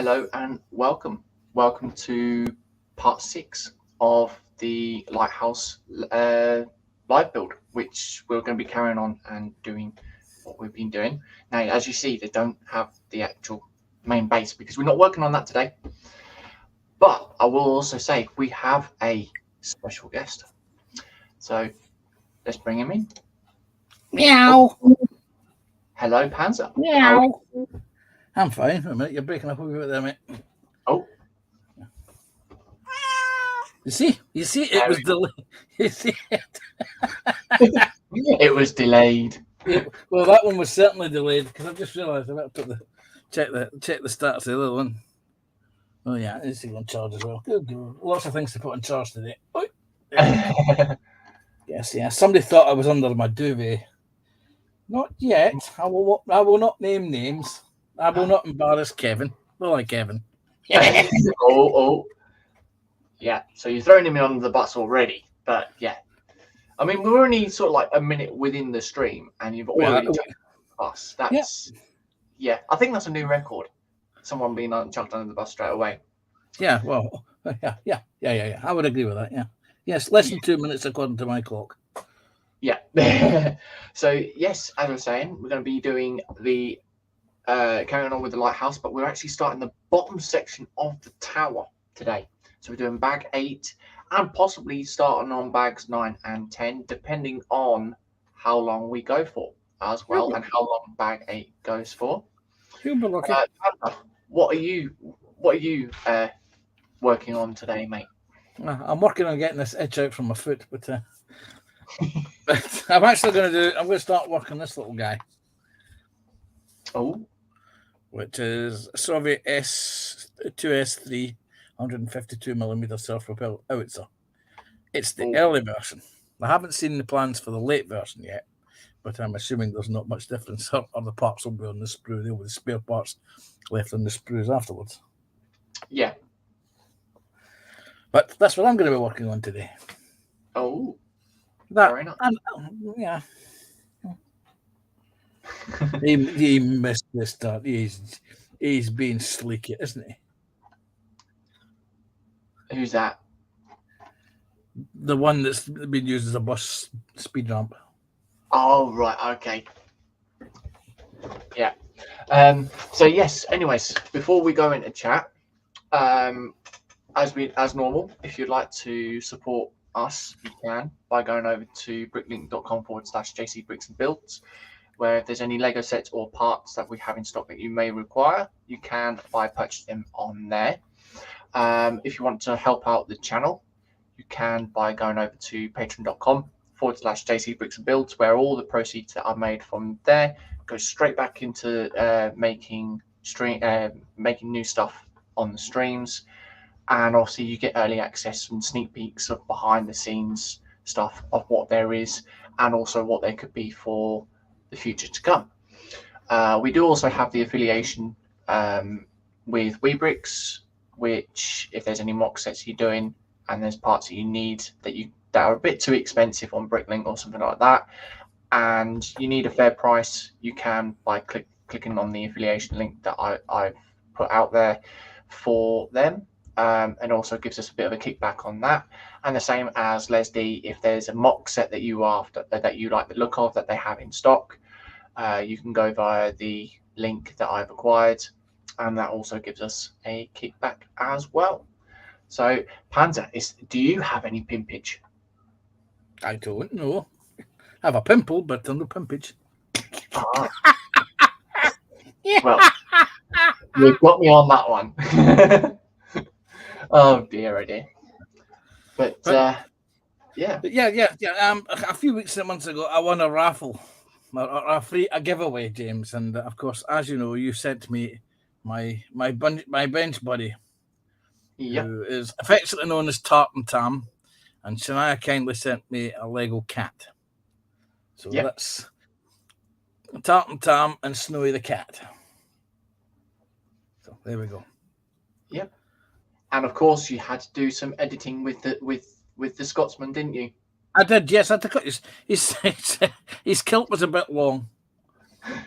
Hello and welcome. Welcome to part 6 of the Lighthouse live build, which we're going to be carrying on and doing what we've been doing. Now, as you see, they don't have the actual main base because we're not working on that today. But I will also say we have a special guest. So let's bring him in. Meow. Hello, Panzer. Meow. I'm fine. A minute, you're breaking up a bit there, mate. Oh. You see, it was delayed. You see it? It was delayed. Well, that one was certainly delayed because I just realised I better put check the stats of the other one. Oh yeah, it's on charge as well. Good. Lots of things to put on charge today. Yes, yeah. Somebody thought I was under my duvet. Not yet. I will not name names. I will not embarrass Kevin. Well, like Kevin. Oh. Yeah, so you're throwing him under the bus already. But yeah. I mean, we're only sort of like a minute within the stream and you've already chucked the bus. That's, yeah, I think that's a new record. Someone being chucked under the bus straight away. Yeah, well, yeah. I would agree with that, yeah. Yes, less than 2 minutes according to my clock. Yeah. So, yes, as I was saying, we're going to be doing the carrying on with the lighthouse, but we're actually starting the bottom section of the tower today. So we're doing bag 8 and possibly starting on bags 9 and 10, depending on how long we go for as well and how long bag 8 goes for. What are you working on today, mate? I'm working on getting this itch out from my foot, but I'm actually going to start working this little guy. Oh. Which is Soviet S2S3 152mm self-propelled howitzer. It's the early version. I haven't seen the plans for the late version yet, but I'm assuming there's not much difference. Or the parts will be on the sprue. There will be spare parts left on the sprues afterwards. Yeah. But that's what I'm going to be working on today. Oh. Very nice. Yeah. he missed the start. He's being sleek, isn't he? Who's that? The one that's been used as a bus speed ramp. Oh, right. Okay. Yeah. So yes. Anyways, before we go into chat, as normal, if you'd like to support us, you can by going over to bricklink.com/JCBricksandBuilds, where if there's any Lego sets or parts that we have in stock that you may require, you can purchase them on there. If you want to help out the channel, you can by going over to patreon.com/JCBricksandBuilds, where all the proceeds that are made from there go straight back into making new stuff on the streams. And obviously you get early access and sneak peeks of behind the scenes stuff of what there is and also what there could be for the future to come. We do also have the affiliation with Reobrix, which if there's any mock sets you're doing and there's parts that you need that are a bit too expensive on Bricklink or something like that, and you need a fair price, you can by clicking on the affiliation link that I've put out there for them. And also gives us a bit of a kickback on that. And the same as Leslie, if there's a mock set that you like the look of that they have in stock, you can go via the link that I've acquired, and that also gives us a kickback as well. So Panzer, do you have any pimpage? I don't know. I have a pimple, but no pimpage. Well, you've got me on that one. Oh dear. But yeah. A few weeks and months ago, I won a raffle, a giveaway, James, and of course, as you know, you sent me my bench buddy, who is affectionately known as Tartan Tam, and Shania kindly sent me a Lego cat. So that's Tartan Tam and Snowy the cat. So there we go. Yep. And of course, you had to do some editing with the Scotsman, didn't you? I did, yes. I had to cut his kilt was a bit long.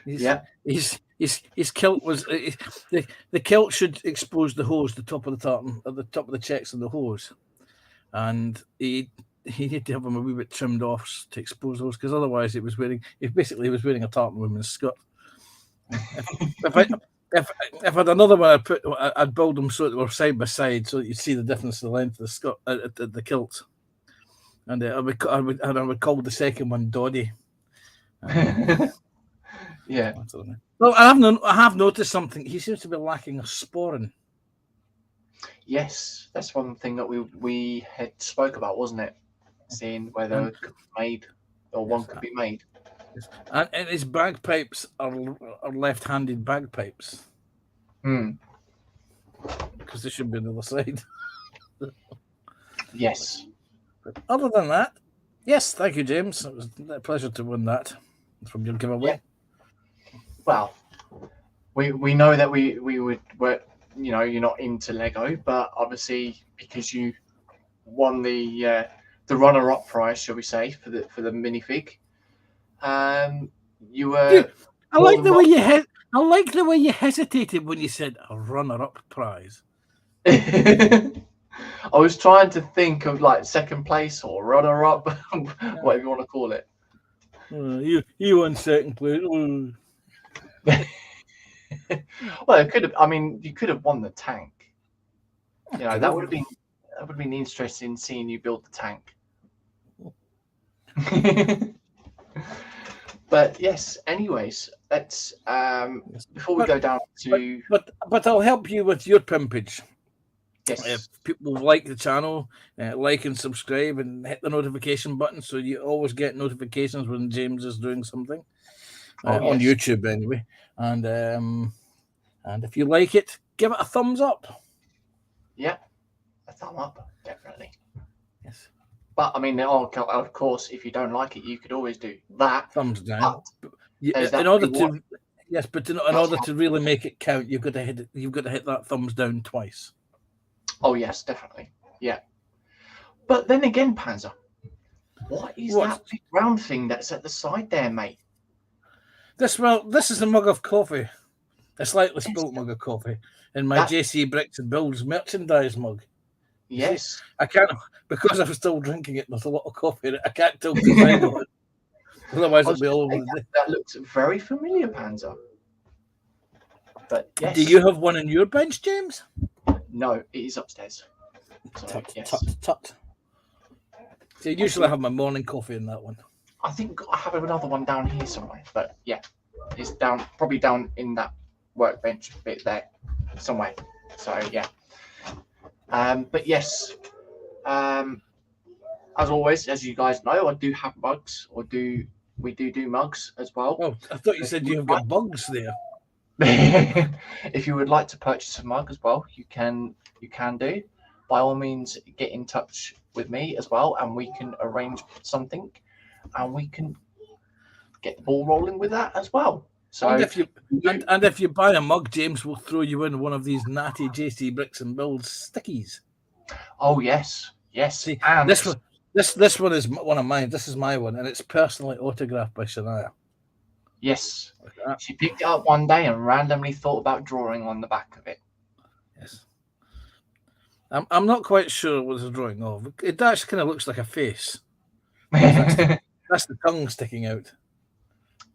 He's his kilt was the kilt should expose the hose, the top of the tartan, at the top of the checks of the hose, and he needed to have them a wee bit trimmed off to expose those, because otherwise he was wearing a tartan woman's skirt. If I if I had another one, I'd build them so that they were side by side, so that you'd see the difference in the length of the skirt, the kilt, and I would call the second one Doddy. Yeah. Well, I have noticed something. He seems to be lacking a sporran. Yes, that's one thing that we had spoke about, wasn't it? Seeing whether it could be made or one could be made. And his bagpipes are left-handed bagpipes. Because they should be on the other side. Yes. But other than that, yes, thank you, James. It was a pleasure to win that from your giveaway. Yeah. Well, we know that we were you're not into Lego, but obviously because you won the runner-up prize, shall we say, for the minifig, you were. Dude, I like the way you hesitated when you said a runner-up prize. I was trying to think of like second place or runner-up, whatever you want to call it. You won second place. Well, it could have. I mean, you could have won the tank. That would have been interesting seeing you build the tank. But yes. Anyways, let's before we go down to. But I'll help you with your pimpage. Yes. If people like the channel, like and subscribe and hit the notification button so you always get notifications when James is doing something on YouTube anyway. And if you like it, give it a thumbs up. Yeah, a thumb up, definitely. Yes. But I mean, of course, if you don't like it, you could always do that. Thumbs down. In order to really make it count, you've got to hit that thumbs down twice. Oh yes, definitely. Yeah. But then again, Panzer, what is that big round thing that's at the side there, mate? This is a mug of coffee, a slightly spilt mug of coffee, in my JC Bricks and Builds merchandise mug. Yes. I can't, because I'm still drinking it. There's a lot of coffee in it. I can't tell the time of it. Otherwise, it'll be all over the day. That looks very familiar, Panzer. But yes. Do you have one in your bench, James? No, it is upstairs. So, tut. So usually I have my morning coffee in that one. I think I have another one down here somewhere, but yeah, it's probably down in that workbench bit there somewhere. So yeah. But yes, as always, as you guys know, I do have mugs, we do mugs as well. Oh, I thought you said you've got bugs there. If you would like to purchase a mug as well, you can do. By all means, get in touch with me as well, and we can arrange something, and we can get the ball rolling with that as well. So, and if you buy a mug, James will throw you in one of these natty JC Bricks and Builds stickies. Oh yes. See, and this one is one of mine. This is my one, and it's personally autographed by Shania. Yes, she picked it up one day and randomly thought about drawing on the back of it. Yes, I'm not quite sure what it's a drawing of. It actually kind of looks like a face. That's the tongue sticking out.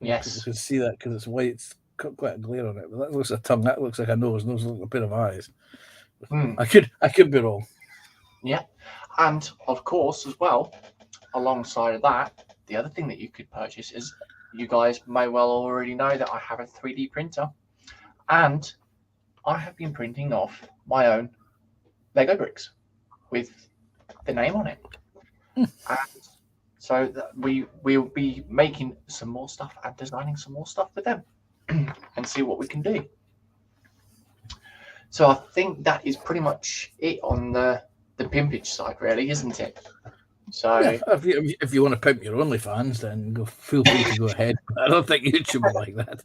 Yes, you can see that because it's white. It's got quite a glare on it. But that looks like a tongue. That looks like a nose. Nose looks like a pair of eyes. I could be wrong. Yeah, and of course, as well, alongside of that, the other thing that you could purchase is. You guys may well already know that I have a 3D printer, and I have been printing off my own Lego bricks with the name on it. And so we will be making some more stuff and designing some more stuff with them and see what we can do. So I think that is pretty much it on the pimpage side, really, isn't it? So yeah, if you want to pimp your OnlyFans, then feel free to go ahead. I don't think YouTube will like that.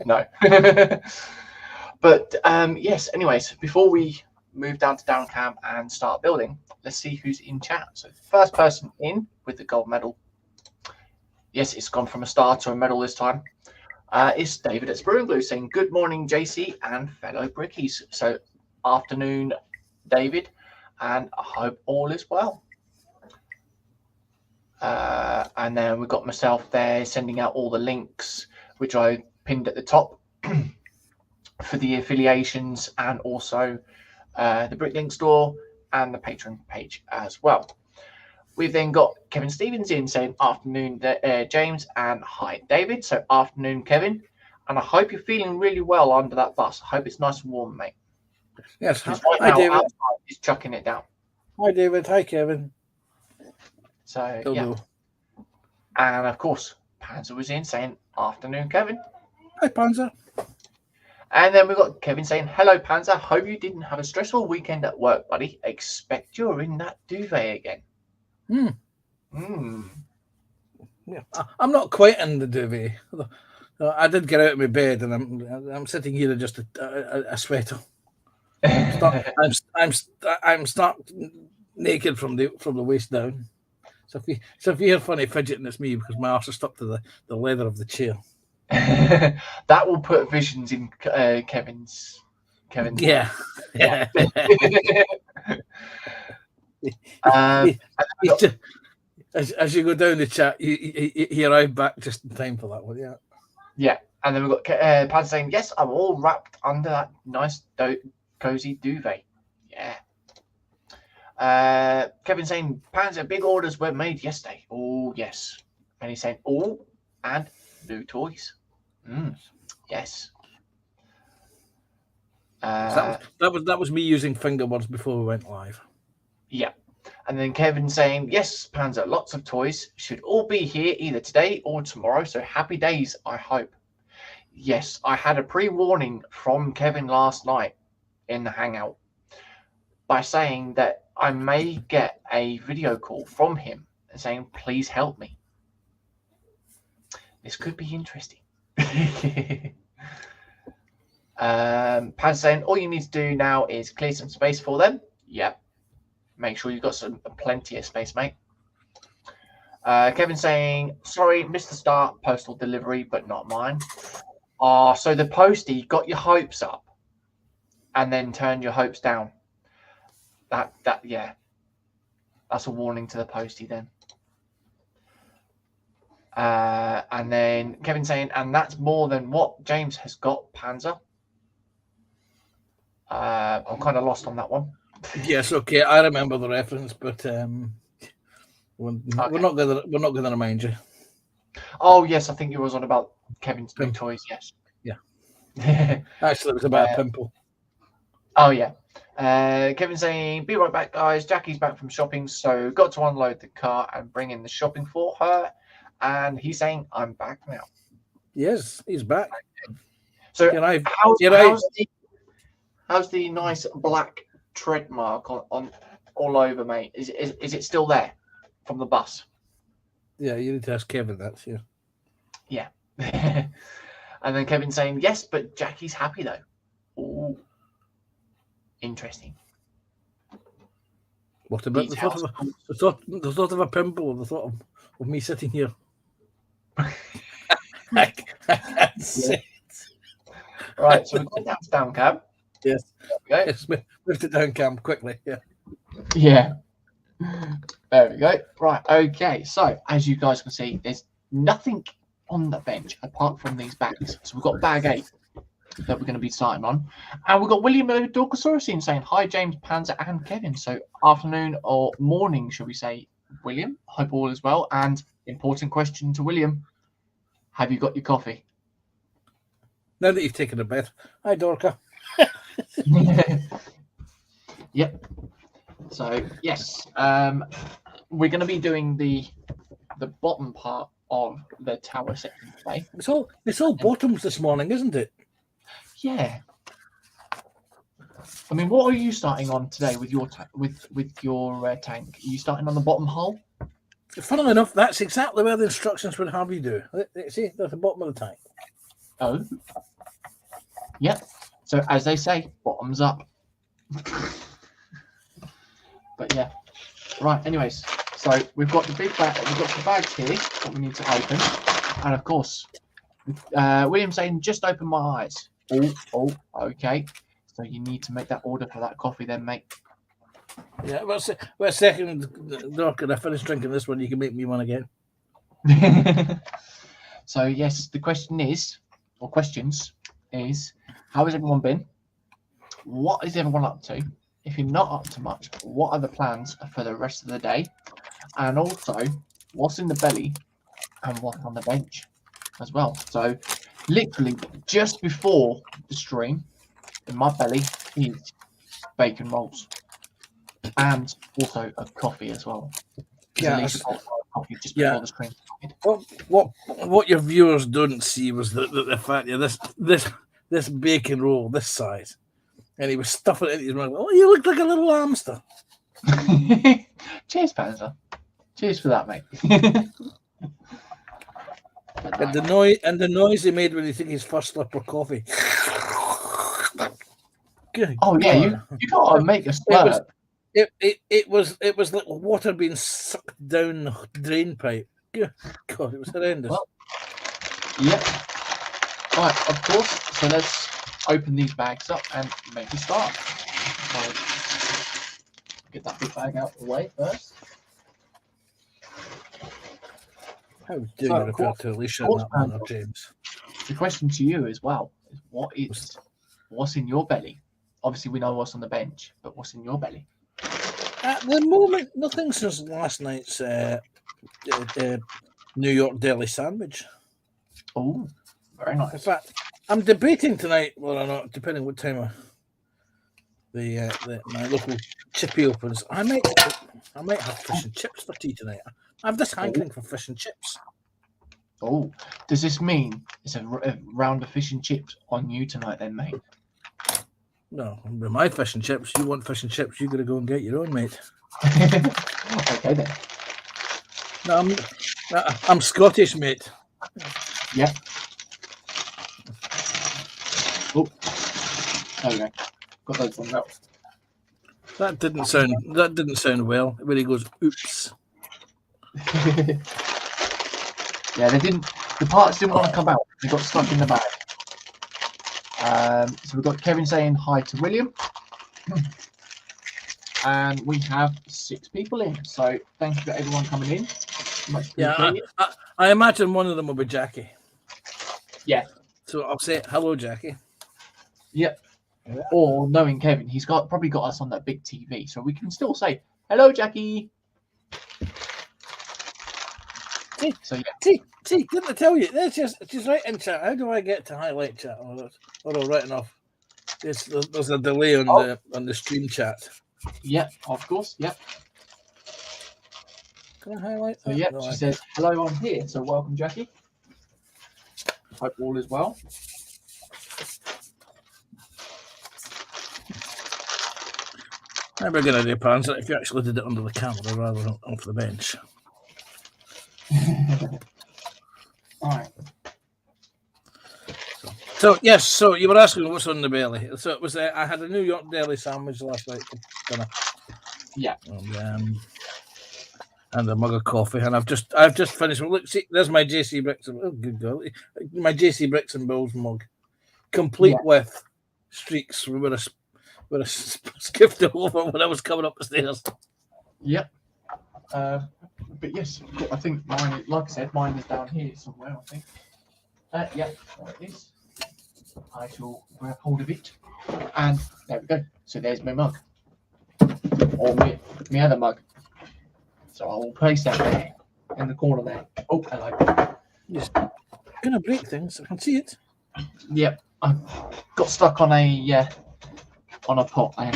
No. But yes, anyways, before we move down to down cam and start building, let's see who's in chat. So first person in with the gold medal. Yes, it's gone from a star to a medal this time. It's David at Spring Glue saying, good morning, JC and fellow brickies. So, afternoon, David, and I hope all is well. And then we've got myself there sending out all the links, which I pinned at the top for the affiliations and also the Bricklink store and the Patreon page as well. We've then got Kevin Stevens in saying, afternoon, James, and hi, David. So, afternoon, Kevin. And I hope you're feeling really well under that bus. I hope it's nice and warm, mate. Yes. Right Hi, now, David. outside, it's chucking it down. Hi, David. Hi, Kevin. So, Hello. yeah. And, of course, Panzer was in saying, afternoon, Kevin. Hi, Panzer. And then we've got Kevin saying, hello, Panzer. Hope you didn't have a stressful weekend at work, buddy. Expect you're in that duvet again. Yeah, I'm not quite in the duvet. I did get out of my bed, and I'm sitting here in just a sweater. I'm stark naked from the waist down. So if you hear funny fidgeting, it's me because my arse is stuck to the leather of the chair. That will put visions in Kevin's. Yeah. As you go down the chat, you arrive back just in time for that one. Yeah. Yeah, and then we've got Pan saying, yes, I'm all wrapped under that nice cozy duvet. Yeah. Kevin saying, Panzer, big orders were made yesterday. Oh, yes. And he's saying, oh, and new toys. Yes. So that was me using finger words before we went live. Yeah. And then Kevin saying, yes, Panzer, lots of toys. Should all be here either today or tomorrow. So happy days, I hope. Yes, I had a pre-warning from Kevin last night in the Hangout by saying that I may get a video call from him saying, please help me. This could be interesting. Panzer saying, all you need to do now is clear some space for them. Yep. Make sure you've got plenty of space, mate. Kevin saying, sorry, missed the start, postal delivery, but not mine. So the postie got your hopes up and then turned your hopes down. Yeah. That's a warning to the postie then. And then Kevin saying, and that's more than what James has got, Panzer. I'm kind of lost on that one. Yes, okay, I remember the reference, but we're not gonna remind you. Oh yes, I think it was on about Kevin's new toys. Yes. Yeah. Actually, it was about a pimple. Oh yeah. Kevin saying, "Be right back, guys. Jackie's back from shopping, so got to unload the car and bring in the shopping for her." And he's saying, "I'm back now." Yes, he's back. So how's the nice black tread mark on all over, mate? Is it still there from the bus? Yeah, you need to ask Kevin that. Yeah. And then Kevin saying, yes, but Jackie's happy though. Ooh, interesting. What about the thought of a pimple? The thought of me sitting here. I can't say it. Right, so we've got down cam. Yes. There we go. Yes, move to down cam quickly. Yeah. Yeah. There we go. Right. Okay. So as you guys can see, there's nothing on the bench apart from these bags. So we've got bag 8 that we're going to be starting on, and we've got William Dorcasaurus saying, "Hi, James, Panzer, and Kevin." So afternoon or morning, shall we say, William? Hope all is well. And important question to William: have you got your coffee? Now that you've taken a bit, hi, Dorca. Yep. So yes, we're going to be doing the bottom part of the tower section today. It's all bottoms this morning, isn't it? Yeah. I mean, what are you starting on today with your tank? Are you starting on the bottom hull? Funnily enough, that's exactly where the instructions would have you do. See, at the bottom of the tank. Oh. Yep. So as they say, bottoms up. But yeah. Right. Anyways, so we've got the big bag. We've got the bags here that we need to open, and of course, William saying, just open my eyes. Oh, okay. So you need to make that order for that coffee then, mate. Yeah, well, a second, Doc, and I finish drinking this one, you can make me one again. So yes, the question is, or questions is, how has everyone been? What is everyone up to? If you're not up to much, what are the plans for the rest of the day? And also, what's in the belly and what's on the bench as well. So literally just before the stream, in my belly is bacon rolls and also a coffee as well. Yeah, Coffee just before the stream. What your viewers don't see was the fact this bacon roll this size, and he was stuffing it in his mouth. Oh, you look like a little hamster. Cheers, Panzer. Cheers for that, mate. And the noise he made when he took his first slip of coffee. Good oh yeah, you gotta make a slurp. It was like water being sucked down the drain pipe. Good God, it was horrendous. Well, yeah. Right, of course. So let's open these bags up and make a start. So get that big bag out of the way first. How do you refer to Alicia in that manner, James? The question to you as well is what's in your belly? Obviously, we know what's on the bench, but what's in your belly? At the moment, nothing since last night's New York deli sandwich. Oh, very nice. In fact, I'm debating tonight whether or not, depending what time my local chippy opens, I might have fish and chips for tea tonight. I have this hankering for fish and chips. Oh, does this mean it's a round of fish and chips on you tonight, then, mate? No, with my fish and chips, you want fish and chips, you got to go and get your own, mate. Okay then. No, I'm Scottish, mate. Yeah. Oh, there we go. Got those ones out. That didn't sound well. When he goes, oops. Yeah, the parts didn't want to come out. They got stuck in the bag. So we've got Kevin saying hi to William. And we have 6 people in. So thank you for everyone coming in. Much appreciated. Yeah, I imagine one of them will be Jackie. Yeah. So I'll say hello, Jackie. Yep. Yeah. Or knowing Kevin, he's probably got us on that big TV, so we can still say hello, Jackie. So yeah. See, didn't I tell you? She's right in chat. How do I get to highlight chat? Writing off. There's a delay on the stream chat. Yep, of course. Yep. Can I highlight? So yeah, she says hello, I'm here. So welcome, Jackie. Hope all is well. Maybe a good idea, Pans, if you actually did it under the camera rather than off the bench. Right. So yes, so you were asking what's on the belly. So it was I had a New York deli sandwich last night for dinner. Yeah. And a mug of coffee, and I've just finished. Look, see, there's my JC Bricks. Oh, good girl, my JC Bricks and Bills mug, complete with streaks with a skipped over when I was coming up the stairs. Yep. But yes, I think mine, like I said, mine is down here somewhere, I think. Yeah, there it is. I shall grab hold of it. And there we go. So there's my mug. Or my other mug. So I will place that there in the corner there. Oh, hello. Just gonna break things. I can see it. Yep. I got stuck on a pot there.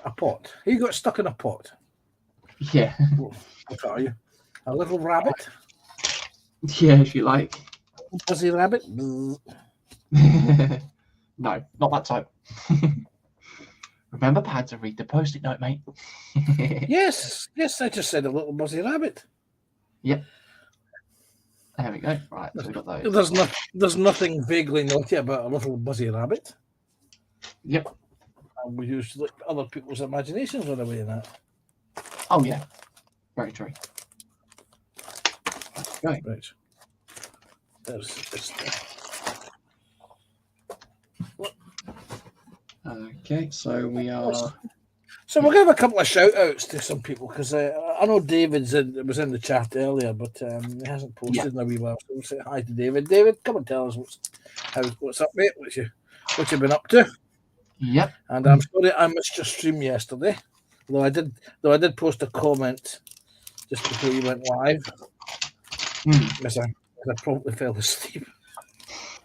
A pot? You got stuck in a pot? Yeah. What are you? A little rabbit? Yeah, if you like. Fuzzy rabbit? No, not that type. Remember, Pad, to read the post-it note, mate. Yes, I just said a little buzzy rabbit. Yep. There we go. Right, so we got those. There's nothing vaguely naughty about a little buzzy rabbit. Yep. And we use other people's imaginations on the way in that. Oh yeah, very true. Right. Okay, so we are. So we'll give a couple of shout outs to some people because I know David's was in the chat earlier, but he hasn't posted in a wee while. So we'll say hi to David. David, come and tell us what's up, mate. What you been up to? Yep. And I'm sorry I missed your stream yesterday. Though I did post a comment just before you went live. Because I promptly fell asleep.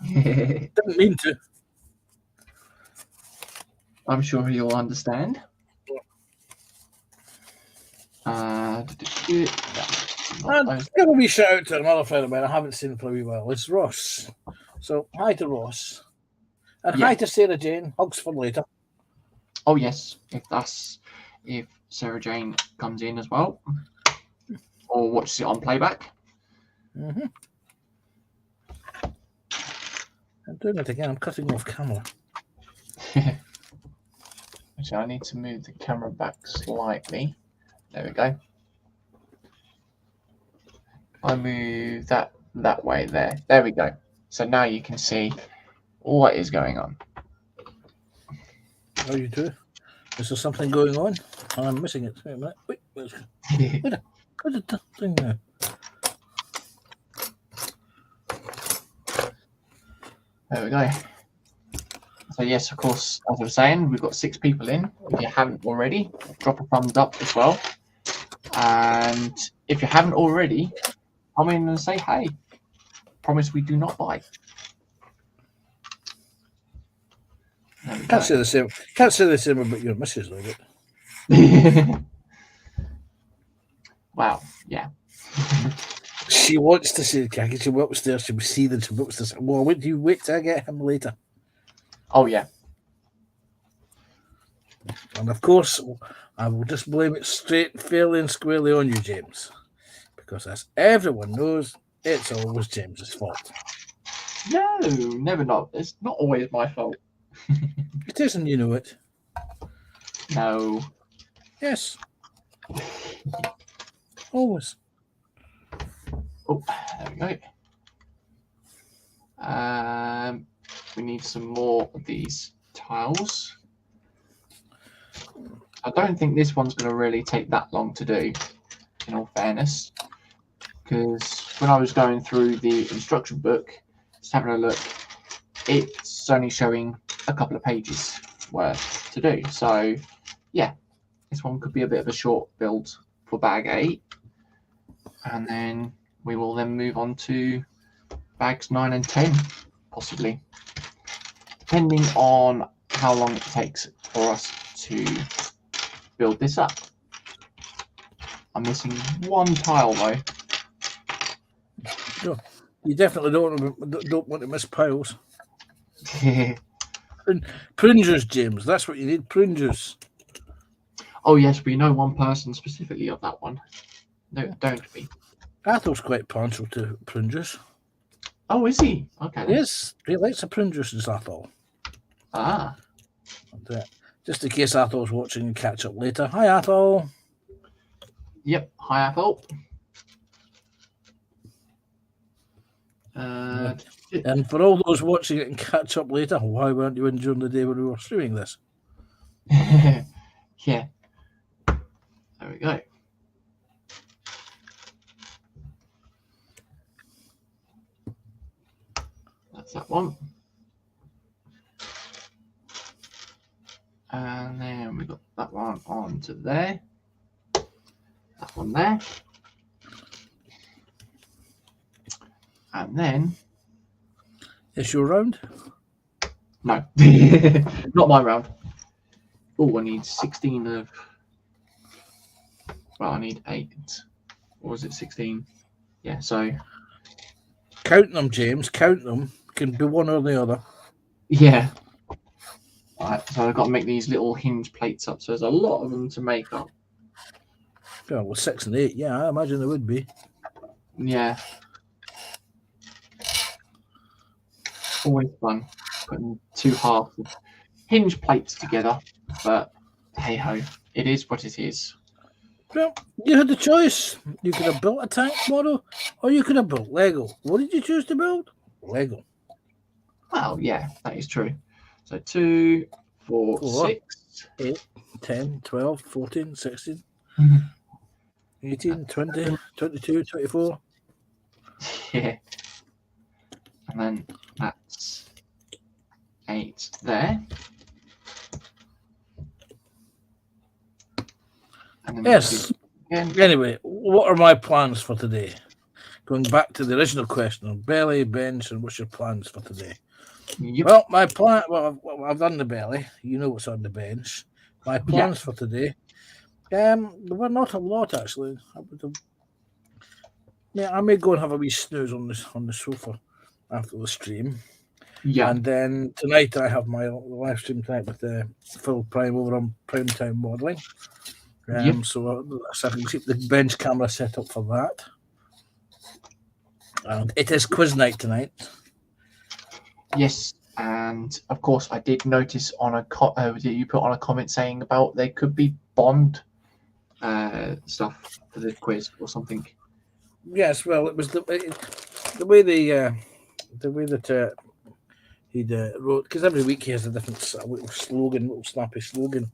Didn't mean to. I'm sure you'll understand. Give a wee shout out to another friend of mine I haven't seen for a wee while. It's Ross. So hi to Ross. And hi to Sarah Jane. Hugs for later. Oh yes, if Sarah Jane comes in as well. Or watches it on playback. I'm doing it again. I'm cutting off camera. Actually, I need to move the camera back slightly. There we go. I move that way there. There we go. So now you can see what is going on. Oh, you do? Is there something going on? I'm missing it. Wait a minute. Wait a thing now. There we go. So yes, of course, as I was saying, we've got 6 people in. If you haven't already, drop a thumbs up as well. And if you haven't already, come in and say hey. Promise we do not bite. Can't say the same. Can't say the same about your missus, though. Wow. Yeah. She wants to see the khaki. She'll go upstairs. She'll see them. She'll go upstairs. Well, wait till I get him later. Oh yeah. And of course, I will just blame it straight, fairly and squarely on you, James, because as everyone knows, it's always James's fault. No, never not. It's not always my fault. It is, and you know it. No. Yes. Always. Oh, there we go. We need some more of these tiles. I don't think this one's going to really take that long to do, in all fairness, because when I was going through the instruction book, just having a look, it's only showing a couple of pages worth to do. So, yeah, this one could be a bit of a short build for bag 8, and then we will then move on to bags 9 and 10, possibly, depending on how long it takes for us to build this up. I'm missing one tile though. No, you definitely don't want to miss piles. Prune juice, James. That's what you need. Prune juice. Oh yes, we know one person specifically of that one. No, don't we? Athel's quite partial to prune juice. Oh, is he? Okay. Yes, he likes the prune juice in Athel. Ah. And, just in case Athel's watching and catch up later. Hi, Athel. Yep. Hi, Athel. And for all those watching it and catch up later, why weren't you in during the day when we were streaming this? Yeah. There we go. That's that one. And then we got that one onto there. That one there. And then... Is your round? No. Not my round. Oh, I need 16 of... Well, I need 8. Or was it 16? Yeah, so... Count them, James. Count them. Can be one or the other. Yeah. Right, so I've got to make these little hinge plates up. So there's a lot of them to make up. Yeah, well, 6 and 8. Yeah, I imagine there would be. Yeah. Always fun putting 2 halves of hinge plates together. But hey ho, it is what it is. Well, you had the choice. You could have built a tank model, or you could have built Lego. What did you choose to build? Lego. Well, yeah, that is true. So 2, 4, 4, 6. 8, 10, 12, 14, 16, Mhm. 18, 20, 22, 24. Yeah. And then that's 8 there. And then Yes. again. Anyway, what are my plans for today? Going back to the original question of belly, bench, and what's your plans for today? Yep. Well, my plan. Well, I've done the belly. You know what's on the bench. My plans for today. There were not a lot actually. I may go and have a wee snooze on the sofa after the stream. Yeah. And then tonight I have my live stream tonight with Phil Prime over on Primetime Modelling. Yep. So I can keep the bench camera set up for that. And it is quiz night tonight. Yes. And of course, I did notice on that you put on a comment saying about there could be Bond stuff for the quiz or something. Yes, well, it was the way that he'd wrote, because every week he has a different little snappy slogan.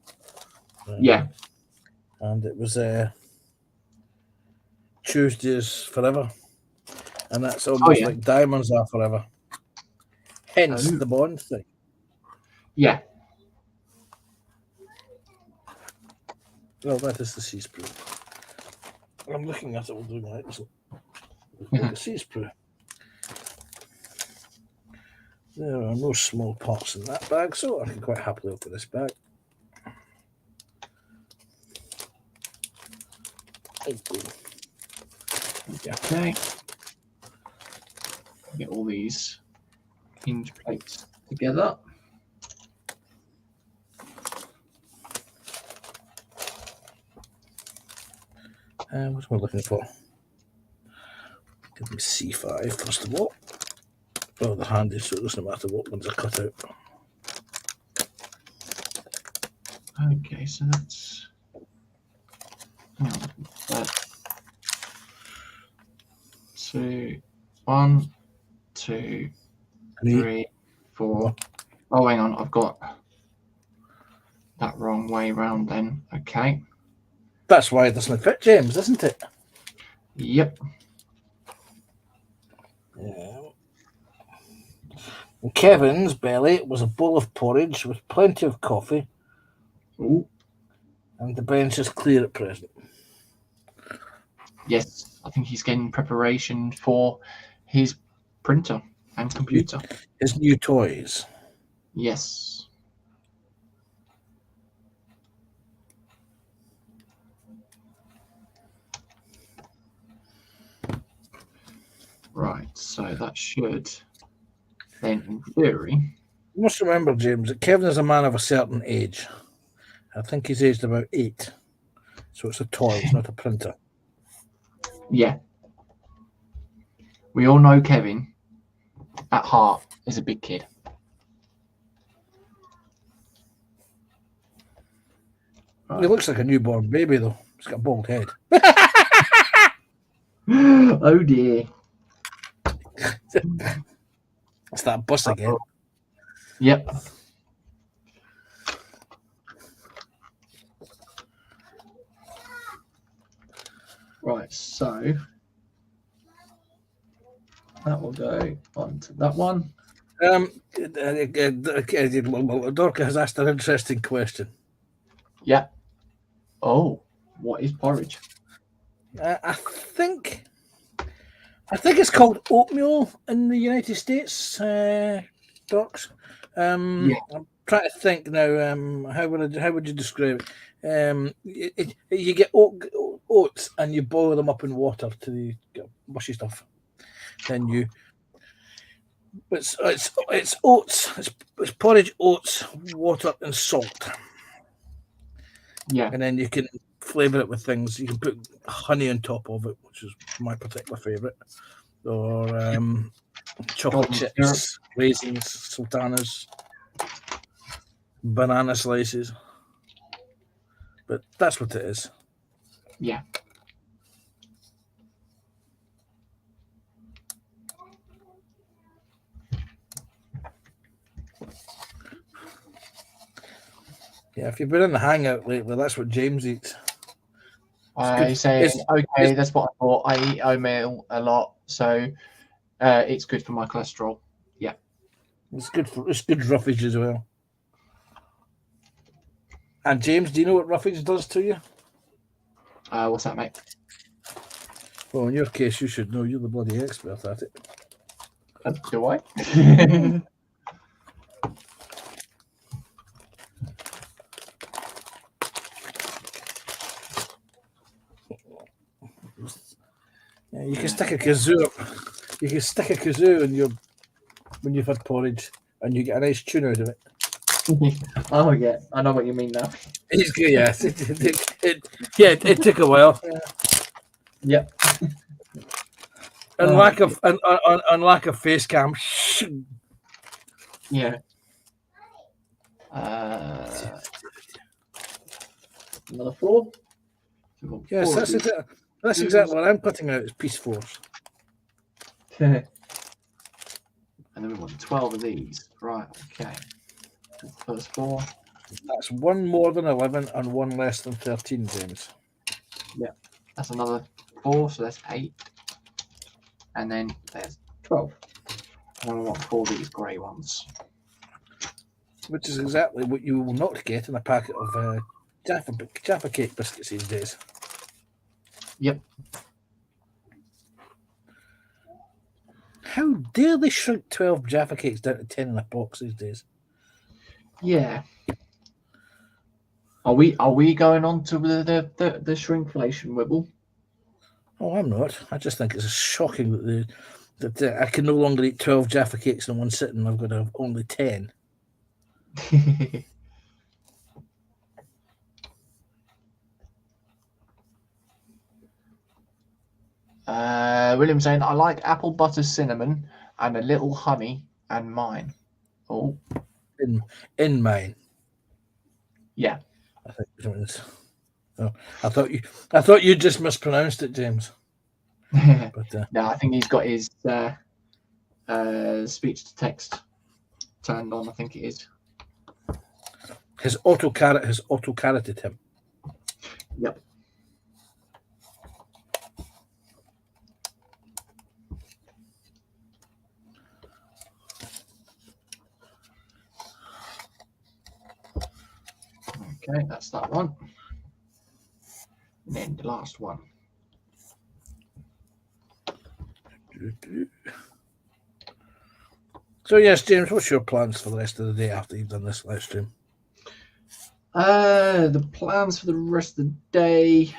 Yeah. And it was Tuesdays forever, and that's almost like diamonds are forever. Hence the Bond thing. Yeah. Well, that is the sea sprue. I'm looking at it all doing right. So the sea sprue. There are no small parts in that bag, so I can quite happily open this bag. Okay. Get all these hinge plates together. What am I looking for? Give me C5 first of all. Oh, they're handy, so it doesn't matter what ones are cut out. Okay, so that's that. 2, 1, 2, 3, 4. Oh, hang on, I've got that wrong way round then. Okay. That's why it doesn't fit, James, isn't it? Yep. Yeah. And Kevin's belly was a bowl of porridge with plenty of coffee. Ooh. And the bench is clear at present. Yes, I think he's getting preparation for his printer and computer. His new toys. Yes. Right, so that should then, in theory... You must remember, James, that Kevin is a man of a certain age. I think he's aged about 8. So it's a toy, it's not a printer. Yeah. We all know Kevin, at heart, is a big kid. Right. He looks like a newborn baby, though. He's got a bald head. Oh, dear. It's that bus again. Yep. Right, so that will go on to that one. Dorca has asked an interesting question. Yeah. Oh, what is porridge? I think it's called oatmeal in the United States, Docs. I'm trying to think now. How would you describe it? You get oats and you boil them up in water to the mushy stuff. Then it's oats. It's porridge, oats, water, and salt. Yeah. And then you can flavour it with things. You can put honey on top of it, which is my particular favourite. Or chocolate chips, raisins, sultanas, banana slices. But that's what it is. Yeah. Yeah, if you've been in the hangout lately, that's what James eats. I say, okay, that's what I thought. I eat oatmeal a lot, so it's good for my cholesterol. Yeah. It's good roughage as well. And James, do you know what roughage does to you? What's that, mate? Well, in your case, you should know. You're the bloody expert at it. Do I? Yeah, you can stick a kazoo. You can stick a kazoo in your when you've had porridge, and you get a nice tune out of it. Oh yeah, I know what you mean now. It's good, yeah. It took a while. Yep. And lack of face cam. Yeah. Another 4. Yes, that's exactly what I'm putting out. Is Peace Force. And then we want 12 of these. Right. Okay. First 4. That's one more than 11 and one less than 13, James. Yeah. That's another 4, so that's 8. And then there's 12. And then we want 4 of these grey ones. Which is exactly what you will not get in a packet of Jaffa Cake biscuits these days. Yep. How dare they shrink 12 Jaffa Cakes down to 10 in a box these days? Yeah. Are we going on to the shrinkflation, Wibble? Oh, I'm not. I just think it's shocking that I can no longer eat 12 Jaffa Cakes in one sitting. I've got to have only 10. William saying, I like apple butter cinnamon and a little honey and mine. Oh. In mine. Yeah. I think it means. Oh, I thought you just mispronounced it, James. But no, I think he's got his speech to text turned on. I think it is. His auto-carroted him. Yep. Okay, that's that one. And then the last one. So yes, James, what's your plans for the rest of the day after you've done this live stream? The plans for the rest of the day,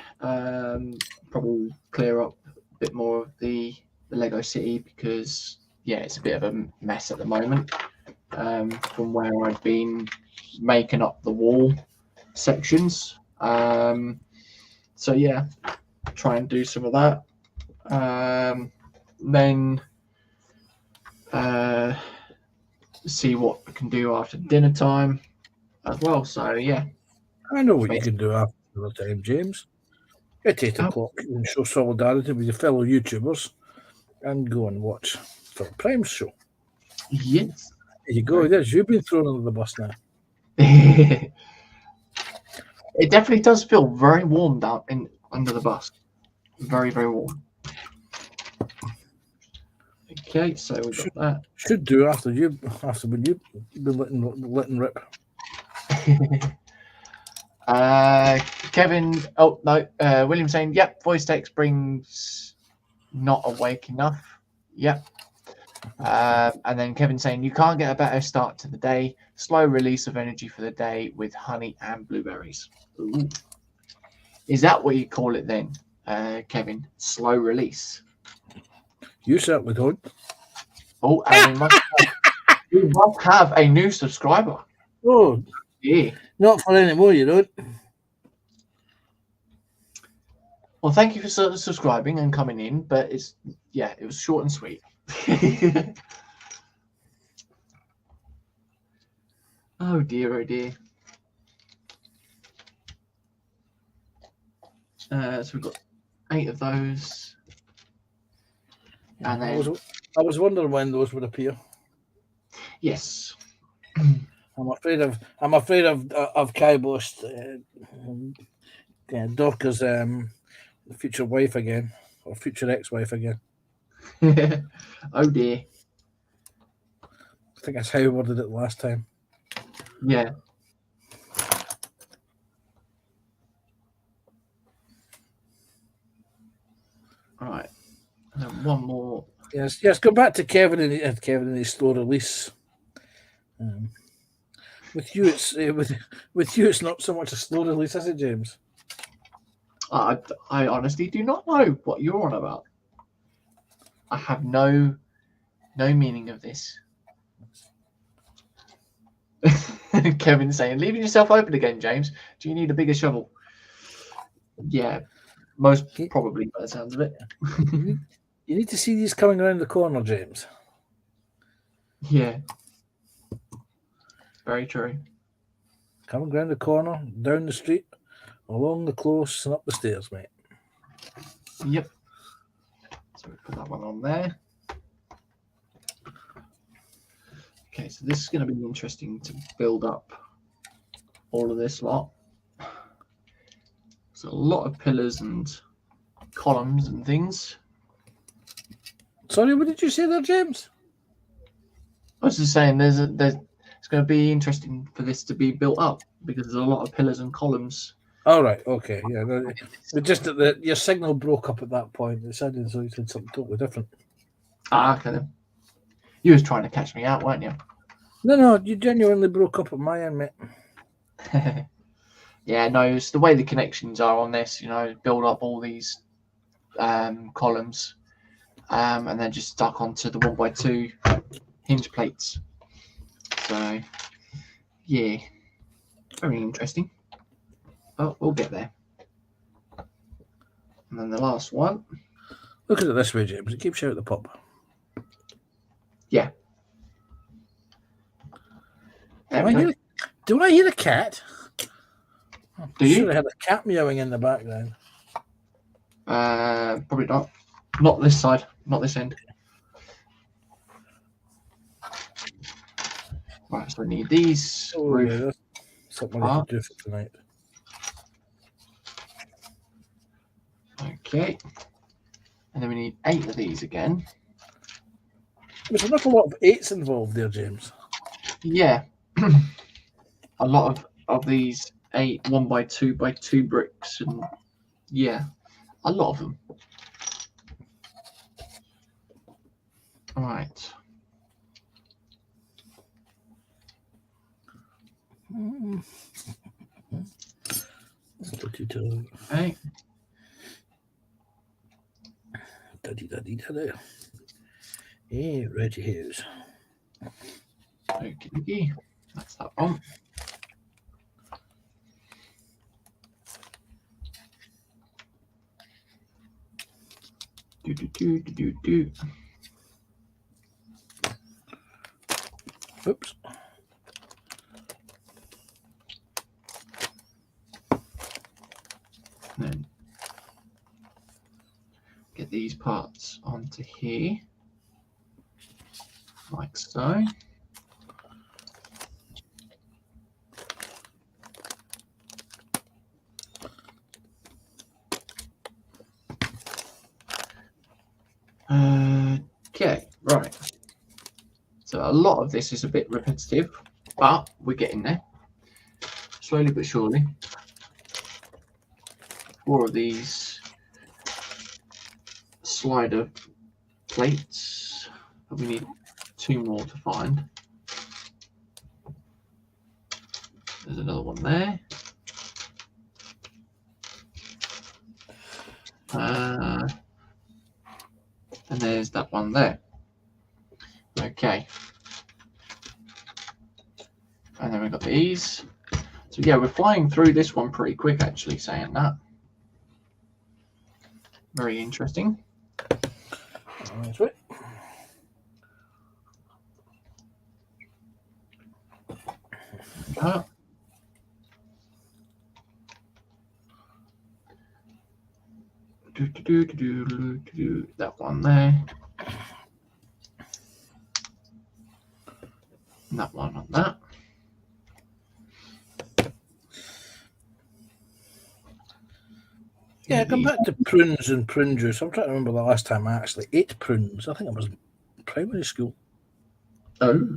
probably clear up a bit more of the Lego City because yeah, it's a bit of a mess at the moment. From where I've been making up the wall sections. So yeah, try and do some of that. Then see what I can do after dinner time as well. So yeah, I know what you can do after the time, James. At 8 o'clock, you can show solidarity with your fellow YouTubers and go and watch Philip Prime's show. Yes. There you go. There's you been thrown under the bus now. It definitely does feel very warm down under the bus. Very, very warm. Okay, so we got that. Should do after when you've been letting rip. Kevin. Oh no, William saying, "Yep, voice text brings not awake enough." Yep. And then Kevin saying, "You can't get a better start to the day. Slow release of energy for the day with honey and blueberries." Ooh. Is that what you call it then, Kevin? Slow release. You certainly don't. Oh, and we must have a new subscriber. Oh, yeah. Not for any more, you don't. Well, thank you for subscribing and coming in, but it was short and sweet. Oh dear, oh dear. So we've got 8 of those. And I then, was wondering when those would appear. yes. I'm afraid of Kybost, Dorca's future wife again, or future ex-wife again. Oh dear. I think that's how I worded it last time. Yeah. All right. And then one more. Yes. Go back to Kevin and his slow release. With you, it's not so much a slow release, is it, James? I honestly do not know what you're on about. I have no meaning of this. Kevin saying, leaving yourself open again, James. Do you need a bigger shovel? Yeah, most probably by the sounds of it. You need to see these coming around the corner, James. Yeah. Very true. Coming around the corner, down the street, along the close, and up the stairs, mate. Yep. So we put that one on there. Okay, so this is going to be interesting to build up all of this lot. There's a lot of pillars and columns and things. Sorry, what did you say there, James? I was just saying it's going to be interesting for this to be built up because there's a lot of pillars and columns. All right, okay, yeah. No, just that your signal broke up at that point. It sounded as though you said something totally different. Ah, okay then. You was trying to catch me out, weren't you? No, you genuinely broke up at my end, mate. Yeah, no, it's the way the connections are on this, build up all these columns and then just stuck onto the 1x2 hinge plates. So, yeah, very interesting. Oh, we'll get there. And then the last one. Look at it this way, James. It keeps you out the pub. Yeah. Do I hear a cat? Do you? Should have had a cat meowing in the background. Probably not. Not this side. Not this end. Right, so we need these. Yeah, that's something I could do for tonight. Okay. And then we need 8 of these again. There's an awful lot of 8s involved there, James. Yeah. A lot of these 8 1x2x2 bricks, and yeah, a lot of them. All right. Okay. Hey, Reggie Hughes. Okay, that's that one. Do. Oops. Then get these parts onto here, like so. Okay, right. So a lot of this is a bit repetitive, but we're getting there. Slowly but surely. 4 of these slider plates, but we need 2 more to find. There's another one there. And there's that one there. Okay. And then we've got these. So yeah, we're flying through this one pretty quick, actually, saying that. Very interesting. That's right. That one there. And that one on that. Yeah, come back to prunes and prune juice. I'm trying to remember the last time I actually ate prunes. I think it was primary school. Oh.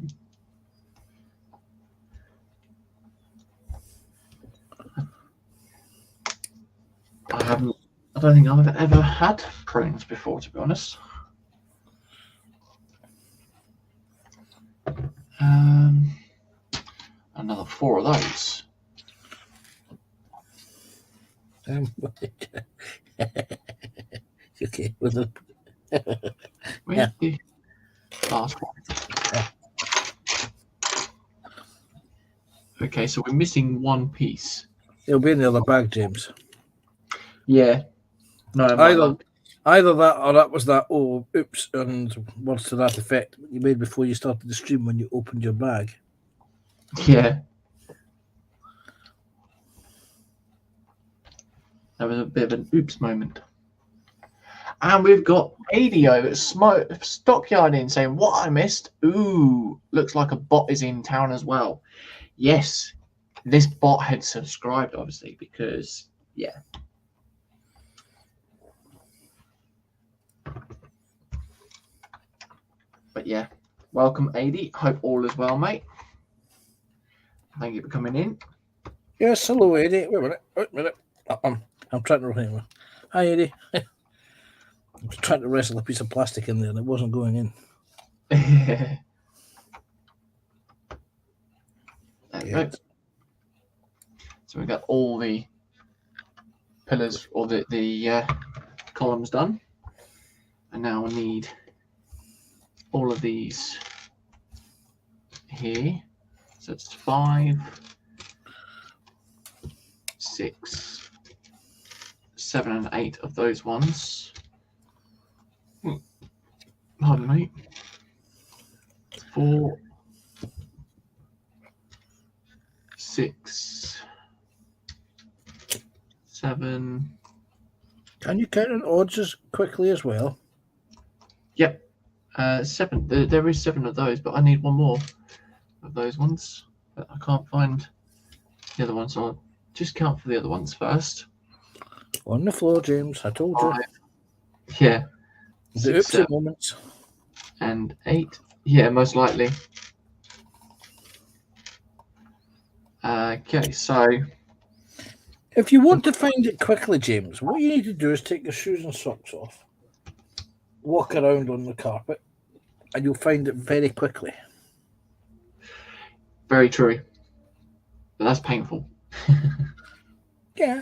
I don't think I've ever had prunes before, to be honest. Another 4 of those. Okay, with the Where's the last one? Okay, so we're missing one piece. It'll be in the other bag, James. Yeah. No, either that or that was that oops and words to that effect you made before you started the stream when you opened your bag. Yeah. That was a bit of an oops moment. And we've got ADO Stockyard in saying, what I missed? Ooh, looks like a bot is in town as well. Yes, this bot had subscribed, obviously, because, yeah. But, yeah, welcome, AD. Hope all is well, mate. Thank you for coming in. Yes, hello, Eddie. Wait a minute. I'm trying to remember. Hi, Eddie. I was trying to wrestle a piece of plastic in there and it wasn't going in. There we go. So we've got all the pillars or the columns done. And now we need all of these here. So it's 5, 6, 7, and 8 of those ones. Pardon me. 4, 6, 7. Can you count on odds as quickly as well? Yep. 7. There is 7 of those, but I need one more of those ones. But I can't find the other ones, so I'll just count for the other ones first. On the floor, James. I told you. 5. Yeah. The oopsie moments. And 8. Yeah, most likely. Okay, so if you want to find it quickly, James, what you need to do is take your shoes and socks off, walk around on the carpet, and you'll find it very quickly. Very true. But that's painful. Yeah.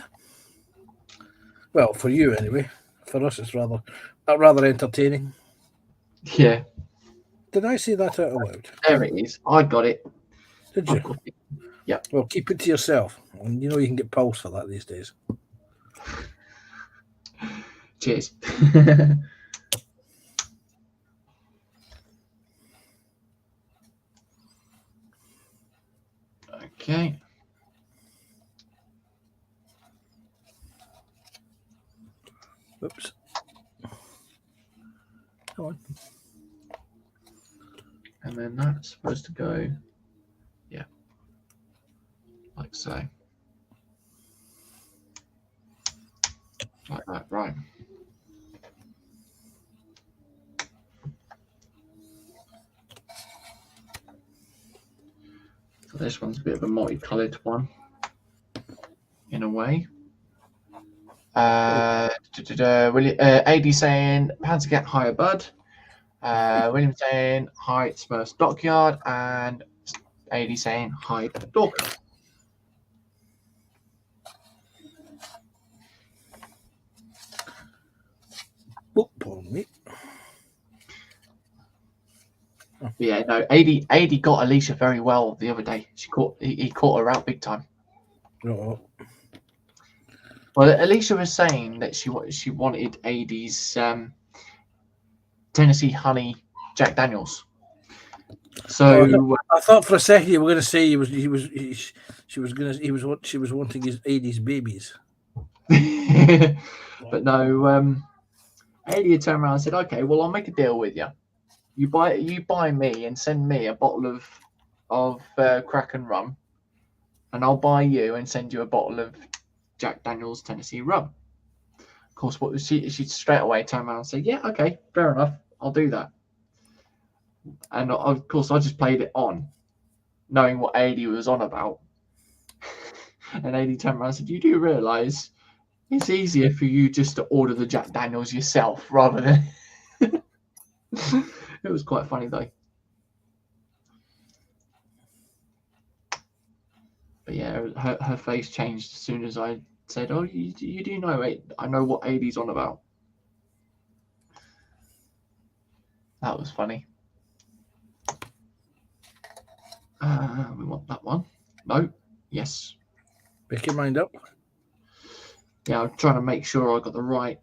Well, for you anyway. For us, it's rather entertaining. Yeah. Did I say that out loud? There it is. I got it. Did you? Yeah. Well, keep it to yourself. And you know you can get pulse for that these days. Cheers. Okay. Oops. Come on. And then that's supposed to go, yeah, like so. Like that, right. So this one's a bit of a multicolored one, in a way. AD saying, how to get higher, bud. William saying, hi, Smurfs Dockyard, and AD saying, hi, Dorker. Oh, pardon me. Yeah, no, AD got Alicia very well the other day. He caught her out big time. Oh. Well, Alicia was saying that she wanted AD's Tennessee Honey Jack Daniels. So I thought for a second you were going to say she was wanting his AD's babies. But no, Eddie had turned around and said, "Okay, well, I'll make a deal with you. You buy me and send me a bottle of Kraken rum, and I'll buy you and send you a bottle of Jack Daniel's Tennessee rum." Of course, what she straight away turned around and said, "Yeah, okay, fair enough, I'll do that." And of course, I just played it on, knowing what AD was on about. And AD turned around and said, "You do realise it's easier for you just to order the Jack Daniels yourself rather than." It was quite funny though. But yeah, her face changed as soon as I said, "Oh, you do know, I know what AD's on about." That was funny. We want that one. No. Yes. Pick your mind up. Yeah, I'm trying to make sure I got the right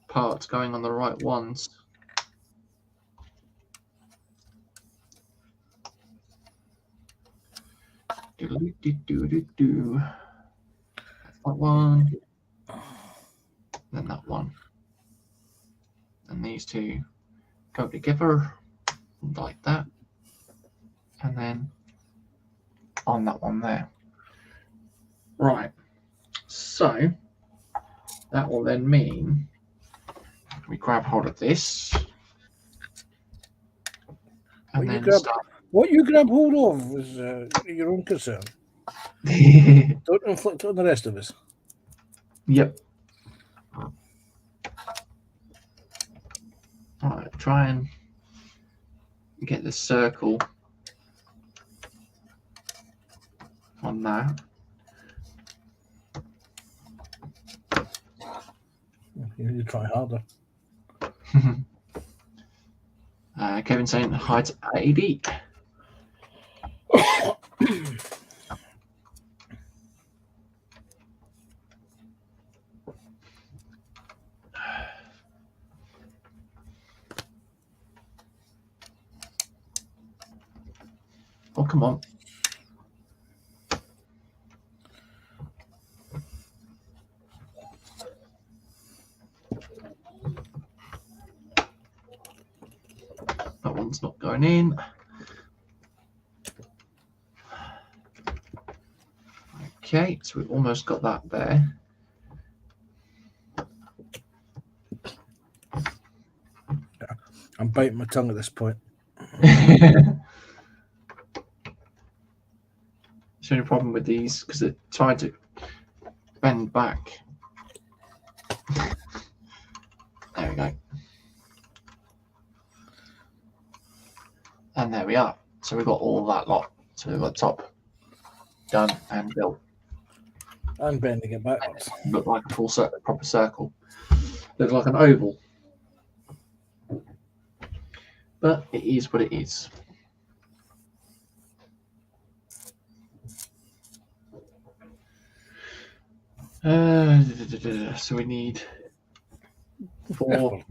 parts going on the right ones. Do. That one. Then that one. And these two go together like that. And then on that one there. Right. So that will then mean we grab hold of this. And then what you grab hold of was your own concern. Don't inflict it on the rest of us. Yep. All right, try and get the circle on that. You need to try harder. Kevin saying hi to AD. Oh, come on. That one's not going in. Okay, so we've almost got that there. I'm biting my tongue at this point. It's the only problem with these because they're trying to bend back. There we go. And there we are. So we've got all that lot. So we've got top done and built. And bending it backwards. Look like a full proper circle. Looks like an oval. But it is what it is. So we need 4.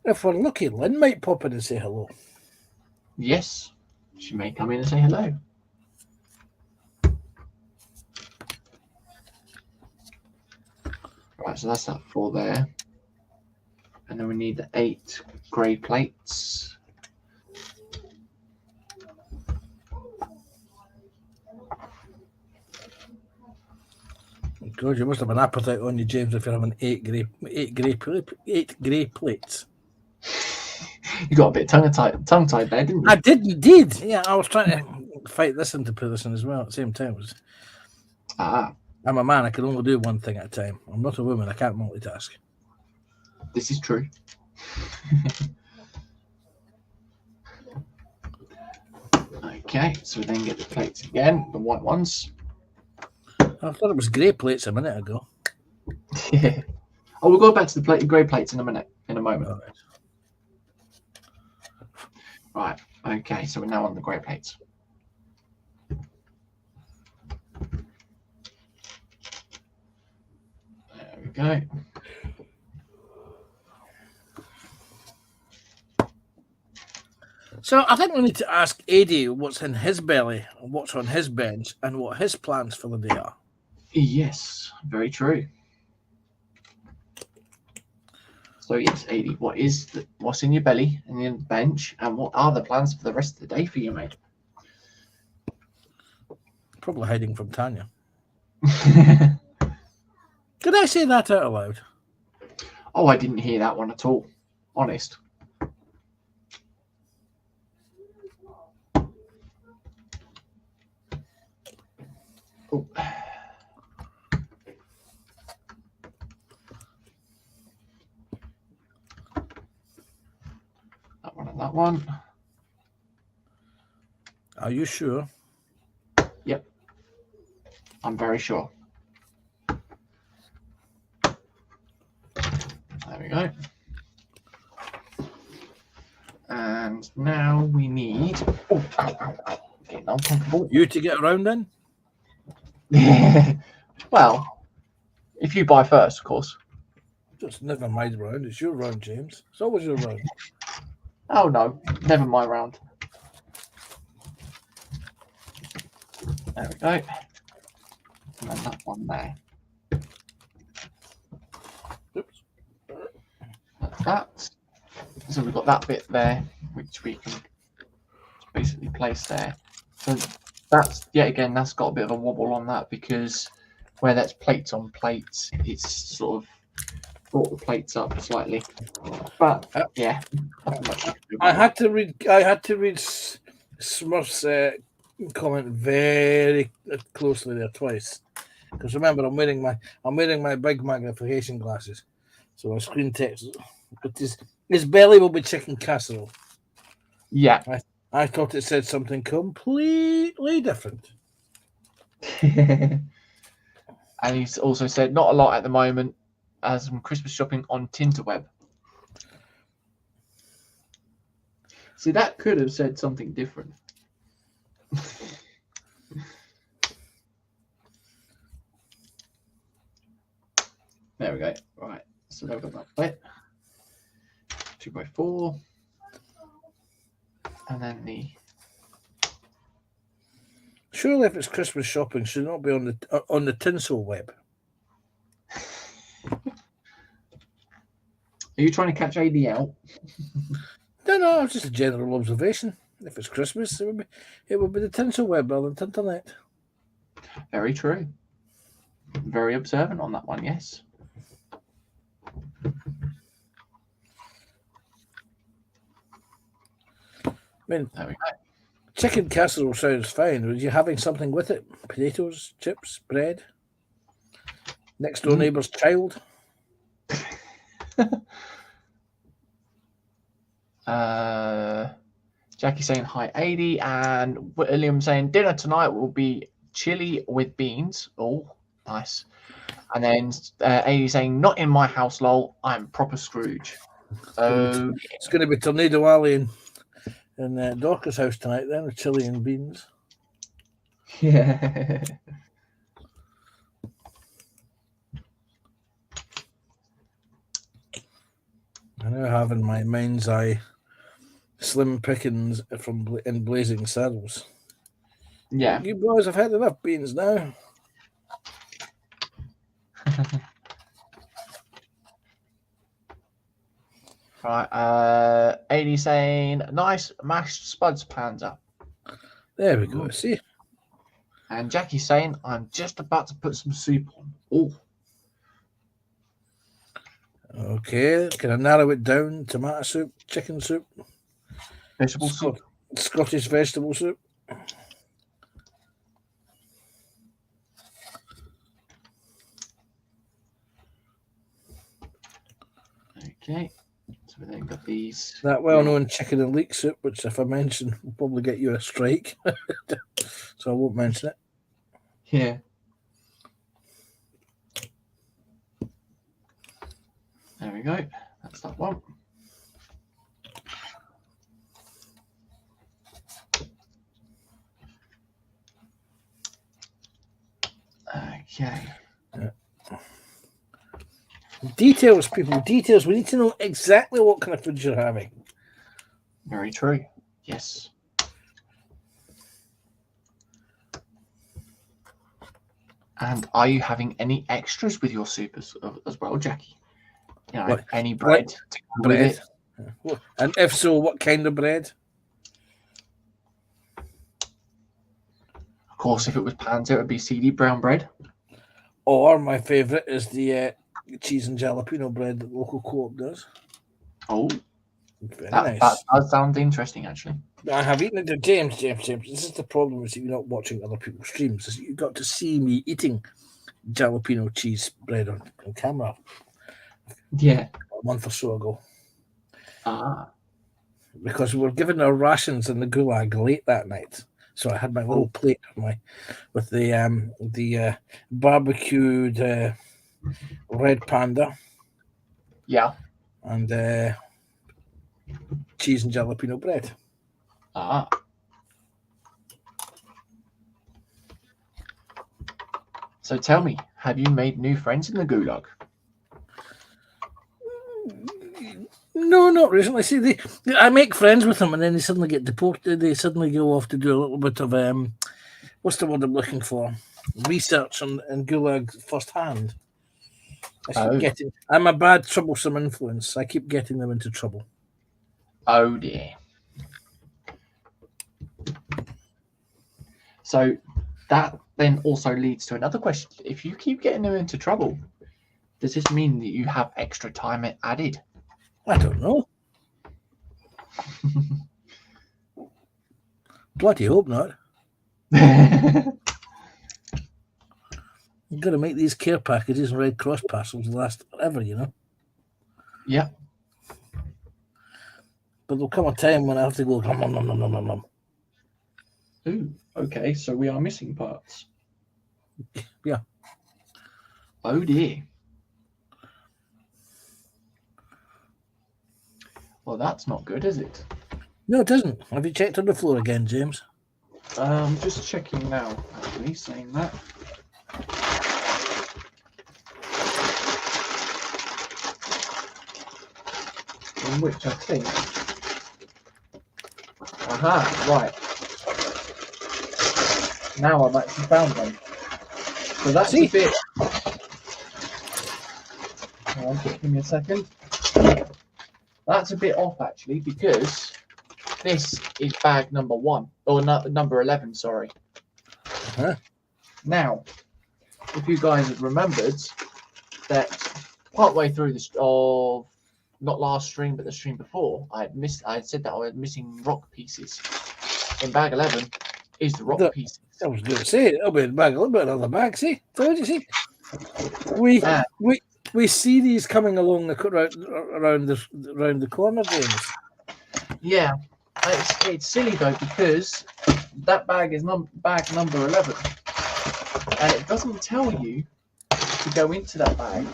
If we're lucky, Lynn might pop in and say hello. Yes, she may come in and say hello. Right, so that's that 4 there. And then we need the 8 grey plates. God, you must have an appetite on you, James, if you're having 8 grey plates. You got a bit tongue-tied there, didn't you? I did indeed. Yeah, I was trying to fight this into position as well at the same time. I'm a man. I can only do one thing at a time. I'm not a woman. I can't multitask. This is true. Okay, so we then get the plates again, the white ones. I thought it was grey plates a minute ago. Yeah. Oh, we'll go back to the grey plates in a moment. Right. Okay, so we're now on the grey plates. There we go. So I think we need to ask Adi what's in his belly, what's on his bench, and what his plans for the day are. Yes, very true. So yes, Edie, what's in your belly and in the bench, and what are the plans for the rest of the day for you, mate? Probably hiding from Tanya. Did I say that out loud? Oh, I didn't hear that one at all. Honest. Oh. That one and that one. Are you sure? Yep. I'm very sure. There we go. And now we need... Oh, ow, ow, ow. Getting uncomfortable. You to get around then? Well, if you buy first, of course. It's never my round. It's your round, James. It's always your round. Oh, no. Never my round. There we go. And then that one there. Oops. That's that. So we've got that bit there, which we can basically place there. So that's, yet again, that's got a bit of a wobble on that because where that's plates on plates, it's sort of brought the plates up slightly. But yeah, nothing much you can do about I had to read Smurf's comment very closely there twice, because remember I'm wearing my big magnification glasses, so my screen text. But his belly will be chicken casserole. Yeah. I thought it said something completely different. And he's also said not a lot at the moment, as some Christmas shopping on Tinterweb. See, that could have said something different. There we go. Right. So I've got that bit. 2x4. And then the... Surely if it's Christmas shopping, should not be on the tinsel web. Are you trying to catch AD out? No, it's just a general observation. If it's Christmas, it would be the tinsel web rather than Tinternet. Very true. Very observant on that one, yes. I mean, there we go. Chicken casserole sounds fine. Were you having something with it? Potatoes, chips, bread? Next door neighbour's child? Jackie saying hi 80, and William saying dinner tonight will be chili with beans. Oh, nice. And then 80 saying not in my house, lol. I'm proper Scrooge. So it's going to be Tornado Alley in Dorcas' house tonight then, with chili and beans. Yeah. I'm now having my mind's eye Slim Pickens in Blazing Saddles. Yeah. You boys have had enough beans now. Right. 80 saying nice mashed spuds panzer. There we go. See? And Jackie saying I'm just about to put some soup on. Oh. Okay, can I narrow it down? Tomato soup, chicken soup, Vegetable soup. Scottish vegetable soup. Okay, so we then got these. That well-known chicken and leek soup, which if I mention will probably get you a strike, so I won't mention it. Yeah. There we go. That's that one. Okay. Details, people. Details. We need to know exactly what kind of food you're having. Very true. Yes. And are you having any extras with your soup as well, Jackie? You know, What? any bread to go with Bread. it. And if so, what kind of bread? Of course, if it was Panzer, it would be seedy brown bread. Or my favourite is the cheese and jalapeno bread that the local co-op does. Oh, Very that nice. does sound interesting, actually. I have eaten it. James. This is the problem with you not watching other people's streams. Is you got to see me eating jalapeno cheese bread on camera Yeah. a month or so ago. Ah. Because we were given our rations in the gulag late that night. So I had my little plate with the barbecued red panda. Yeah. And cheese and jalapeno bread. Ah. So tell me, have you made new friends in the gulag? No, not recently. See, I make friends with them, and then they suddenly get deported. They suddenly go off to do a little bit of what's the word I'm looking for? Research on gulag firsthand. I'm a bad, troublesome influence. I keep getting them into trouble. Oh dear. So that then also leads to another question. If you keep getting them into trouble, does this mean that you have extra time added? I don't know. Bloody hope not. You've got to make these care packages and Red Cross parcels last forever, you know? Yeah. But there'll come a time when I have to go, nom, nom, nom, nom, nom, nom. Ooh, okay, so we are missing parts. Yeah. Oh dear. Well, that's not good, is it? No, it isn't. Have you checked on the floor again, James? Just checking now, actually, saying that. In which I think... Aha, right. Now I've actually found one. So that's a bit... Hold on, just give me a second. That's a bit off, actually, because this is bag number 1. Or number 11, sorry. Uh-huh. Now, if you guys have remembered that partway through this of not last stream but the stream before, I had said that I was missing rock pieces. In bag 11 is the rock pieces. I was going to say it'll be in bag 11 on the bag. See, told you. See, we see these coming along around the corner, James. Yeah, it's silly though because that bag is bag number 11. And it doesn't tell you to go into that bag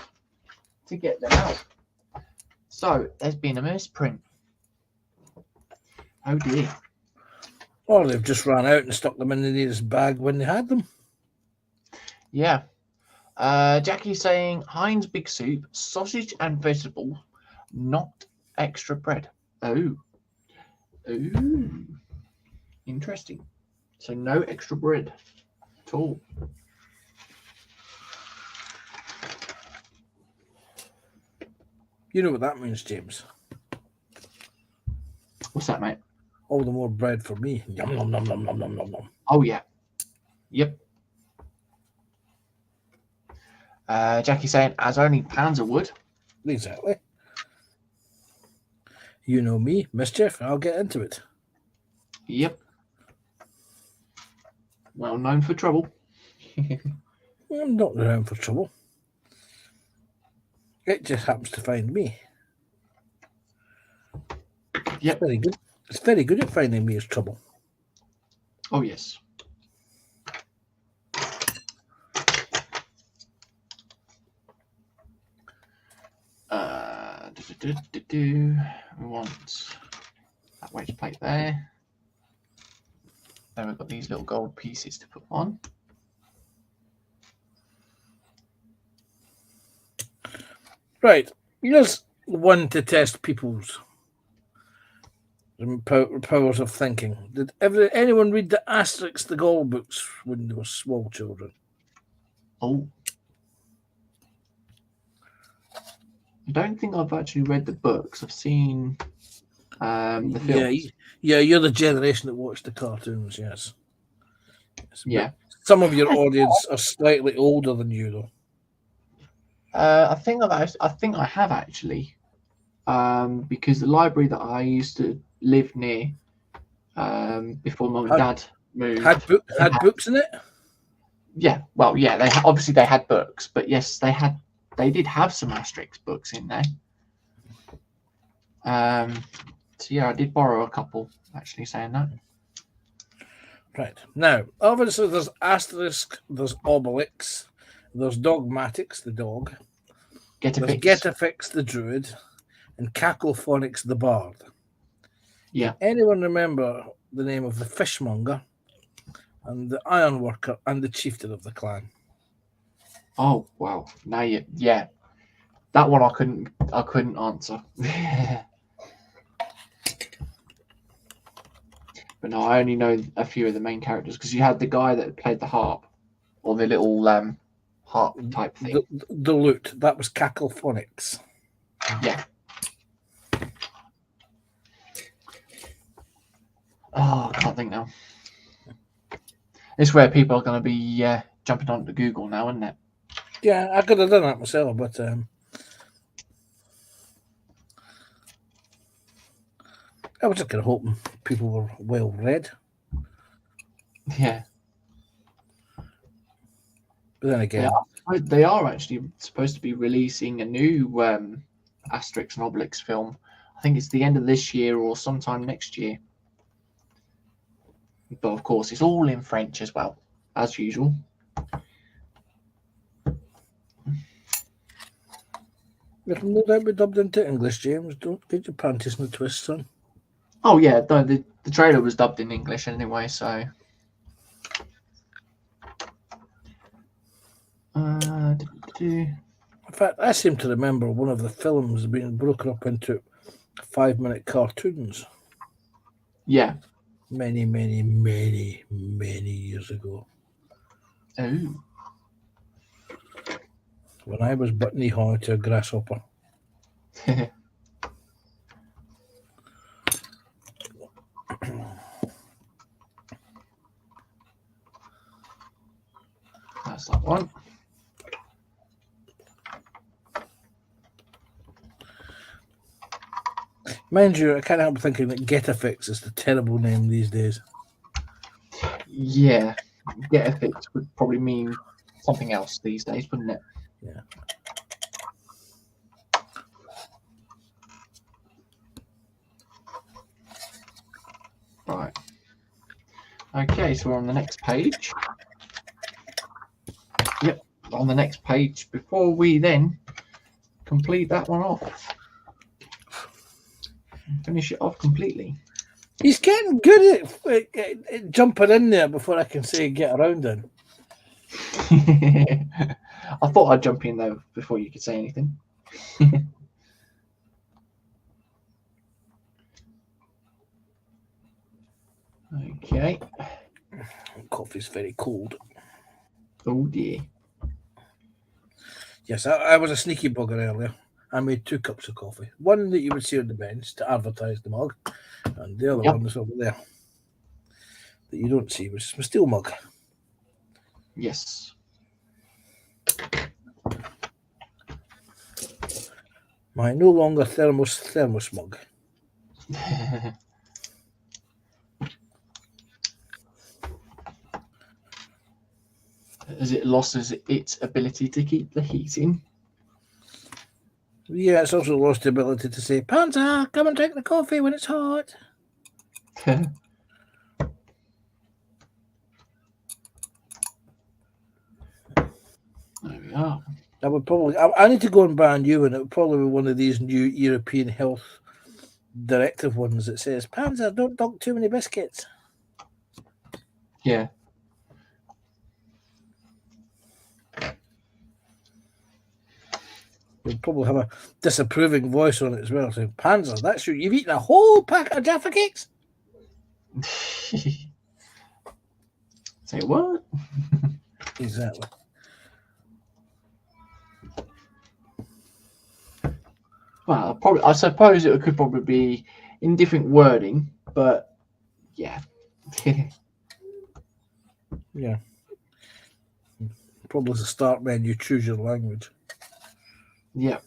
to get them out. So there's been a misprint. Oh dear. Or they've just ran out and stuck them in the nearest bag when they had them. Yeah. Jackie's saying Heinz Big Soup, sausage and vegetable, not extra bread. Oh. Ooh. Interesting. So no extra bread at all. You know what that means, James? What's that, mate? All the more bread for me. Yum, nom, nom, nom, nom, nom, nom, nom. Oh, yeah. Yep. Jackie saying, as only Panzer would. Exactly. You know me, mischief. I'll get into it. Yep. Well known for trouble. I'm not around for trouble. It just happens to find me. Yep. Very good. It's very good at finding me as trouble. Oh, yes. We want that wedge plate there. Then we've got these little gold pieces to put on. Right. Here's one to test people's powers of thinking. Did anyone read the Asterix the Gaul books when they were small children? Oh. I don't think I've actually read the books. I've seen the Yeah, films. yeah, you're the generation that watched the cartoons. Yes, but Yeah. some of your audience are slightly older than you, though. I think I have actually, because the library that I used to live near, before mum and Had dad moved, had books in it. yeah, well, yeah, obviously they had books, but yes, they did have some Asterix books in there. So yeah, I did borrow a couple. Actually, saying that. Right now, obviously, there's Asterisk, there's Obelix, there's Dogmatix, the dog, Get a there's fix. Getafix, the druid, and Cacophonix, the bard. Yeah. Anyone remember the name of the fishmonger and the ironworker and the chieftain of the clan? Oh wow. Now yeah. That one I couldn't answer. But no, I only know a few of the main characters because you had the guy that played the harp or the little harp type thing. The lute, that was Cacophonix. Yeah. Oh, I can't think now. It's where people are going to be jumping onto Google now, isn't it? Yeah, I could have done that myself, but I was just kind of hoping people were well read. Yeah. But then again, They are actually supposed to be releasing a new Asterix and Obelix film. I think it's the end of this year or sometime next year. But of course, it's all in French as well, as usual. it'll no doubt be dubbed into English, James. Don't get your panties in a twist, son. Oh yeah, the trailer was dubbed in English anyway, so. In fact, I seem to remember one of the films being broken up into 5-minute cartoons. Yeah. Many years ago. Oh. When I was but knee high to a grasshopper. That's that one. Mind you, I can't help thinking that Getafix is the terrible name these days. Yeah. Get a fix would probably mean something else these days, wouldn't it? Yeah. Right. Okay, so we're on the next page. Yep, on the next page. Before we then complete that one off, finish it off completely. He's getting good at jumping in there before I can say get around in. I thought I'd jump in though before you could say anything. Okay. Coffee's very cold. Oh dear. Yes, I was a sneaky bugger earlier. I made 2 cups of coffee. One that you would see on the bench to advertise the mug, and the other one is over there that you don't see, which is my steel mug. Yes. My no longer thermos mug. Has it lost its ability to keep the heat in? Yeah, it's also lost the ability to say, Panzer, come and drink the coffee when it's hot. There we are. I would probably. I need to go and buy a new one. It would probably be one of these new European health directive ones that says, Panzer, don't dunk too many biscuits. Yeah. You'll probably have a disapproving voice on it as well, saying, Panzer, that's you. You've eaten a whole pack of Jaffa cakes? Say what? Exactly. Well, probably. I suppose it could probably be in different wording, but yeah. Yeah. Probably as a start menu, choose your language. Yeah.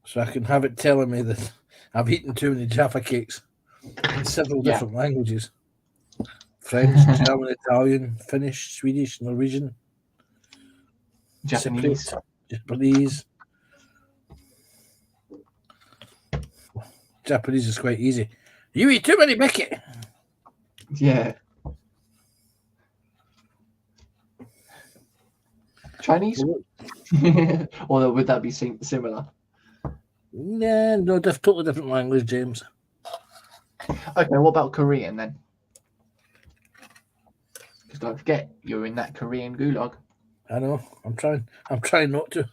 So I can have it telling me that I've eaten too many Jaffa cakes in several Yeah. different languages. French, German, Italian, Finnish, Swedish, Norwegian, Japanese. Cypriot, Japanese. Japanese is quite easy. You eat too many Mickey. Yeah. Chinese? Or would that be similar? Yeah, no, totally different language, James. Okay, what about Korean then? Because don't forget, you're in that Korean gulag. I know. I'm trying not to.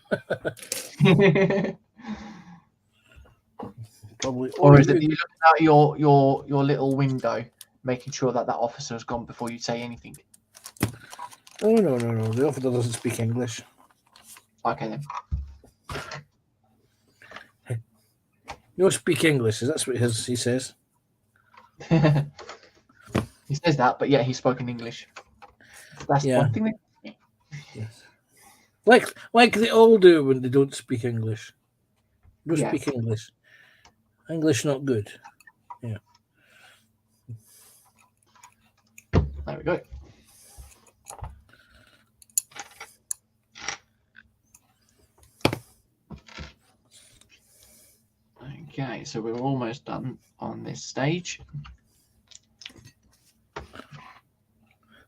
Probably. Or is it you looking out your little window, making sure that officer has gone before you say anything? Oh no. The officer doesn't speak English. Okay then. You don't speak English. That's what he says. He says that, but yeah, he's spoken English. That's Yeah. one thing. Yes. Like they all do when they don't speak English. Don't Yeah. speak English. English not good. Yeah. There we go. Okay, so we're almost done on this stage.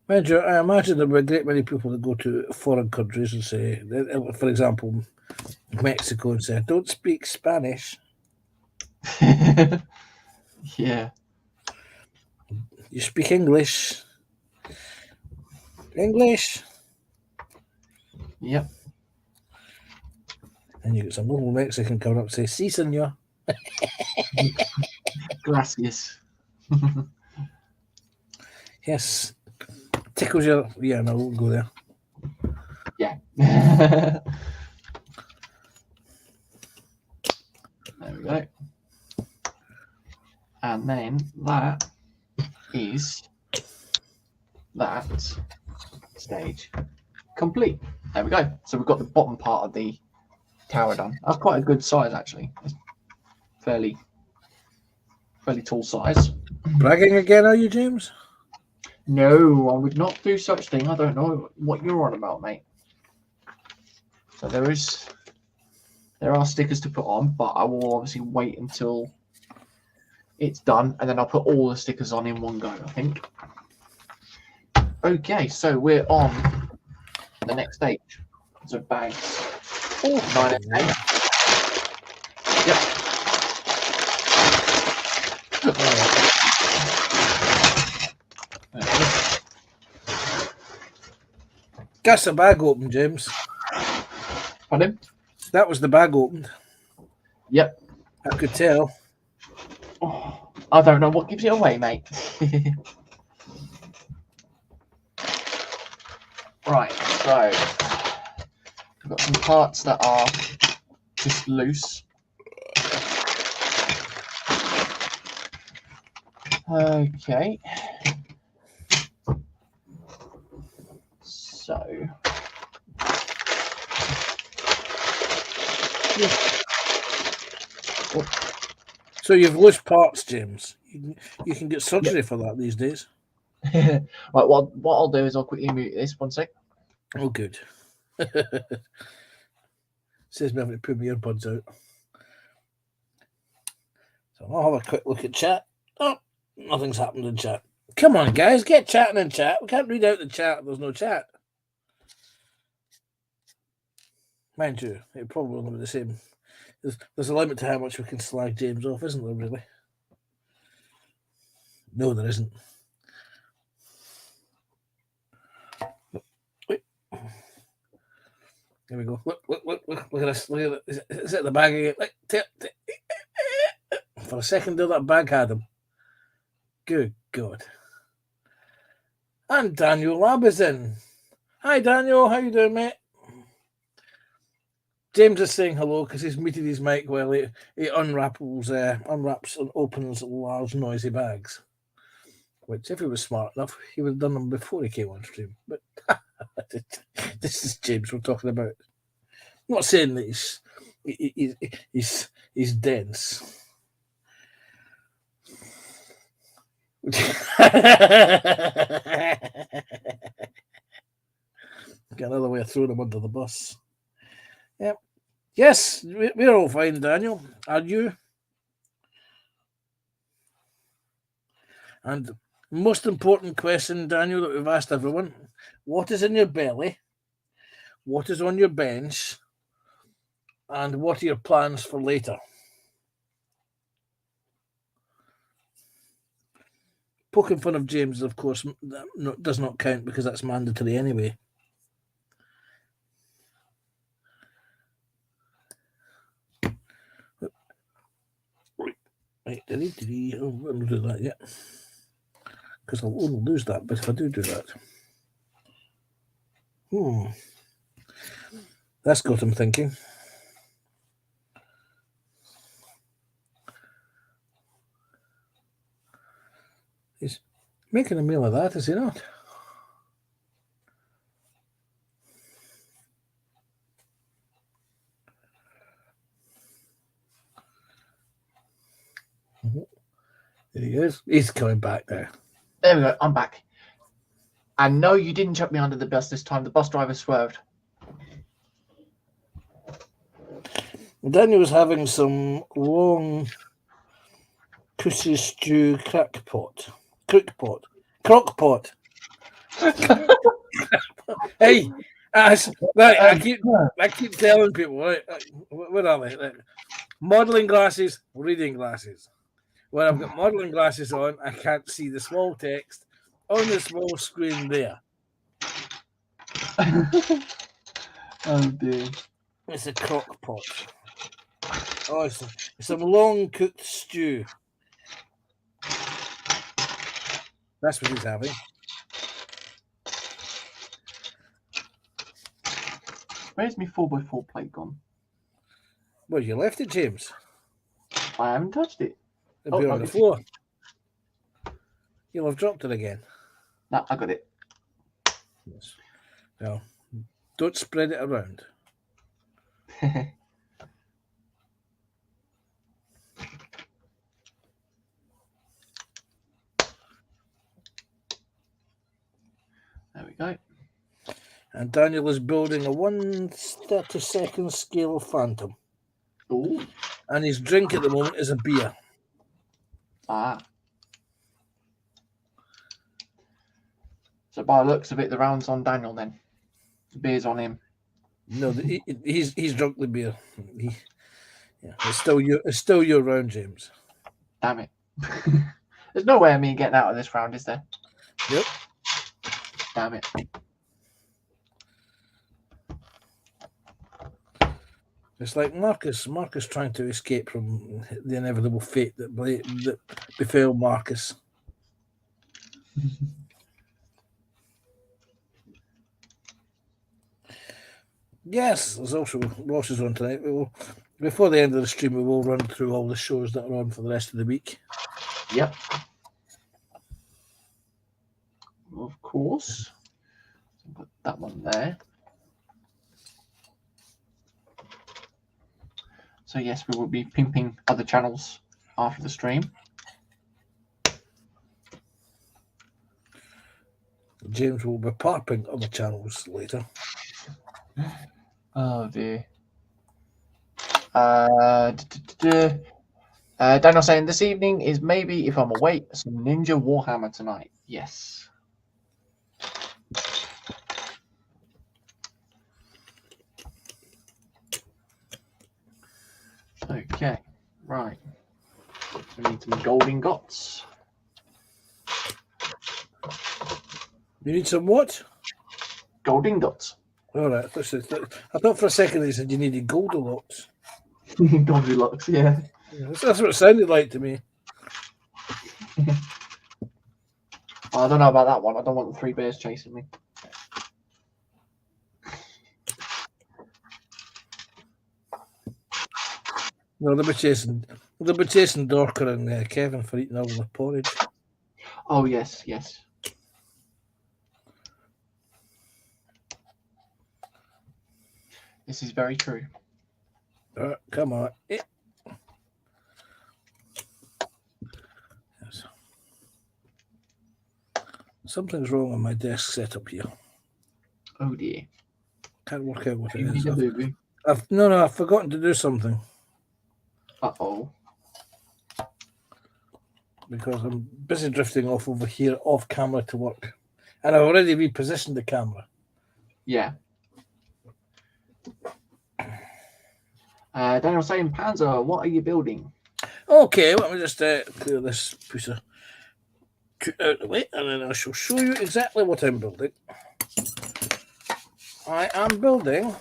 Mind you, I imagine there were a great many people that go to foreign countries and say, for example, Mexico, and say, "Don't speak Spanish. Yeah. You speak English." English. Yep. And you get some little Mexican coming up and say, "Si, senor." Gracias. Yes. Tickles your. Yeah, no, we'll go there. Yeah. There we go. And then that is that stage complete. There we go. So we've got the bottom part of the tower done. That's quite a good size, actually. It's fairly tall size. Bragging again, are you, James? No, I would not do such thing. I don't know what you're on about, mate. So there are stickers to put on, but I will obviously wait until it's done, and then I'll put all the stickers on in one go, I think. Okay, so we're on the next stage. So bags. 9 and 10. Yep. That's the bag open, James. Pardon? That was the bag opened. Yep. I could tell. Oh, I don't know what gives it away, mate. Right, so we've got some parts that are just loose. Okay. So So you've loose parts, James. You can get surgery for that these days. right, what I'll do is I'll quickly mute this 1 sec. Oh, good. Says me having to pull my earbuds out. So I'll have a quick look at chat. Oh, nothing's happened in chat. Come on, guys, get chatting in chat. We can't read out the chat. There's no chat. Mind you, it probably will be the same. There's a limit to how much we can slag James off, isn't there, really? No, there isn't. Wait. There we go. Look at this. Look at it. Is it the bag again? For a second there, that bag had him. Good God. And Daniel Lab is in. Hi, Daniel. How you doing, mate? James is saying hello because he's muted his mic while he unwraps and opens large noisy bags. Which, if he was smart enough, he would have done them before he came on stream. But this is James we're talking about. I'm not saying that he's dense. Got another way of throwing him under the bus. Yep. Yes, we're all fine, Daniel. Are you? And most important question, Daniel, that we've asked everyone: what is in your belly? What is on your bench? And what are your plans for later? Poking fun of James, of course, does not count because that's mandatory anyway. Right, I won't do that yet because I'll only lose that. But if I do that, that's got him thinking. He's making a meal of that, is he not? There he is. He's coming back there. There we go. I'm back. And no, you didn't chuck me under the bus this time. The bus driver swerved. Daniel was having some long pussy stew crock-pot. Hey, I keep telling people, right? What are they? Modelling glasses, reading glasses. When I've got modelling glasses on, I can't see the small text on the small screen there. Oh dear. It's a crock pot. Oh, it's some long cooked stew. That's what he's having. Where's my 4x4 plate gone? Well, you left it, James. I haven't touched it. It'll be on the floor. You'll have dropped it again. No, I got it. Yes. No, don't spread it around. There we go. And Daniel is building a 1/32 scale Phantom. Ooh. And his drink at the moment is a beer. Ah. So by the looks of it, the round's on Daniel then. The beer's on him. No, he's drunk the beer. It's still your round, James. Damn it. There's no way of me getting out of this round, is there? Yep. Damn it. It's like Marcus trying to escape from the inevitable fate that befell Marcus. Yes, there's also Ross is on tonight. Before the end of the stream, we will run through all the shows that are on for the rest of the week. Yep. Of course. Put that one there. So yes, we will be pimping other channels after the stream. James will be parping other channels later. Oh dear. Daniel saying this evening is maybe, if I'm awake, some Ninja Warhammer tonight. Yes. Okay, right. We need some gold ingots. You need some what? Gold ingots. All right. I thought for a second they said you needed Goldilocks. Goldilocks, yeah. That's what it sounded like to me. I don't know about that one. I don't want the 3 bears chasing me. No, they'll be chasing Dorker and Kevin for eating all the porridge. Oh yes, yes. This is very true. Come on. Yes. Something's wrong on my desk setup here. Oh dear. Can't work out what it You is. need a boo-boo. I've forgotten to do something Uh-oh. because I'm busy drifting off over here off camera to work. And I've already repositioned the camera. Yeah. Daniel saying, Panzer, what are you building? Okay, let me just clear this piece of out of the way, and then I shall show you exactly what I'm building. I am building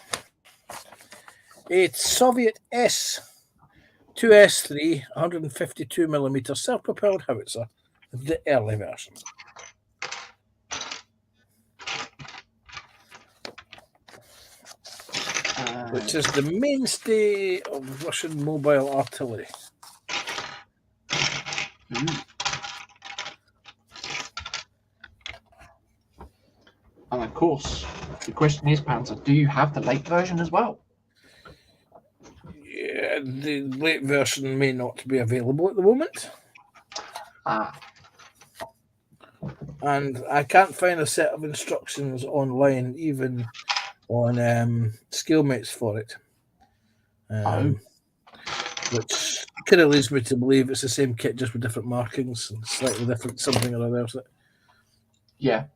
a Soviet S2S3 152mm self-propelled howitzer, the early version. Which is the mainstay of Russian mobile artillery. And of course, the question is, Panzer, do you have the late version as well? Yeah, the late version may not be available at the moment. And I can't find a set of instructions online, even on Skillmates for it. Which kind of leads me to believe it's the same kit, just with different markings and slightly different something or other. Yeah.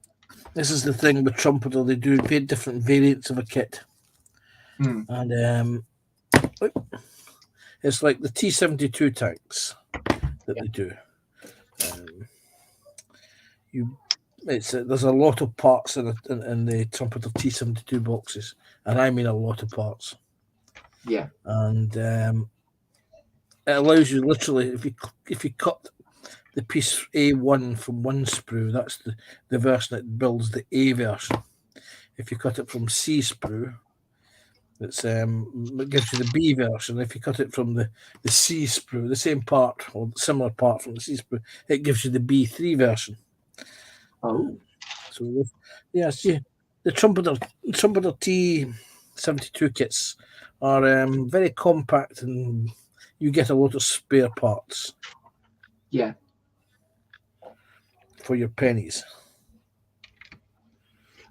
This is the thing with Trumpeter, they do very different variants of a kit. And it's like the T-72 tanks that they do. There's a lot of parts in the Trumpeter T-72 boxes, and I mean a lot of parts. Yeah. And it allows you literally, if you cut the piece A1 from one sprue, that's the version that builds the A version. If you cut it from C sprue, it gives you the B version. If you cut it from the C sprue, the same part or similar part from the C sprue, it gives you the B3 version. Oh. So yes, the Trumpeter T-72 kits are very compact, and you get a lot of spare parts. Yeah. For your pennies.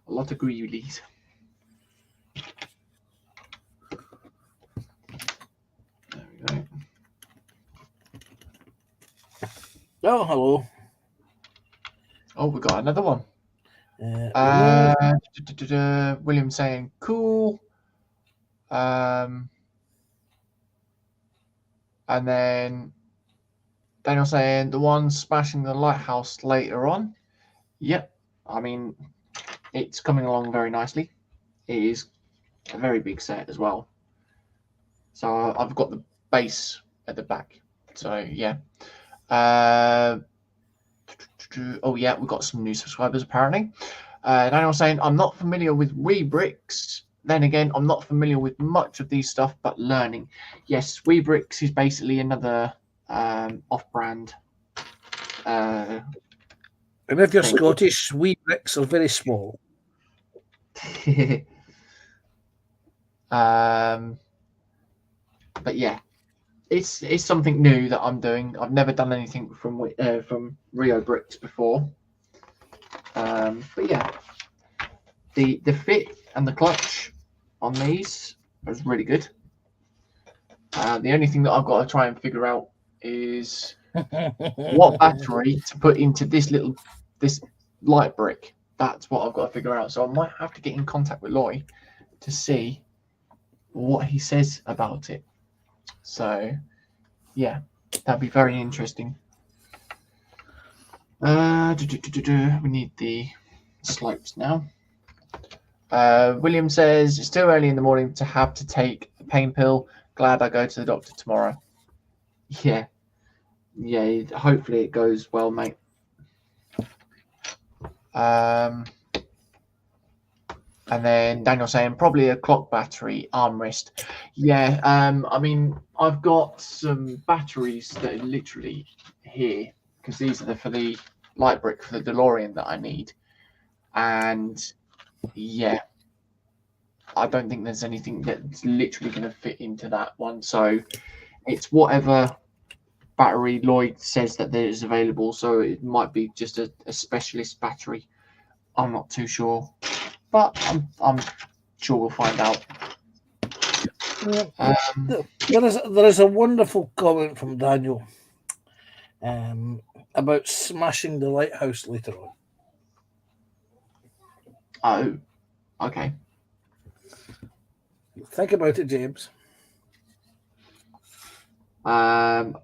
A lot of greedies. There we go. Oh, hello. Oh, we got another one. William saying, cool. And then Daniel saying, the one smashing the lighthouse later on. Yep. I mean, it's coming along very nicely. It is a very big set as well. So I've got the base at the back. So, yeah. Oh, yeah, we've got some new subscribers, apparently. Daniel saying, I'm not familiar with Reobrix. Then again, I'm not familiar with much of these stuff, but learning. Yes, Reobrix is basically another off-brand. And if you're Scottish, Reobrix are very small. But yeah, it's something new that I'm doing. I've never done anything from Reobrix before. But yeah, the fit and the clutch on these is really good. The only thing that I've got to try and figure out is what battery to put into this light brick. That's what I've got to figure out. So I might have to get in contact with Loy to see what he says about it. So yeah, that'd be very interesting. We need the slopes now. William says it's too early in the morning to have to take a pain pill. Glad I go to the doctor tomorrow. Yeah. Hopefully it goes well, mate. And then Daniel saying probably a clock battery armrest. Yeah, I mean I've got some batteries that are literally here because these are for the light brick for the DeLorean that I need. And yeah, I don't think there's anything that's literally going to fit into that one. So it's whatever battery Lloyd says that there is available. So it might be just a specialist battery. I'm not too sure, but I'm sure we'll find out. There is a wonderful comment from Daniel about smashing the lighthouse later on. Oh, okay. Think about it, James. I'm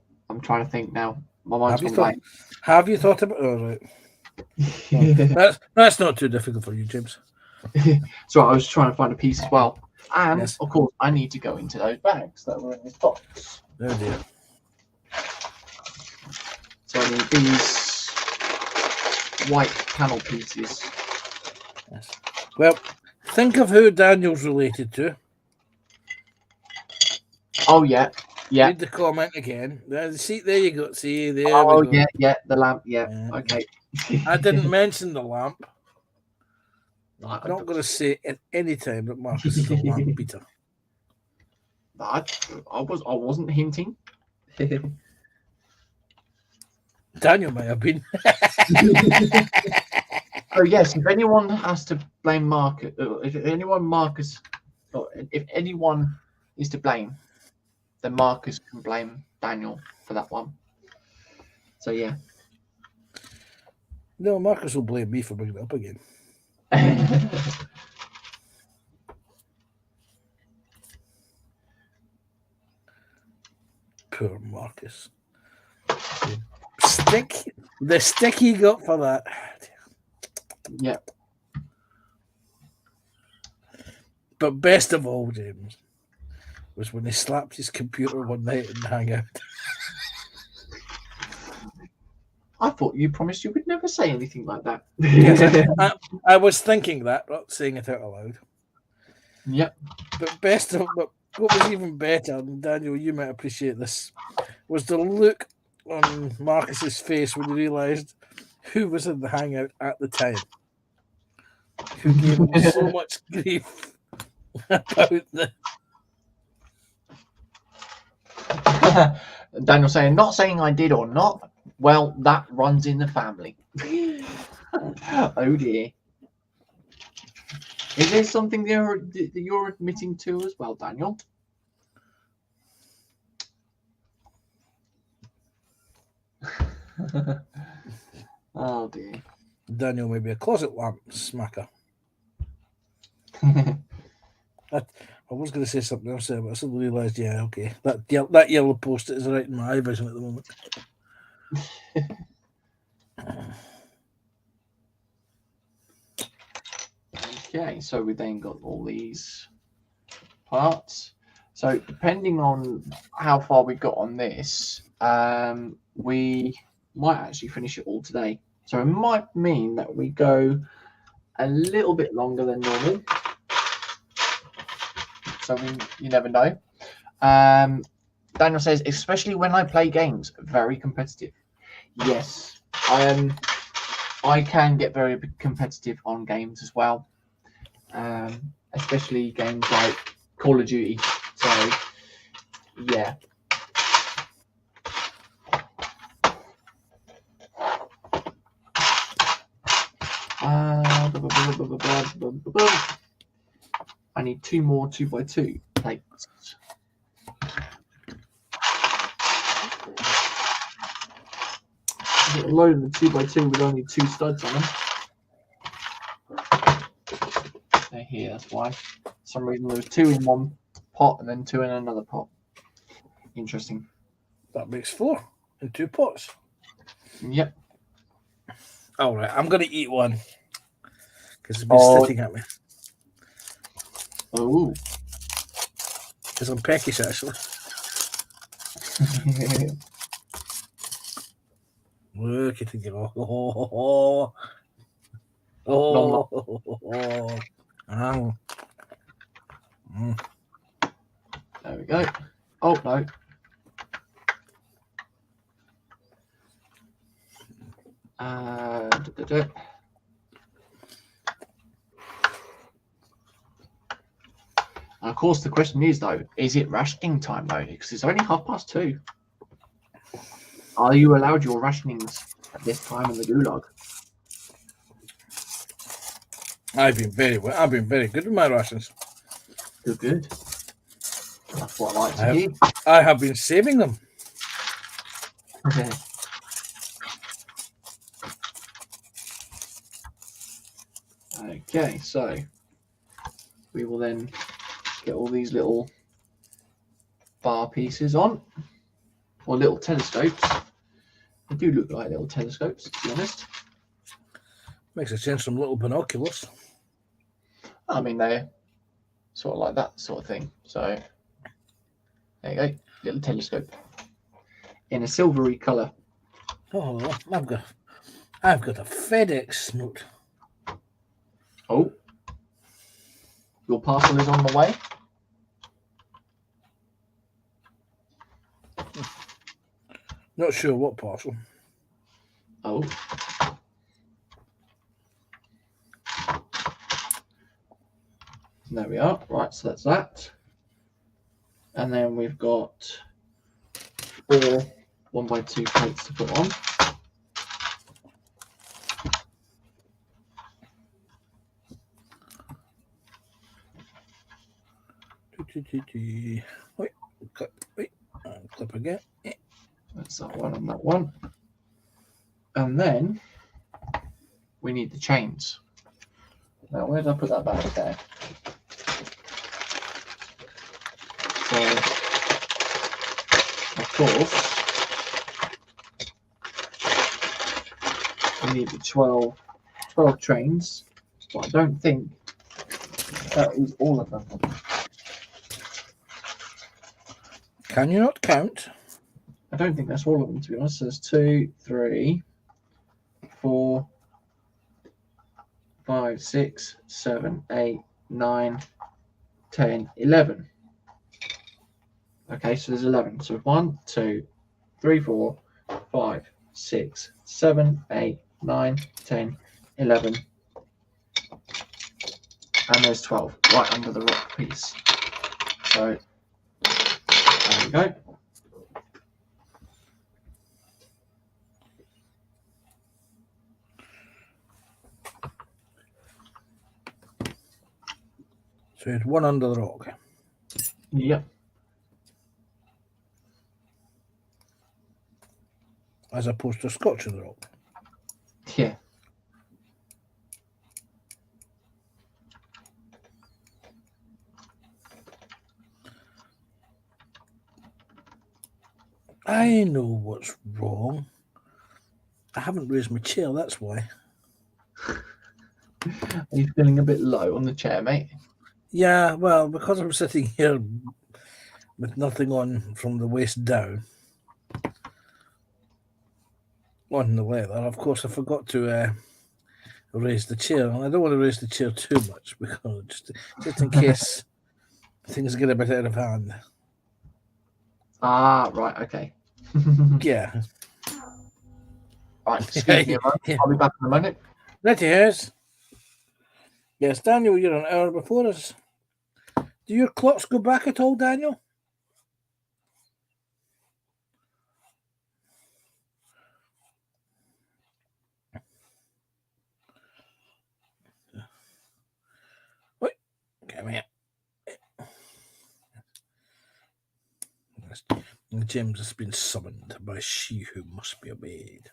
trying to think now. My mind's gone blank. Have you thought about it? Oh, right. Well, that's not too difficult for you, James. So I was trying to find a piece as well. And Yes. of course, I need to go into those bags that were in this box. Oh dear. So I need these white panel pieces. Yes. Well, think of who Daniel's related to. Oh yeah, yeah. Read the comment again. See, there you go. See, there Oh we go. yeah, the lamp. Yeah, okay. I didn't mention the lamp. I'm not I going to say at any time that Marcus is a lamp beater. I wasn't hinting. Daniel may have been. So yes, if anyone has to blame Marcus, if anyone is to blame, then Marcus can blame Daniel for that one. So yeah. No, Marcus will blame me for bringing it up again. Poor Marcus. The stick he got for that. Yeah. But best of all, James, was when he slapped his computer one night in Hangout. I thought you promised you would never say anything like that. Yes, I was thinking that, not saying it out aloud. Yep. But what was even better, and Daniel, you might appreciate this, was the look on Marcus's face when he realised who was in the Hangout at the time, who gave him so much grief about the. Daniel saying, not saying I did or not. Well, that runs in the family. Oh dear. Is there something that you're admitting to as well, Daniel? Oh dear. Daniel may be a closet lamp smacker. I was going to say something else there, but I suddenly realised, yeah, okay, that yellow post-it is right in my eye vision at the moment. Okay, so we then got all these parts. So depending on how far we got on this, we might actually finish it all today. So it might mean that we go a little bit longer than normal. So you never know. Daniel says, especially when I play games, very competitive. Yes, I can get very competitive on games as well, especially games like Call of Duty. So, yeah. I need 2 more 2x2 plates. Get a load of the 2x2 with only 2 studs on them. They're here, that's why. For some reason there was 2 in one pot and then 2 in another pot. Interesting. That makes 4 in 2 pots. Yep. All right, I'm going to eat one because it's been sitting at me. Oh. Because I'm peckish, actually. Look at it go. Oh. Oh. There we go. Oh, no. And of course, the question is, though, is it rationing time, though? Because it's only 2:30. Are you allowed your rationings at this time in the gulag? I've been very good with my rations. Good. That's what I like to hear. I have been saving them. Okay, so we will then get all these little bar pieces on, or little telescopes. They do look like little telescopes, to be honest. Makes a sense from little binoculars. I mean, they're sort of like that sort of thing. So there you go, little telescope in a silvery colour. Oh, I've got a FedEx note. Oh, your parcel is on the way. Not sure what parcel. Oh. There we are. Right, so that's that. And then we've got 4 1x2 plates to put on. Wait, clip again. That's that one and that one. And then we need the chains. Now, where did I put that back there? So, of course, we need the 12 trains, but I don't think that is all of them. Can you not count? I don't think that's all of them, to be honest. So there's 2, 3, 4, 5, 6, 7, 8, 9, 10, 11. Okay, so there's 11. So 1, 2, 3, 4, 5, 6, 7, 8, 9, 10, 11. And there's 12 right under the rock piece. So there we go. So it's one under the rock. Yep. As opposed to Scotch in the rock. Yeah. I know what's wrong. I haven't raised my chair, that's why. Are you feeling a bit low on the chair, mate? Yeah, well, because I'm sitting here with nothing on from the waist down on the leather, of course I forgot to raise the chair. And I don't want to raise the chair too much because just in case things get a bit out of hand. Ah, right, okay. Yeah. Right, excuse me a moment. I'll be back in a minute. Right, here's. Yes, Daniel, you're an hour before us. Do your clocks go back at all, Daniel? Wait, come here. James has been summoned by she who must be obeyed.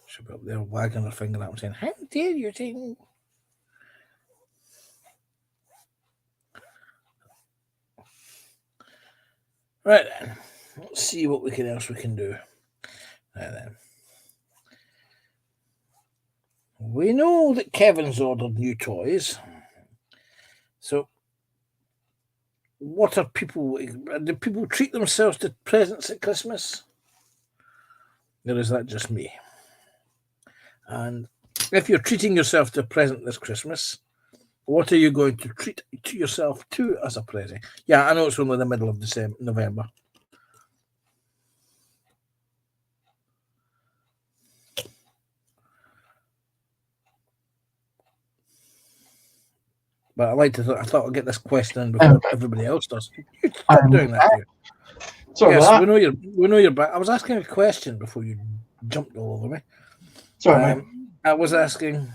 She'll be up there wagging her finger at him saying, "How dare you say..." Right then, let's see what else we can do. Right then. We know that Kevin's ordered new toys. So what are people? Do people treat themselves to presents at Christmas? Or is that just me? And if you're treating yourself to a present this Christmas, what are you going to treat yourself to as a present? Yeah, I know it's only the middle of November. But I thought I'd get this question in before everybody else does. You stop doing that. You. Sorry Yes, about that. we know you're back. I was asking a question before you jumped all over me. Sorry, mate. I was asking.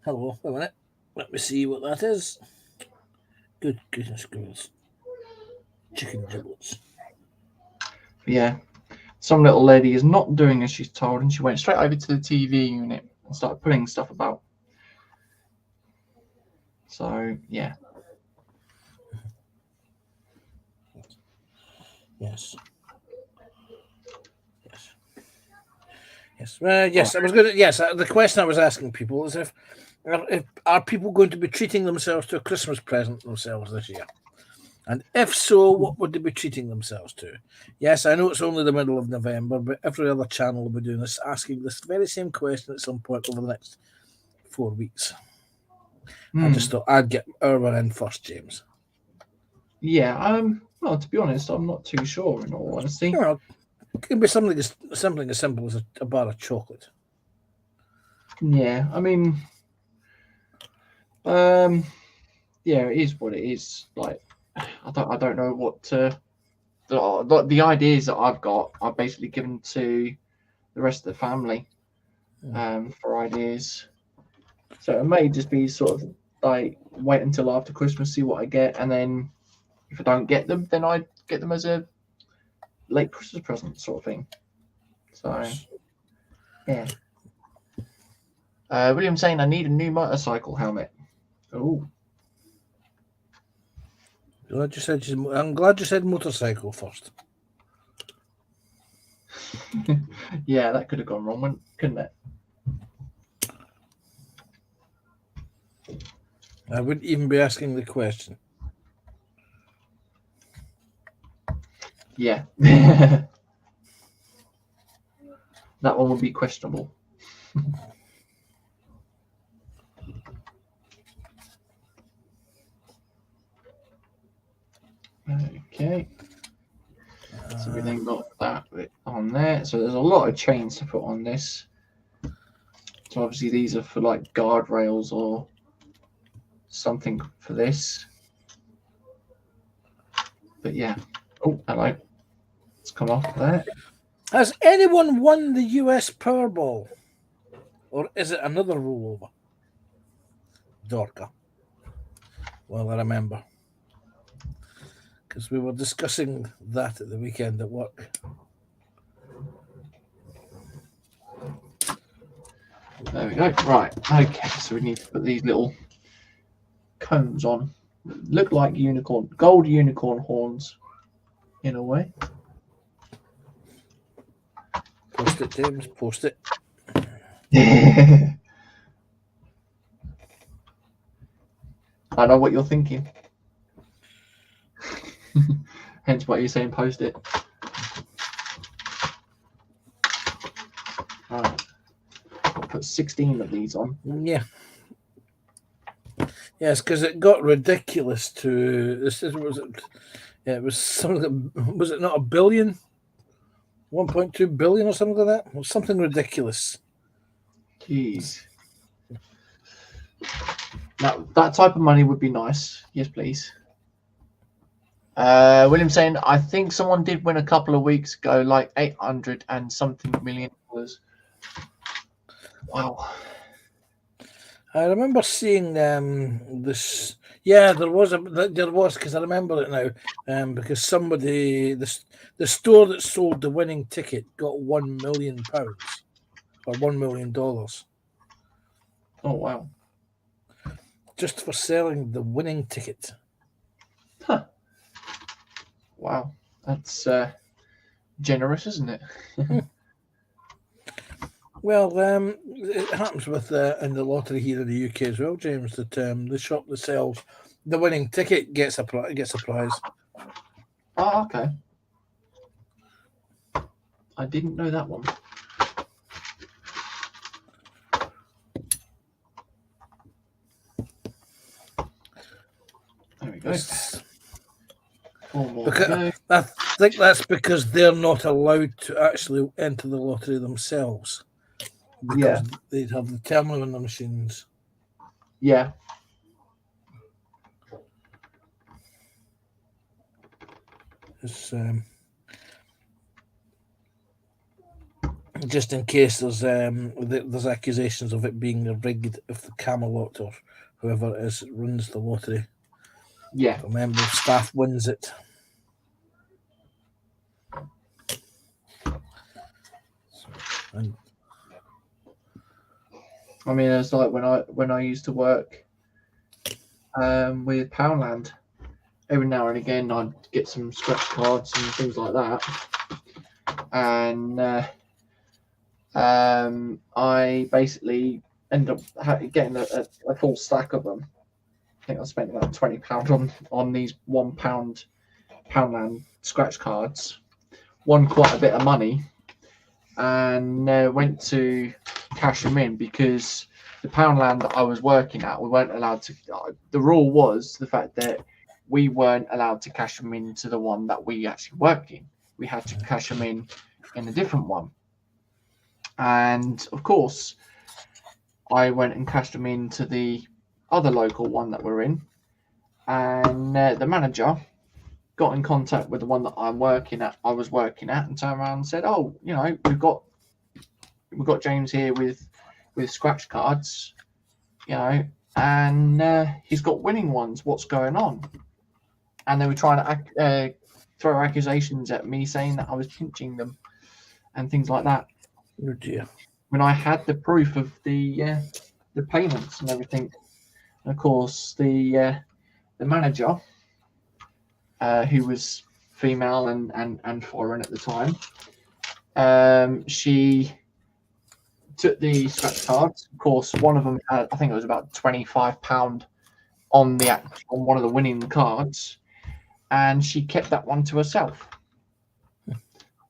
Hello, wait a minute. Let me see what that is. Good goodness gracious. Chicken giblets. Yeah. Some little lady is not doing as she's told, and she went straight over to the TV unit and started putting stuff about. So, yeah. Yes. Yes. Yes. I was going to. Yes. The question I was asking people is if are people going to be treating themselves to a Christmas present themselves this year, and if so, what would they be treating themselves to? Yes, I know it's only the middle of November, but every other channel will be doing this, asking this very same question at some point over the next 4 weeks. I just thought I'd get our one in first, James. Yeah. Well, to be honest, I'm not too sure. In all honesty. You know, it can be something as simple as a bar of chocolate. Yeah. I mean. Yeah, it is what it is. Like, I don't know what to. The ideas that I've got are basically given to the rest of the family, for ideas. So it may just be sort of like wait until after Christmas, see what I get, and then if I don't get them, then I get them as a late Christmas present sort of thing. So, yeah. William saying I need a new motorcycle helmet. Oh. I'm glad you said motorcycle first. Yeah, that could have gone wrong, couldn't it? I wouldn't even be asking the question. Yeah. That one would be questionable. Okay. So we then got that bit on there. So there's a lot of chains to put on this. So obviously these are for like guardrails or something for this. But yeah. Oh, hello. Let's come off there. Has anyone won the US Powerball? Or is it another rollover? Dorka. Well, I remember. Because we were discussing that at the weekend at work. There we go. Right. Okay. So we need to put these little cones on. Look like gold unicorn horns in a way. Post it, James. Post it. I know what you're thinking. Hence why you're saying post it. Right. I'll put 16 of these on. Yeah. Yes, because it got ridiculous to this. It was something. Was it not $1 billion? 1.2 billion or something like that? It was something ridiculous. Jeez. Now, that type of money would be nice. Yes, please. William saying, I think someone did win a couple of weeks ago, like 800 and something million dollars. Wow. I remember seeing this. Yeah, there was because I remember it now. Because somebody, the store that sold the winning ticket got £1 million or $1 million. Oh wow! Just for selling the winning ticket. Huh. Wow, that's generous, isn't it? Well, it happens with in the lottery here in the UK as well, James. That the shop that sells the winning ticket gets a prize. Oh, okay. I didn't know that one. There we go. Four more to go. I think that's because they're not allowed to actually enter the lottery themselves. Because they'd have the terminal in the machines. Yeah. It's, just in case there's accusations of it being rigged if the Camelot or whoever it is runs the lottery. Yeah. If a member of staff wins it. And I mean, it's like when I used to work with Poundland. Every now and again, I'd get some scratch cards and things like that, and I basically ended up getting a full stack of them. I think I spent about £20 on these £1 Poundland scratch cards. Won quite a bit of money, and went to cash them in because the Poundland that I was working at, we weren't allowed to. The rule was the fact that we weren't allowed to cash them into the one that we actually worked in. We had to cash them in a different one. And of course, I went and cashed them into the other local one that we're in. And the manager got in contact with the one that I was working at, and turned around and said, "Oh, you know, we've got James here with scratch cards, you know, and he's got winning ones. What's going on?" And they were trying to throw accusations at me, saying that I was pinching them and things like that. Oh dear. When I had the proof of the payments and everything, and of course the manager, who was female and foreign at the time, she took the scratch cards. Of course, one of them had, I think it was about £25 on one of the winning cards, and she kept that one to herself.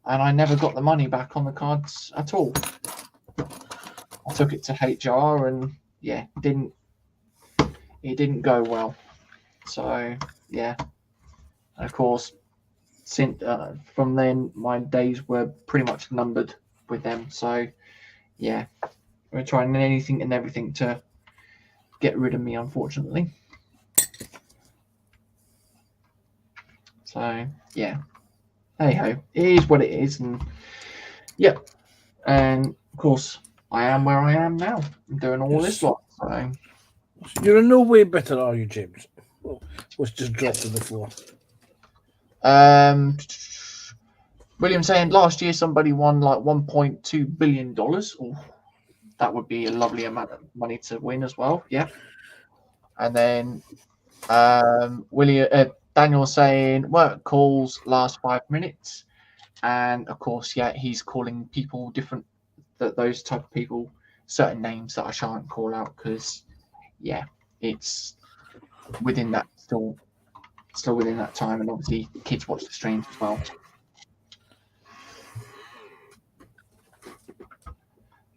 And I never got the money back on the cards at all. I took it to HR, and yeah, it didn't go well. So yeah, and of course, since from then my days were pretty much numbered with them. So yeah, we're trying anything and everything to get rid of me, unfortunately. So yeah, hey ho, it is what it is, and yeah, and of course I am where I am now. I'm doing all this lot. So you're in no way better, are you, James? Well, let's just drop to the floor. William saying last year somebody won like $1.2 billion. Ooh, that would be a lovely amount of money to win as well. Yeah. And then Daniel saying work calls last 5 minutes, and of course, yeah, he's calling people different, those type of people, certain names that I shan't call out because, yeah, it's within that still within that time, and obviously kids watch the streams as well.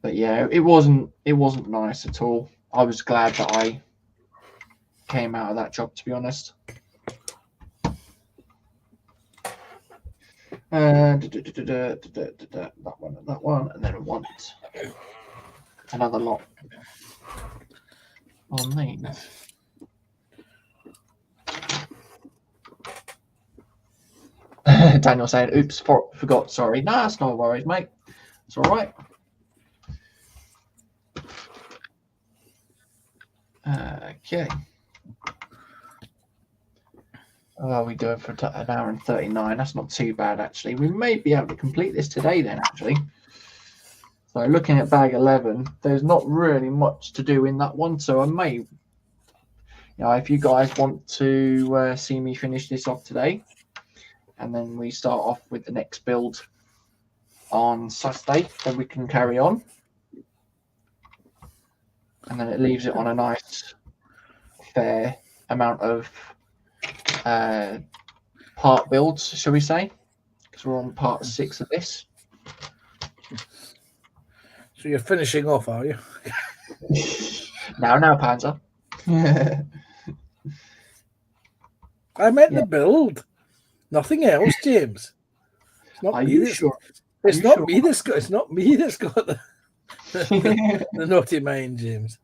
But yeah, it wasn't nice at all. I was glad that I came out of that job, to be honest. That one, and then I want another lot on these. Daniel saying, "Oops, forgot. Sorry." No, that's no worries, mate. It's all right. Okay. Oh, we do it for an hour and 39. That's not too bad, actually. We may be able to complete this today, then, actually. So, looking at bag 11, there's not really much to do in that one. So, I may, you know, if you guys want to see me finish this off today, and then we start off with the next build on Saturday, then we can carry on. And then it leaves it on a nice, fair amount of part builds, shall we say? Because we're on part 6 of this. So you're finishing off, are you? Now, Panzer. I meant the build. Nothing else, James. It's not Are me you that's, sure? It's not me that's got. It's not me that's got the naughty mind, James.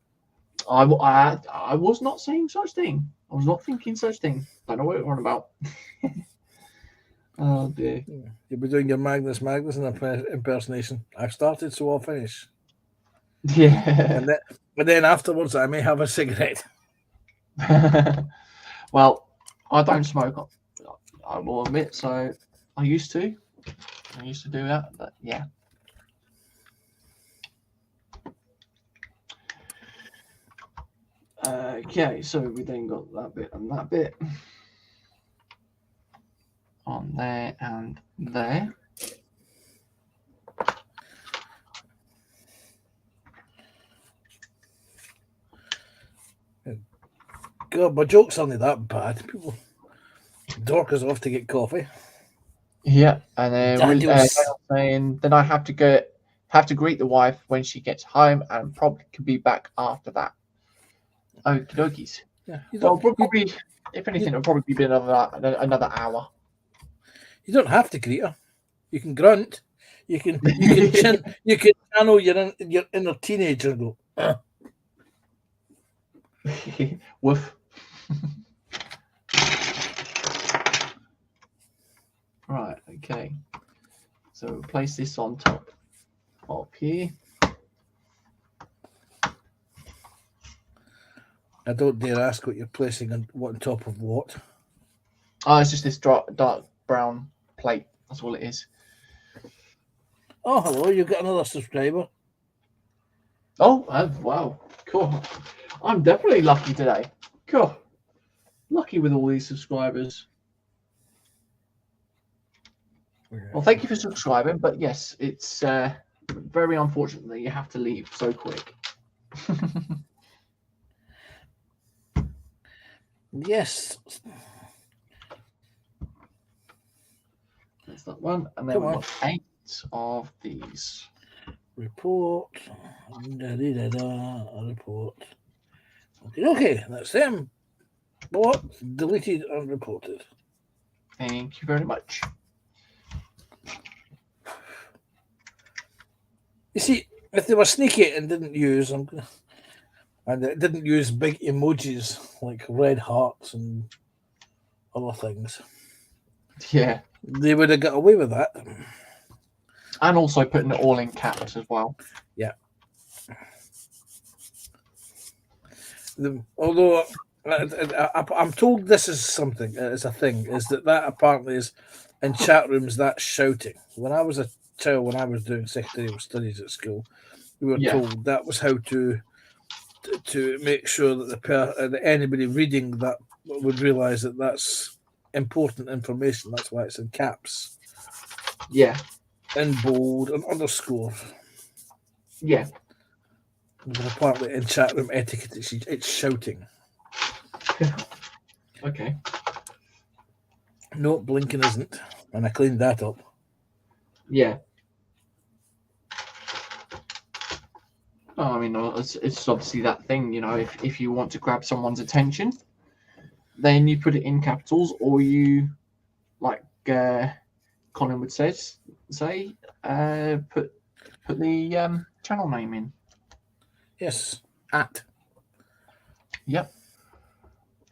I was not saying such thing. I was not thinking such thing. I don't know what you're on about. Oh dear. You'll be doing your Magnus impersonation. I've started, so I'll finish. Yeah. And then afterwards, I may have a cigarette. Well, I don't smoke. I will admit. So I used to. I used to do that, but yeah. Okay, so we then got that bit and that bit on there and there. God, my joke's only that bad. People, Dorcas off to get coffee. Yeah, and then saying then I have to greet the wife when she gets home, and probably could be back after that. Okie dokies. Yeah, well, probably if anything, it'll probably be another hour. You don't have to greet her. You can grunt. You can channel your inner teenager and go. Woof. Right. Okay. So we'll place this on top of here. I don't dare ask what you're placing on top of what. Oh, it's just this dark brown plate. That's all it is. Oh, hello! You've got another subscriber. Oh, wow! Cool. I'm definitely lucky today. Cool. Lucky with all these subscribers. Well, thank you for subscribing, but yes, it's very unfortunate that you have to leave so quick. Yes. That's that one, and then we've got 8 of these. Report. Report. Okay, that's them. What? Deleted and reported. Thank you very much. You see, if they were sneaky and didn't use them, and it didn't use big emojis like red hearts and other things, yeah, they would have got away with that. And also putting it all in caps as well. Yeah. Although I'm told this is something, it's a thing, is that apparently is in chat rooms that's shouting. When I was a child, when I was doing secretarial studies at school, we were told that was how to make sure that that anybody reading that would realise that that's important information. That's why it's in caps. Yeah. In bold and underscore. Yeah. But apparently in chat room etiquette, it's shouting. Okay. No, blinking isn't. And I cleaned that up. Yeah. Oh, I mean, it's obviously that thing, you know, if you want to grab someone's attention, then you put it in capitals, or you, like Colin would say, put the channel name in. Yes, at. Yep.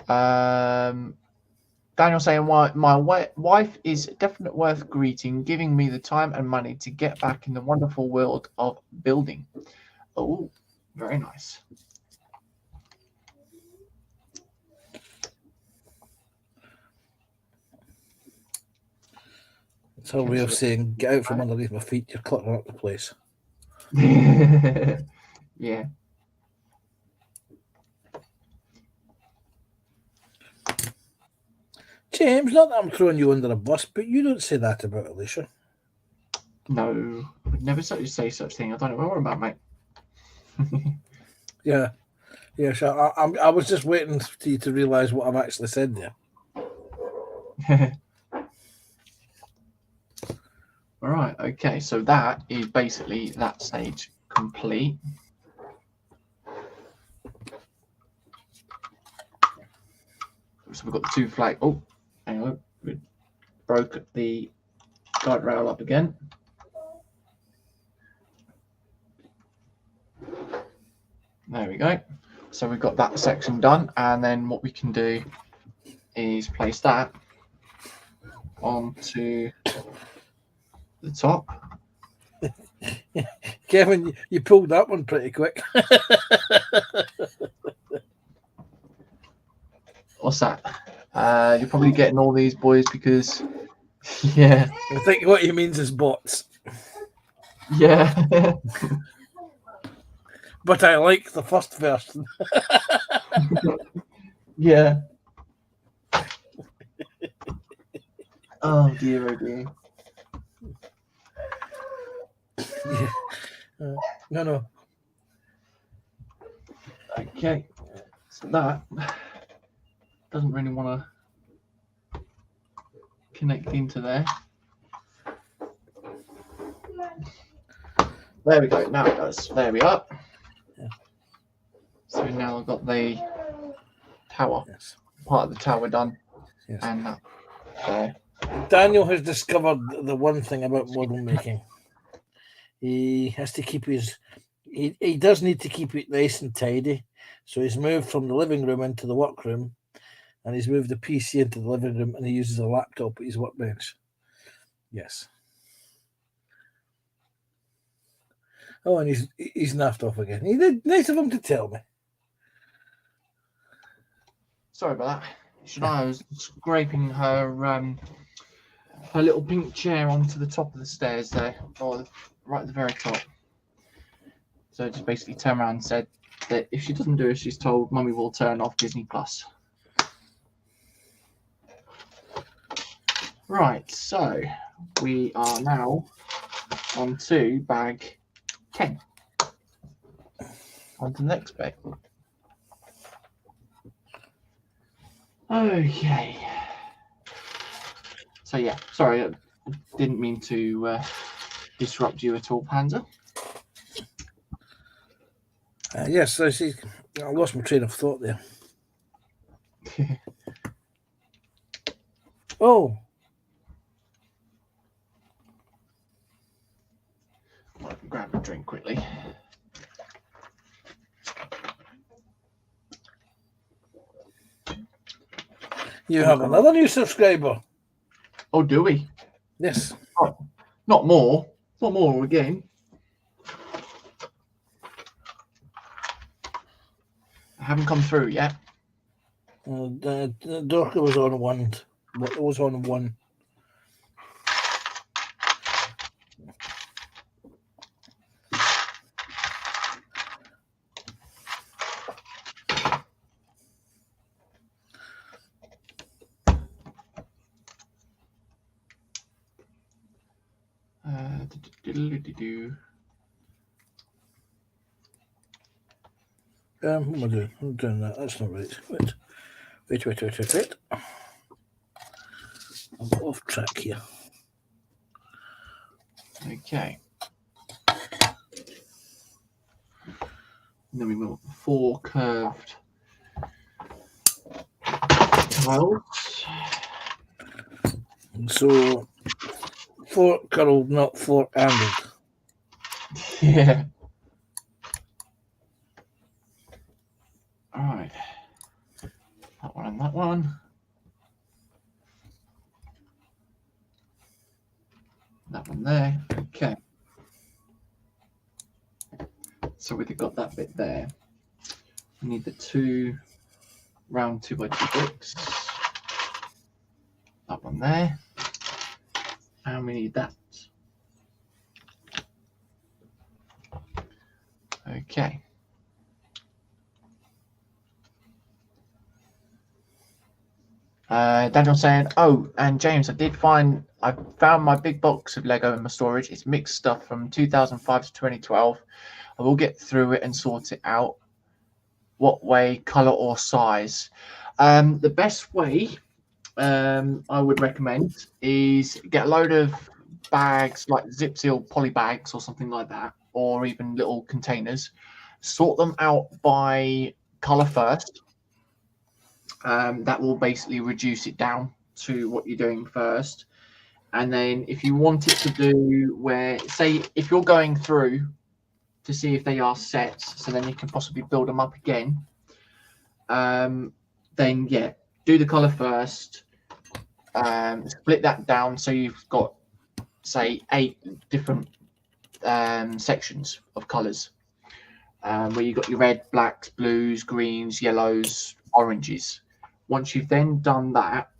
Daniel saying, my wife is definitely worth greeting, giving me the time and money to get back in the wonderful world of building. Oh, very nice. It's her way of saying, get out from underneath my feet, you're cluttering up the place. Yeah. James, not that I'm throwing you under a bus, but you don't say that about Alicia. No, I'd never say such thing. I don't know what I'm about, mate. Yeah, Yes, I was just waiting for you to realise what I've actually said there. All right, okay, so that is basically that stage complete. So we've got the 2 flag. Oh, hang on, we broke the guide rail up again. There we go. So we've got that section done, and then what we can do is place that onto the top. Kevin, you pulled that one pretty quick. What's that? You're probably getting all these boys because, yeah. I think what he means is bots. Yeah. But I like the first version. Yeah. Oh dear, oh dear. Yeah. No. Okay. So that doesn't really want to connect into there. There we go. Now it does. There we are. Yeah. So now I've got the tower, Yes. part of the tower done, Yes. and that there. Daniel has discovered the one thing about model making. He has to keep his. He does need to keep it nice and tidy. So he's moved from the living room into the workroom, and he's moved the PC into the living room, and he uses a laptop at his workbench. Yes. Oh, and he's naffed off again. He did nice of him to tell me. Sorry about that. Shania was scraping her her little pink chair onto the top of the stairs there, or right at the very top. So just basically turned around and said that if she doesn't do as she's told, Mummy will turn off Disney Plus. Right, so we are now on to bag 10. On to the next bag. Okay. So yeah, sorry, I didn't mean to disrupt you at all, Panzer. Yes, I see. I lost my train of thought there. Oh. I'll grab a drink quickly. You have another new subscriber. Oh, do we? Yes. Oh, not more. Not more again. I haven't come through yet. Dorka was on one. It was on one. What am I doing? I'm doing that. That's not right. Wait. I'm off track here. Okay. And then we've got 4 curved tiles. So 4 curled, not 4 angled. Yeah. All right. That one and that one. That one there. Okay. So we've got that bit there. We need the 2 round 2x2 bricks. That one there. And we need that. Okay. Daniel saying, oh, and James, I found my big box of Lego in my storage. It's mixed stuff from 2005 to 2012. I will get through it and sort it out. what way, color or size. The best way I would recommend is get a load of bags like zip seal poly bags or something like that, or even little containers. Sort them out by color first. That will basically reduce it down to what you're doing first. And then if you want it to do where, say, if you're going through to see if they are sets, so then you can possibly build them up again, then yeah, do the color first. Split that down so you've got, say, 8 different sections of colors, where you've got your red, blacks, blues, greens, yellows, oranges. Once you've then done that,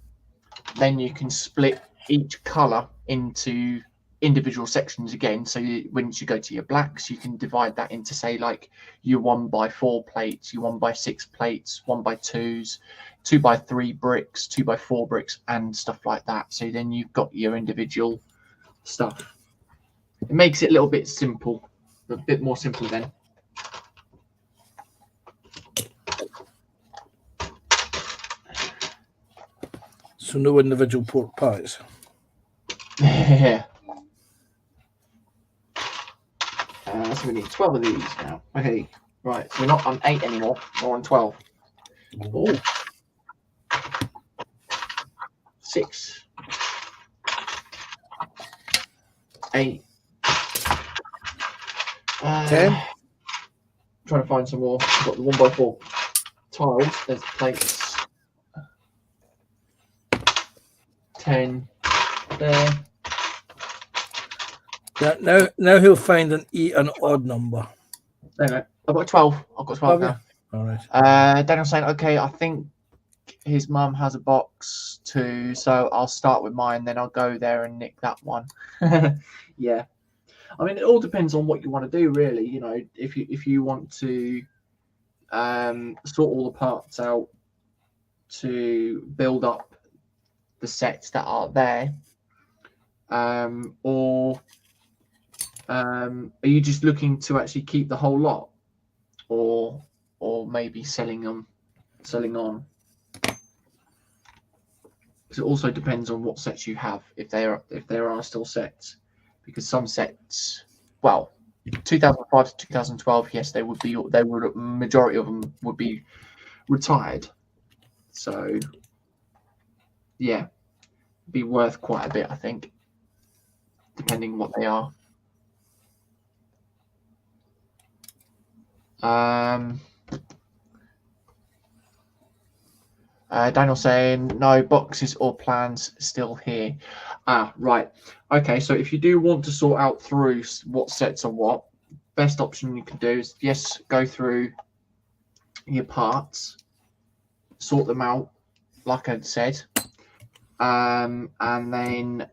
then you can split each color into individual sections again. So once you go to your blacks, you can divide that into, say, like your 1x4 plates, your 1x6 plates, 1x2s, 2x3 bricks, 2x4 bricks, and stuff like that. So then you've got your individual stuff. It makes it a little bit simple, a bit more simple then. So no individual pork pies. Yeah. So we need 12 of these now. Okay, right. So we're not on 8 anymore. We're on 12. Oh. 6. 8. 10. Trying to find some more. I've got the 1x4 tiles. There's plates. 10 there. Yeah, now he'll find an odd number. There we go. I've got 12. I've got 12 now. All right. Daniel's saying, okay, I think his mum has a box too, so I'll start with mine, then I'll go there and nick that one. Yeah. I mean, it all depends on what you want to do, really. You know, if you want to sort all the parts out to build up the sets that are there, or are you just looking to actually keep the whole lot, or maybe selling on? Because it also depends on what sets you have, if there are still sets, because some sets, well, 2005 to 2012, yes, majority of them would be retired. So yeah, be worth quite a bit, I think, depending what they are. Daniel saying no boxes or plans still here. Right. Okay, so if you do want to sort out through what sets are what, best option you can do is, yes, go through your parts, sort them out, like I said, and then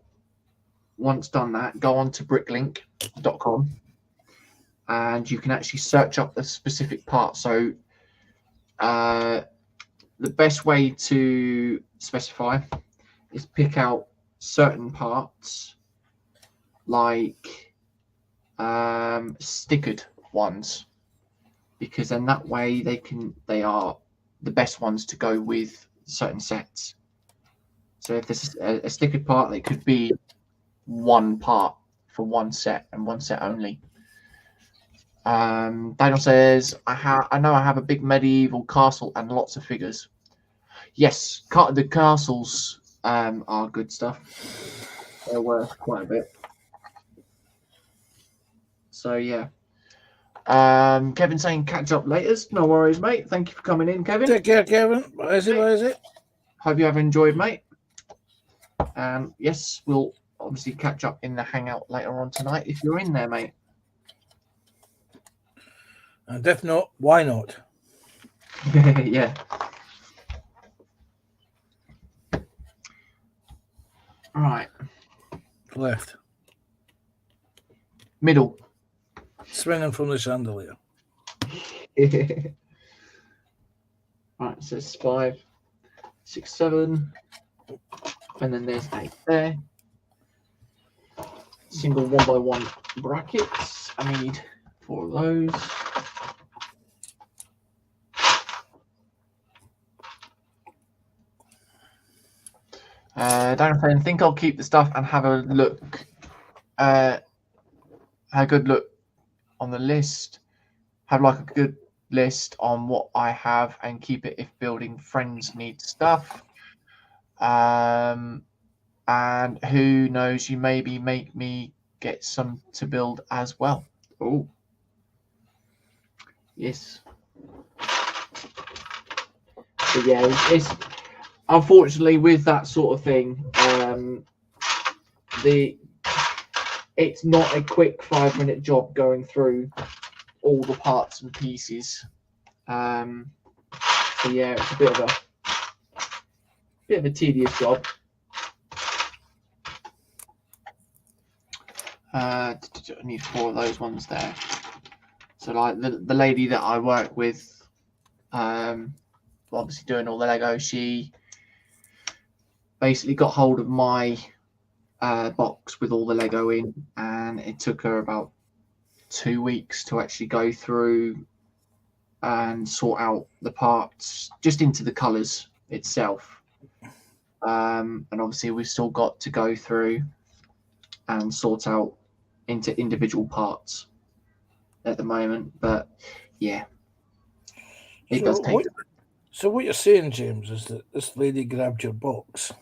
once done that, go on to bricklink.com and you can actually search up the specific part. So the best way to specify is pick out certain parts, like stickered ones, because then that way they are the best ones to go with certain sets. So if there's a stickered part, it could be one part for one set and one set only. Daniel says, I know I have a big medieval castle and lots of figures. Yes, the castles are good stuff. They're worth quite a bit. So yeah. Kevin saying catch up later. No worries, mate. Thank you for coming in, Kevin. Take care, Kevin. What is it? Hope you have enjoyed, mate. Yes, we'll obviously catch up in the hangout later on tonight if you're in there, mate. And if not, why not? Yeah. Right. Left. Middle. Swinging from the chandelier. Right, so it's 5, 6, 7. And then there's 8 there. Single 1x1 brackets. I need 4 of those. Darren saying, think I'll keep the stuff and have a look. A good look on the list. Have like a good list on what I have and keep it if building friends need stuff. And who knows, you maybe make me get some to build as well. Oh, yes. But yeah, it's unfortunately with that sort of thing, it's not a quick 5-minute job going through all the parts and pieces. So yeah, it's a bit of a tedious job. I need 4 of those ones there. So like the lady that I work with, obviously doing all the Lego, she basically got hold of my box with all the Lego in, and it took her about 2 weeks to actually go through and sort out the parts just into the colors itself. And obviously we've still got to go through and sort out into individual parts at the moment, but yeah, it does take. So what you're saying, James, is that this lady grabbed your box?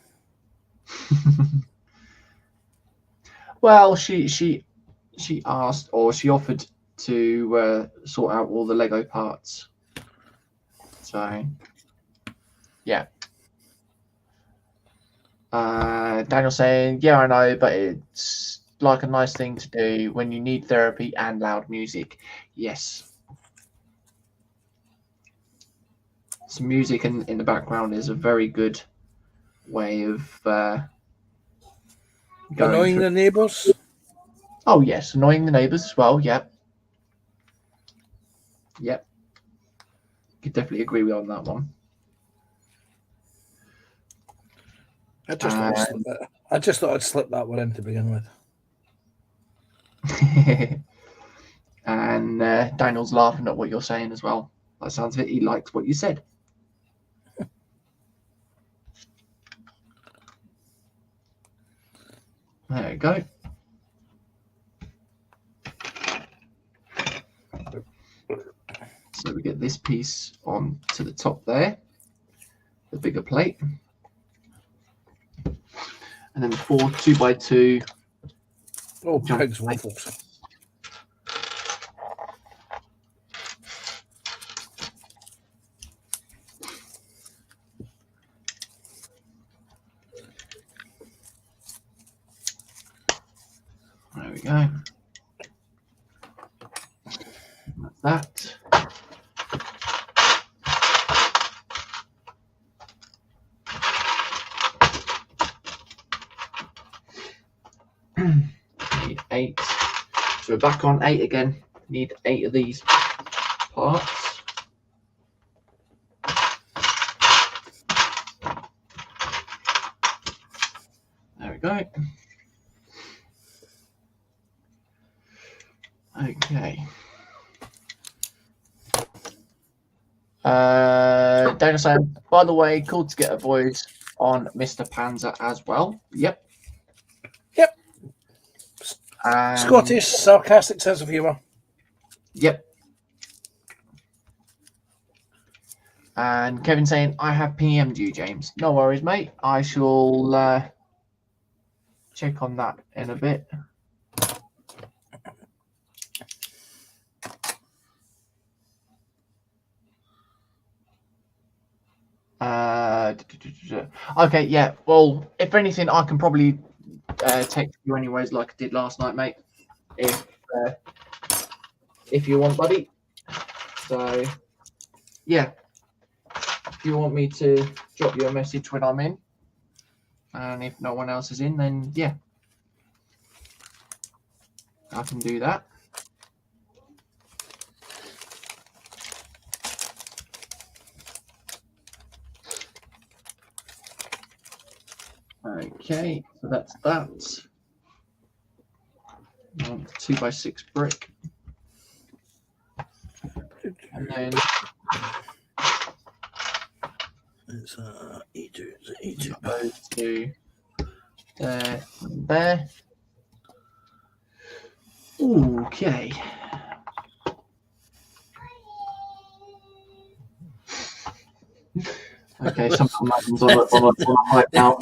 Well, she asked, or she offered to sort out all the Lego parts. So yeah. Daniel saying, yeah, I know, but it's like a nice thing to do when you need therapy and loud music. Yes. Some music in the background is a very good way of annoying the neighbours. Oh yes, annoying the neighbours as well. Yep. Could definitely agree with on that one. I just thought I'd slip that one in to begin with. And Daniel's laughing at what you're saying as well. That sounds of it. He likes what you said. There we go. So we get this piece on to the top there, the bigger plate. And then 4 2x2. Oh, pig's waffles. There we go. Like that. Need 8. So we're back on 8 again. Need 8 of these parts. There we go. Okay. Dana saying, by the way, cool to get a voice on Mr. Panzer as well. Yep. Scottish, sarcastic sense of humour. Yep. And Kevin saying, I have PM'd you, James. No worries, mate. I shall check on that in a bit. Okay, yeah. Well, if anything, I can probably text you anyways, like I did last night, mate. If you want, buddy. So, yeah. If you want me to drop you a message when I'm in, and if no one else is in, then yeah, I can do that. Okay, so that's that. 2x6 brick. And then it's E2. It's E2. goes to there. Okay. Okay, someone imagines on a high now.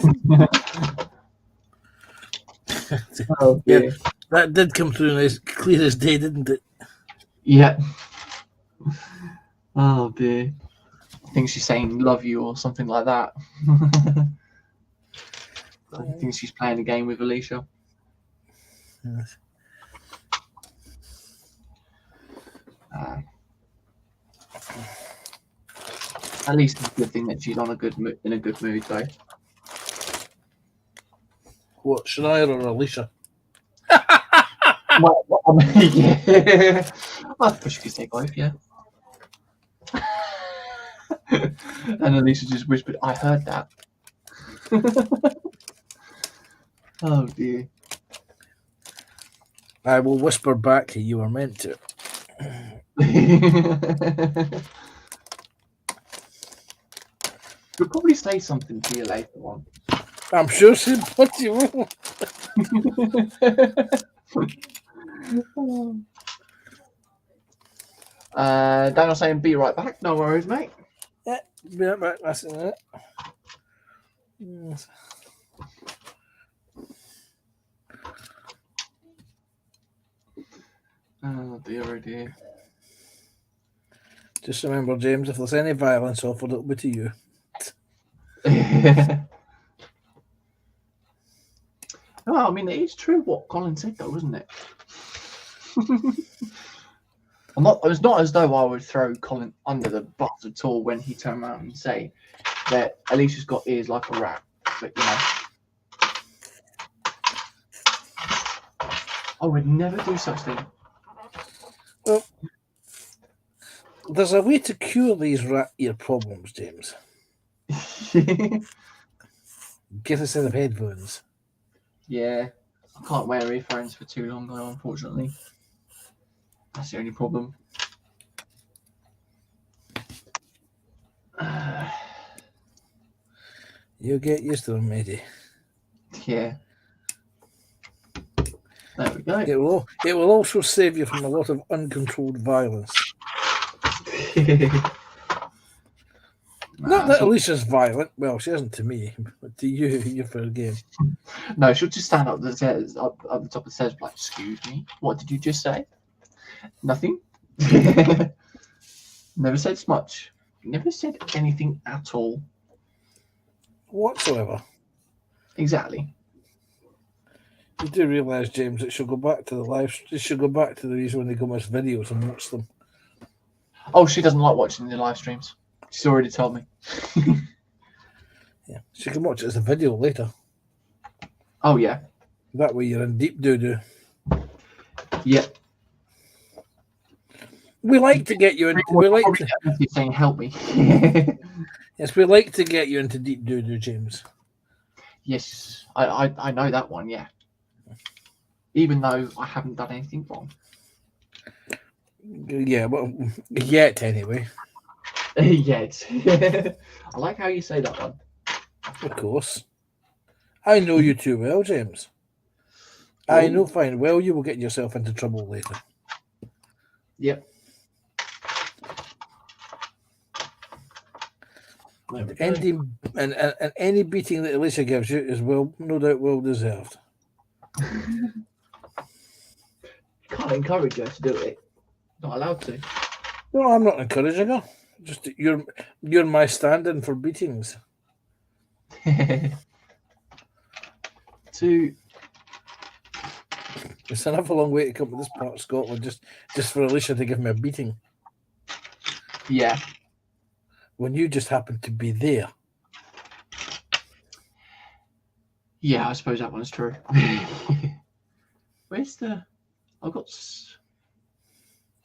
Oh Yeah, dear. that did come through as clear as day, didn't it? Yeah. Oh dear. I think she's saying love you or something like that. I think she's playing a game with Alicia. Yes. At least it's a good thing that she's on in a good mood though. What, Shania or Alicia? Well, I mean, yeah. I suppose you could say both, yeah. And Alicia just whispered, I heard that. Oh dear. I will whisper back, you were meant to. You'll probably say something to you later on. I'm sure she bloody will. Daniel saying, be right back. No worries, mate. Yeah, be right back. That's it. Yes. Oh dear, oh dear. Just remember, James, if there's any violence offered, it'll be to you. Well, I mean, it is true what Colin said, though, isn't it? It's not as though I would throw Colin under the bus at all when he turned around and say that Alicia's got ears like a rat. But, you know, I would never do such thing. Well, there's a way to cure these rat ear problems, James. Get a set of headphones. Yeah, I can't wear earphones for too long, though, unfortunately. That's the only problem. You'll get used to them, matey. Yeah. There we go. It will also save you from a lot of uncontrolled violence. Not that Alicia's violent. Well, she isn't to me, but to you, you're fair game. No, she'll just stand up the stairs, up the top of the stairs, like, excuse me, what did you just say? Nothing. Never said much. Never said anything at all. Whatsoever. Exactly. You do realise, James, that she'll go back to the live. She'll go back to the reason when they go watch videos and watch them. Oh, she doesn't like watching the live streams. She's already told me. Yeah, she can watch it as a video later. Oh yeah. That way you're in deep doo-doo. Yep. We like to get you into. We like to saying help me. Yes, we like to get you into deep doo-doo, James. Yes, I know that one. Yeah. Even though I haven't done anything wrong. Yeah, well, yet anyway. Yet. I like how you say that one. Of course. I know you too well, James. I know fine well you will get yourself into trouble later. Yep. And any beating that Alicia gives you is no doubt well deserved. Can't encourage her to do it. Not allowed to. No, I'm not encouraging her. Just you're my stand-in for beatings. It's enough a long way to come to this part of Scotland just for Alicia to give me a beating. Yeah. When you just happen to be there. Yeah, I suppose that one's true. Where's the... I've got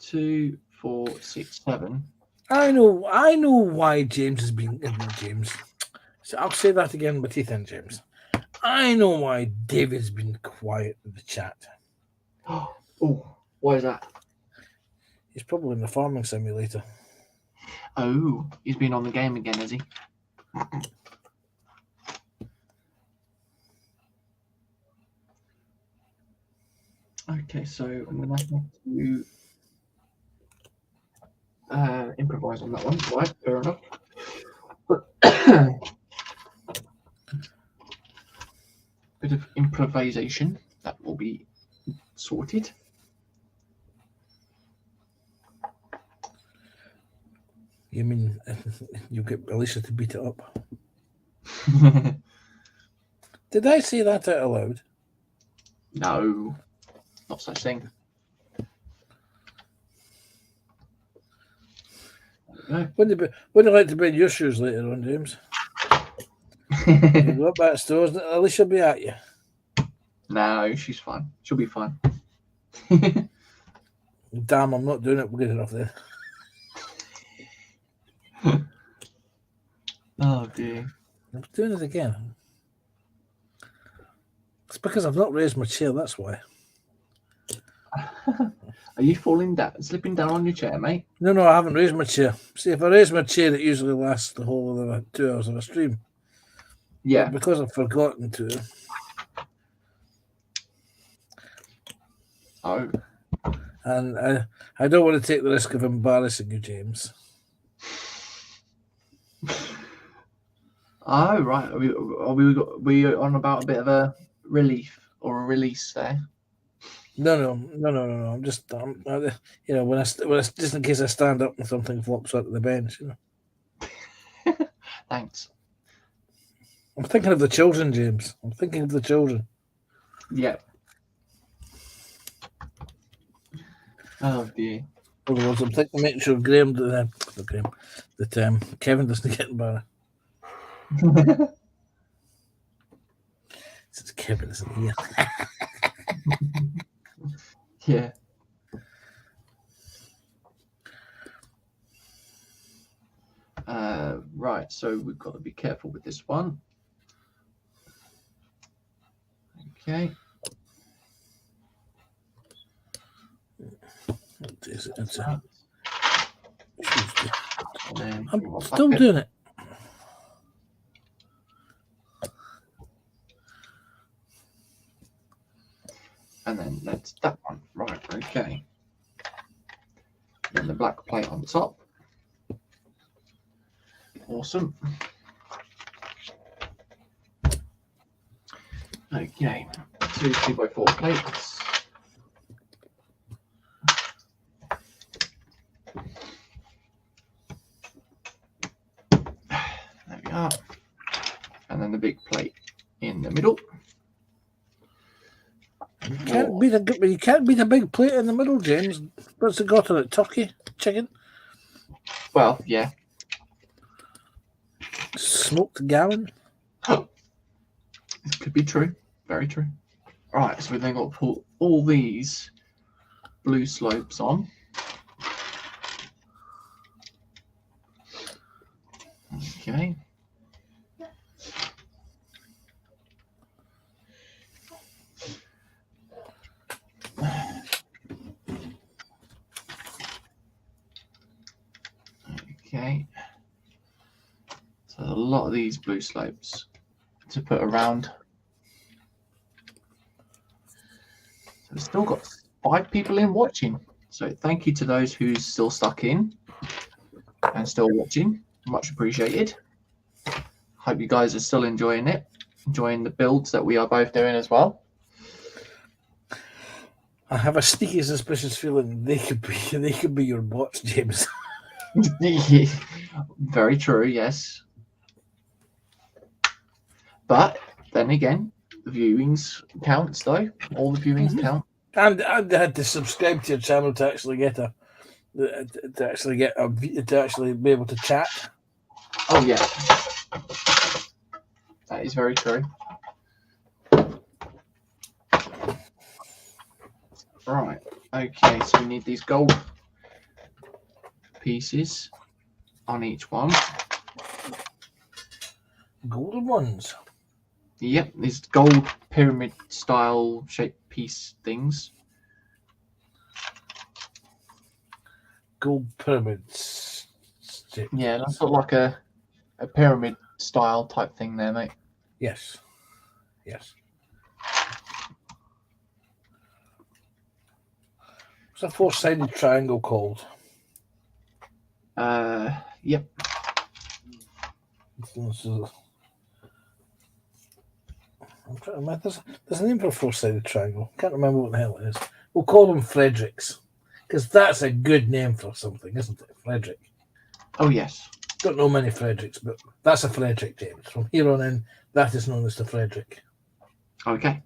2, 4, 6, 7. I know why James has been... James. So I'll say that again with teeth in, James. I know why David's been quiet in the chat. Oh, why is that? He's probably in the farming simulator. Oh, he's been on the game again, has he? Okay, so I'm going to have to improvise on that one. Right, fair enough. Bit of improvisation. That will be sorted. You mean you get Alicia to beat it up? Did I say that out loud? No, not such thing. Wouldn't you like to be in your shoes later on, James? You go up that stairs, and Alicia will be at you. No, she's fine. She'll be fine. Damn, I'm not doing it good enough there. Oh dear. I'm doing it again. It's because I've not raised my chair, that's why. Are you falling down, slipping down on your chair, mate? No, I haven't raised my chair. See, if I raise my chair, it usually lasts the whole of the 2 hours of a stream. Yeah. But because I've forgotten to. Oh. And I don't want to take the risk of embarrassing you, James. Oh, right. Are we on about a bit of a relief or a release there? No. I'm just, when I just in case I stand up and something flops out of the bench, Thanks. I'm thinking of the children, James. I'm thinking of the children. Yeah. Oh dear. Otherwise, I'm thinking, make sure that Kevin doesn't get embarrassed. Since Kevin isn't here. Yeah. Right, so we've got to be careful with this one. Okay. I'm still doing it. And then that's that one. Right, okay. Then the black plate on top. Awesome. Okay, 2 2x4 plates. There we are. And then the big plate in the middle. You can't beat a big plate in the middle, James. What's it got on it? Turkey? Chicken? Well, yeah. Smoked gammon? This could be true. Very true. Right, so we then got to put all these blue slopes on. Okay. Okay. So a lot of these blue slopes to put around. So we've still got 5 people in watching. So thank you to those who's still stuck in and still watching. Much appreciated. Hope you guys are still enjoying it, enjoying the builds that we are both doing as well. I have a sneaky suspicious feeling they could be your bots, James. Very true, yes. But then again, the viewings counts though. All the viewings count. And I had to subscribe to your channel to actually be able to chat. Oh yeah, that is very true. Right. Okay. So we need these gold pieces on each one. Golden ones. Yep, these gold pyramid style shaped piece things. Gold pyramids. Yeah, that's sort of like a pyramid style type thing there, mate. Yes. What's a four-sided triangle called? Yep. I'm trying to remember. There's a name for a four-sided triangle. Can't remember what the hell it is. We'll call them Fredericks, because that's a good name for something, isn't it? Frederick. Oh, yes. Don't know many Fredericks, but that's a Frederick, James. From here on in, that is known as the Frederick. Okay.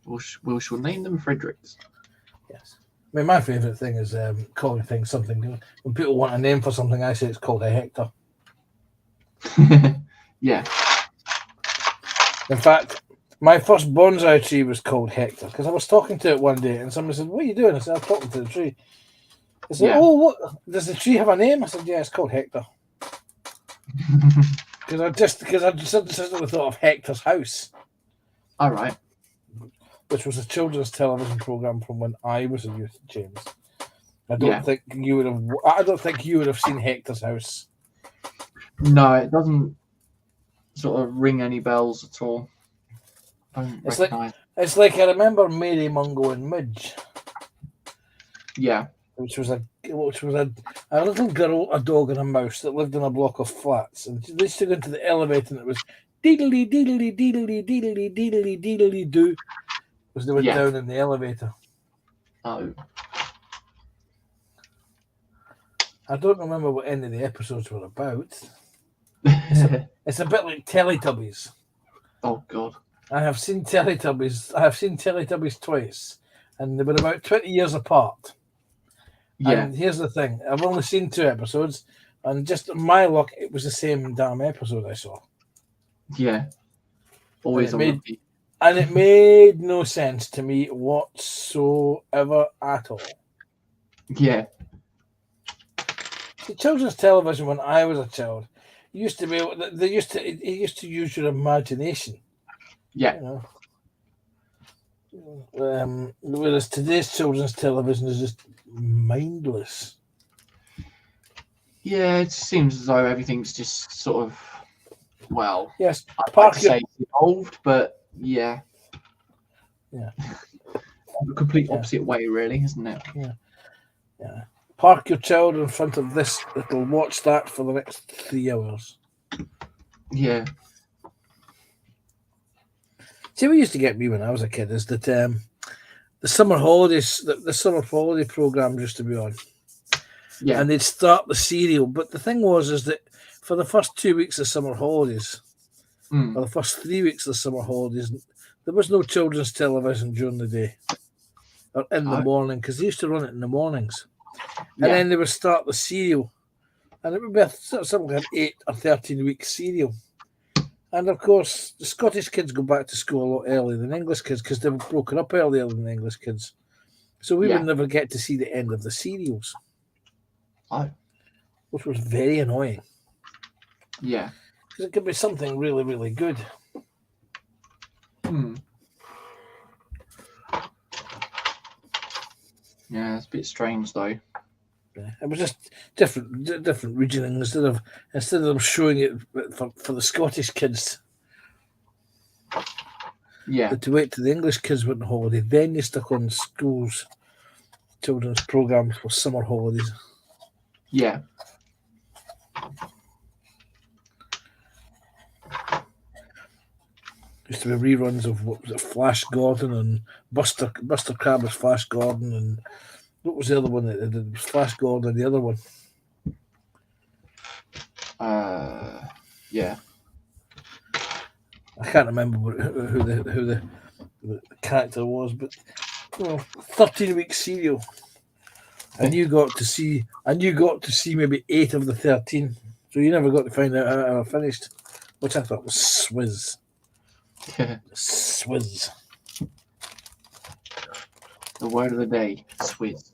We shall name them Fredericks. Yes. I mean, my favourite thing is calling things something. When people want a name for something, I say it's called a hectare. Yeah. In fact, my first bonsai tree was called Hector because I was talking to it one day and somebody said, "What are you doing?" I said, "I'm talking to the tree." I said, Yeah. "Oh, what? Does the tree have a name?" I said, "Yeah, it's called Hector." Because I just thought of Hector's House. All right. Which was a children's television program from when I was a youth, James. I don't Yeah. think you would have seen Hector's House. No, it doesn't sort of ring any bells at all. It's like I remember Mary Mungo and Midge. Yeah. Which was a little girl, a dog, and a mouse that lived in a block of flats, and they used to go into the elevator, and it was deedly deedly deedly deedly deedly deedly do, as they went down in the elevator. Oh. I don't remember what any of the episodes were about. It's a bit like Teletubbies. Oh God. I have seen Teletubbies twice, and they were about 20 years apart. Yeah. And here's the thing: I've only seen 2 episodes, and just my luck, it was the same damn episode I saw. Yeah. Always on repeat. And it made no sense to me whatsoever at all. Yeah. The children's television when I was a child used to be it used to use your imagination. Yeah. You know? Whereas today's children's television is just mindless. Yeah, it seems as though everything's just sort of, well, yes, I'd like to say evolved, but yeah. Yeah. The complete opposite way, really, isn't it? Yeah. Yeah. Park your child in front of this, it'll watch that for the next 3 hours. Yeah. See, what used to get me when I was a kid is that the summer holidays, the summer holiday programs used to be on. Yeah. And they'd start the serial. But the thing is that for the first 2 weeks of summer holidays, or the first 3 weeks of summer holidays, there was no children's television during the day or in the morning, because they used to run it in the mornings. And then they would start the serial, and it would be something like an 8 or 13-week serial. And of course, the Scottish kids go back to school a lot earlier than English kids because they were broken up earlier than the English kids. So we would never get to see the end of the serials. Oh. Which was very annoying. Yeah. Because it could be something really, really good. Yeah, it's a bit strange though. Yeah, it was just different regioning instead of them showing it for the Scottish kids. Yeah. To wait till the English kids went on holiday, then you stuck on schools, children's programs for summer holidays. Yeah. Used to be reruns of what was it, Flash Gordon and Buster Crab was Flash Gordon, and what was the other one that they did? It was Flash Gordon and the other one. Yeah. I can't remember who the character was, but 13-week serial, and you got to see maybe 8 of the 13, so you never got to find out how I finished, which I thought was swizz. Swizz. The word of the day, swizz.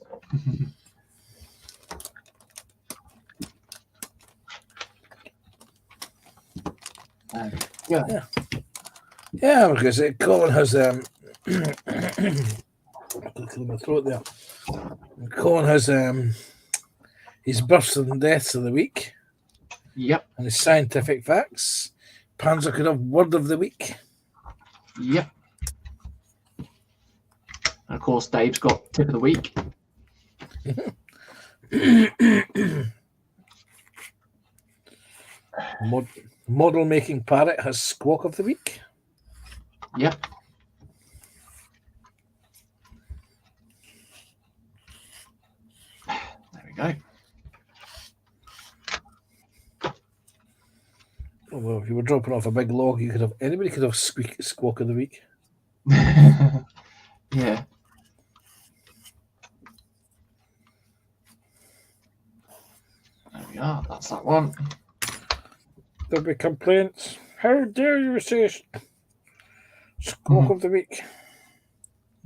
Yeah, because Colin has my throat there. Colin has his births and deaths of the week. Yep. And his scientific facts. Panzer could have word of the week. Yep. And of course, Dave's got tip of the week. Model making parrot has squawk of the week. Yep. There we go. Oh, well, if you were dropping off a big log, anybody could have squawk of the week. Yeah. There we are. That's that one. There'll be complaints. How dare you say squawk of the week?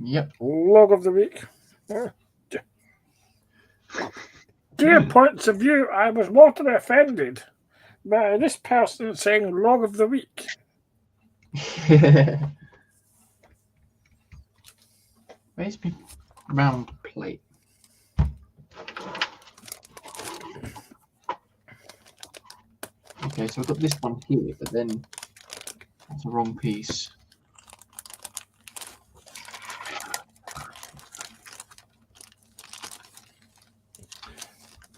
Yep. Log of the week. Dear points of view, I was mortally offended by this person saying log of the week. Where's my round plate? Okay, so I've got this one here, but then that's the wrong piece.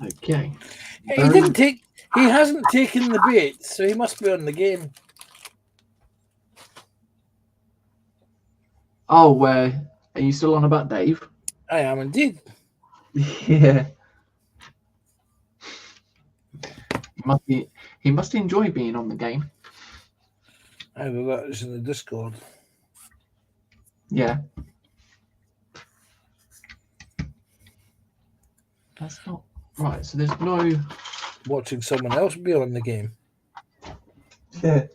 Okay. He hasn't taken the bait, so he must be on the game. Oh, are you still on about Dave? I am indeed. Yeah. He must enjoy being on the game. Either that is in the Discord. Yeah. That's not right. So there's no Watching someone else be on the game. Yeah.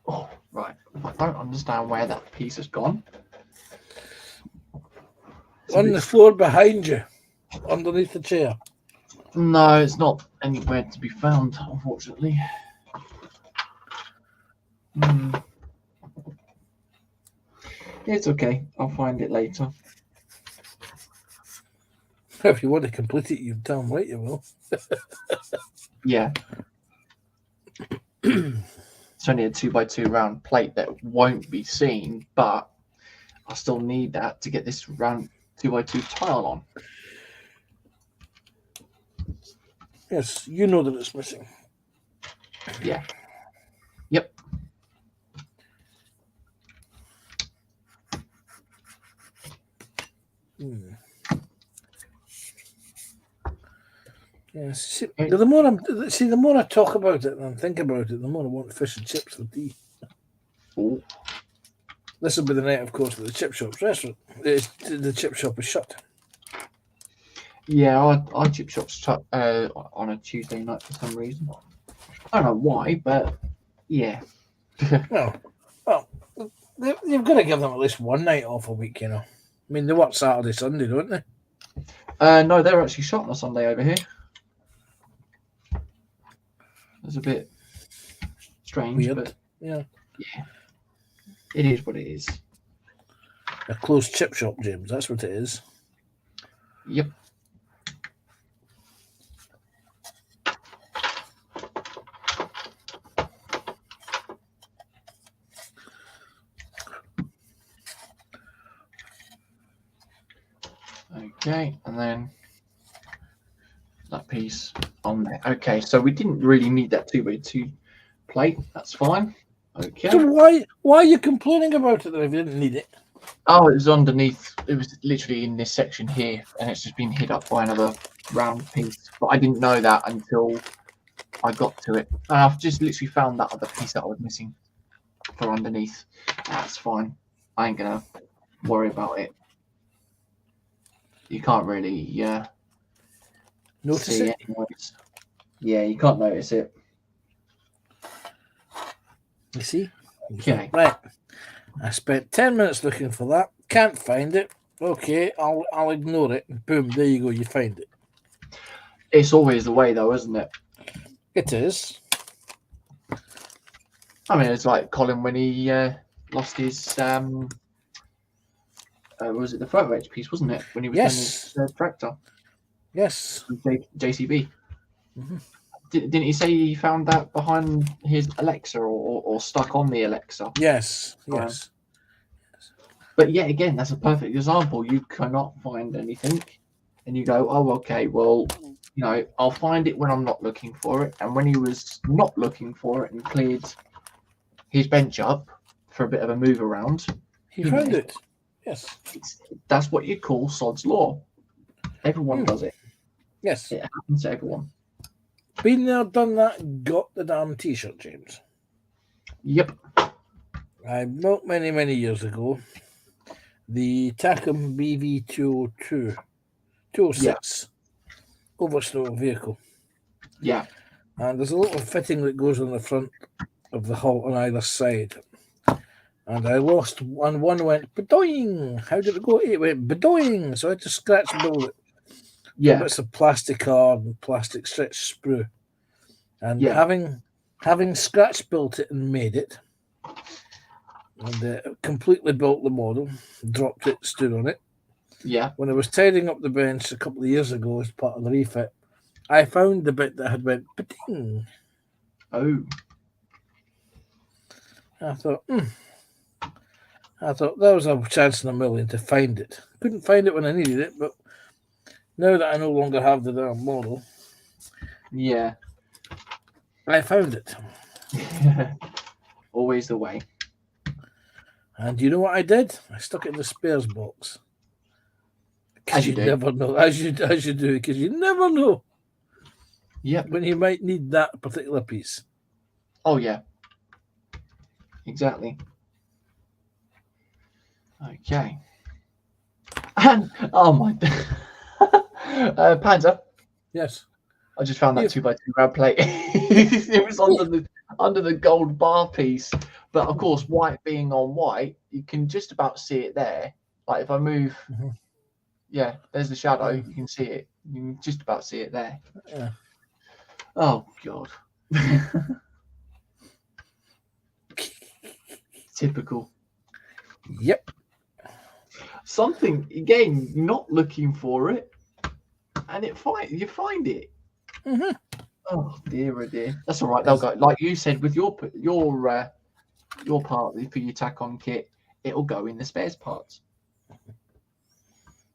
Oh, right. I don't understand where that piece has gone. On the floor behind you, underneath the chair. No, it's not anywhere to be found, unfortunately. It's okay. I'll find it later. If you want to complete it, you've done right, you will. Yeah. It's only a 2x2 round plate that won't be seen, but I still need that to get this round 2x2 tile on. Yes, you know that it's missing. Yeah. Yep. Yes. See, the more I talk about it and think about it, the more I want fish and chips for tea. Ooh. This will be the night, of course, that the chip shop's restaurant. The chip shop is shut. Yeah, our chip shop's shut on a Tuesday night for some reason. I don't know why, but yeah. Well, you've got to give them at least one night off a week, you know. I mean, they work Saturday, Sunday, don't they? No, they're actually shut on a Sunday over here. It's a bit strange, Weird. but yeah, it is what it is. A closed chip shop, James. That's what it is. Yep. Okay, and then that piece on there. Okay, so we didn't really need that 2x2 plate. That's fine. Okay. So why are you complaining about it then if you didn't need it? Oh, it was underneath. It was literally in this section here, and it's just been hit up by another round piece. But I didn't know that until I got to it. And I've just literally found that other piece that I was missing for underneath. That's fine. I ain't gonna worry about it. You can't really Notice see it? anyways. Yeah, you can't notice it. You see? Okay. Right. I spent 10 minutes looking for that. Can't find it. Okay, I'll ignore it. Boom, there you go. You find it. It's always the way, though, isn't it? It is. I mean, it's like Colin when he lost his was it the photo edge piece, wasn't it? When he was doing his tractor. Yes. JCB. Mm-hmm. Didn't he say he found that behind his Alexa or stuck on the Alexa? Yes. Yes. But yet again, that's a perfect example. You cannot find anything, and you go, "Oh, okay. Well, I'll find it when I'm not looking for it." And when he was not looking for it and cleared his bench up for a bit of a move around, He found it. Yes. That's what you call sod's law. Everyone does it. Yes. It happens to everyone. Been there, done that, got the damn t-shirt, James. Yep. I built many, many years ago the Tacom BV 206 overstow vehicle. Yeah. And there's a little fitting that goes on the front of the hull on either side. And I lost one. One went bedoing. How did it go? It went bedoing. So I had to scratch build it. Yeah. Bits of plastic card and plastic stretch sprue. And having scratch built it and made it, and completely built the model, dropped it, stood on it. Yeah. When I was tidying up the bench a couple of years ago as part of the refit, I found the bit that had went beding. Oh. I thought that was a chance in a million to find it. Couldn't find it when I needed it, but now that I no longer have the damn model, yeah, I found it. Always the way. And you know what I did? I stuck it in the spares box. As you do. Never know. As you do, because you never know. Yep. When you might need that particular piece. Oh yeah. Exactly. Okay. And oh my Panda. Yes. I just found that 2x2 round plate. It was under the gold bar piece. But of course, white being on white, you can just about see it there. Like if I move, yeah, there's the shadow. You can see it. You can just about see it there. Yeah. Oh God. Typical. Yep. Something again, not looking for it, and you find it. Mm-hmm. Oh dear, oh dear. That's all right. They'll go like you said with your part for your tack-on kit. It'll go in the spares parts,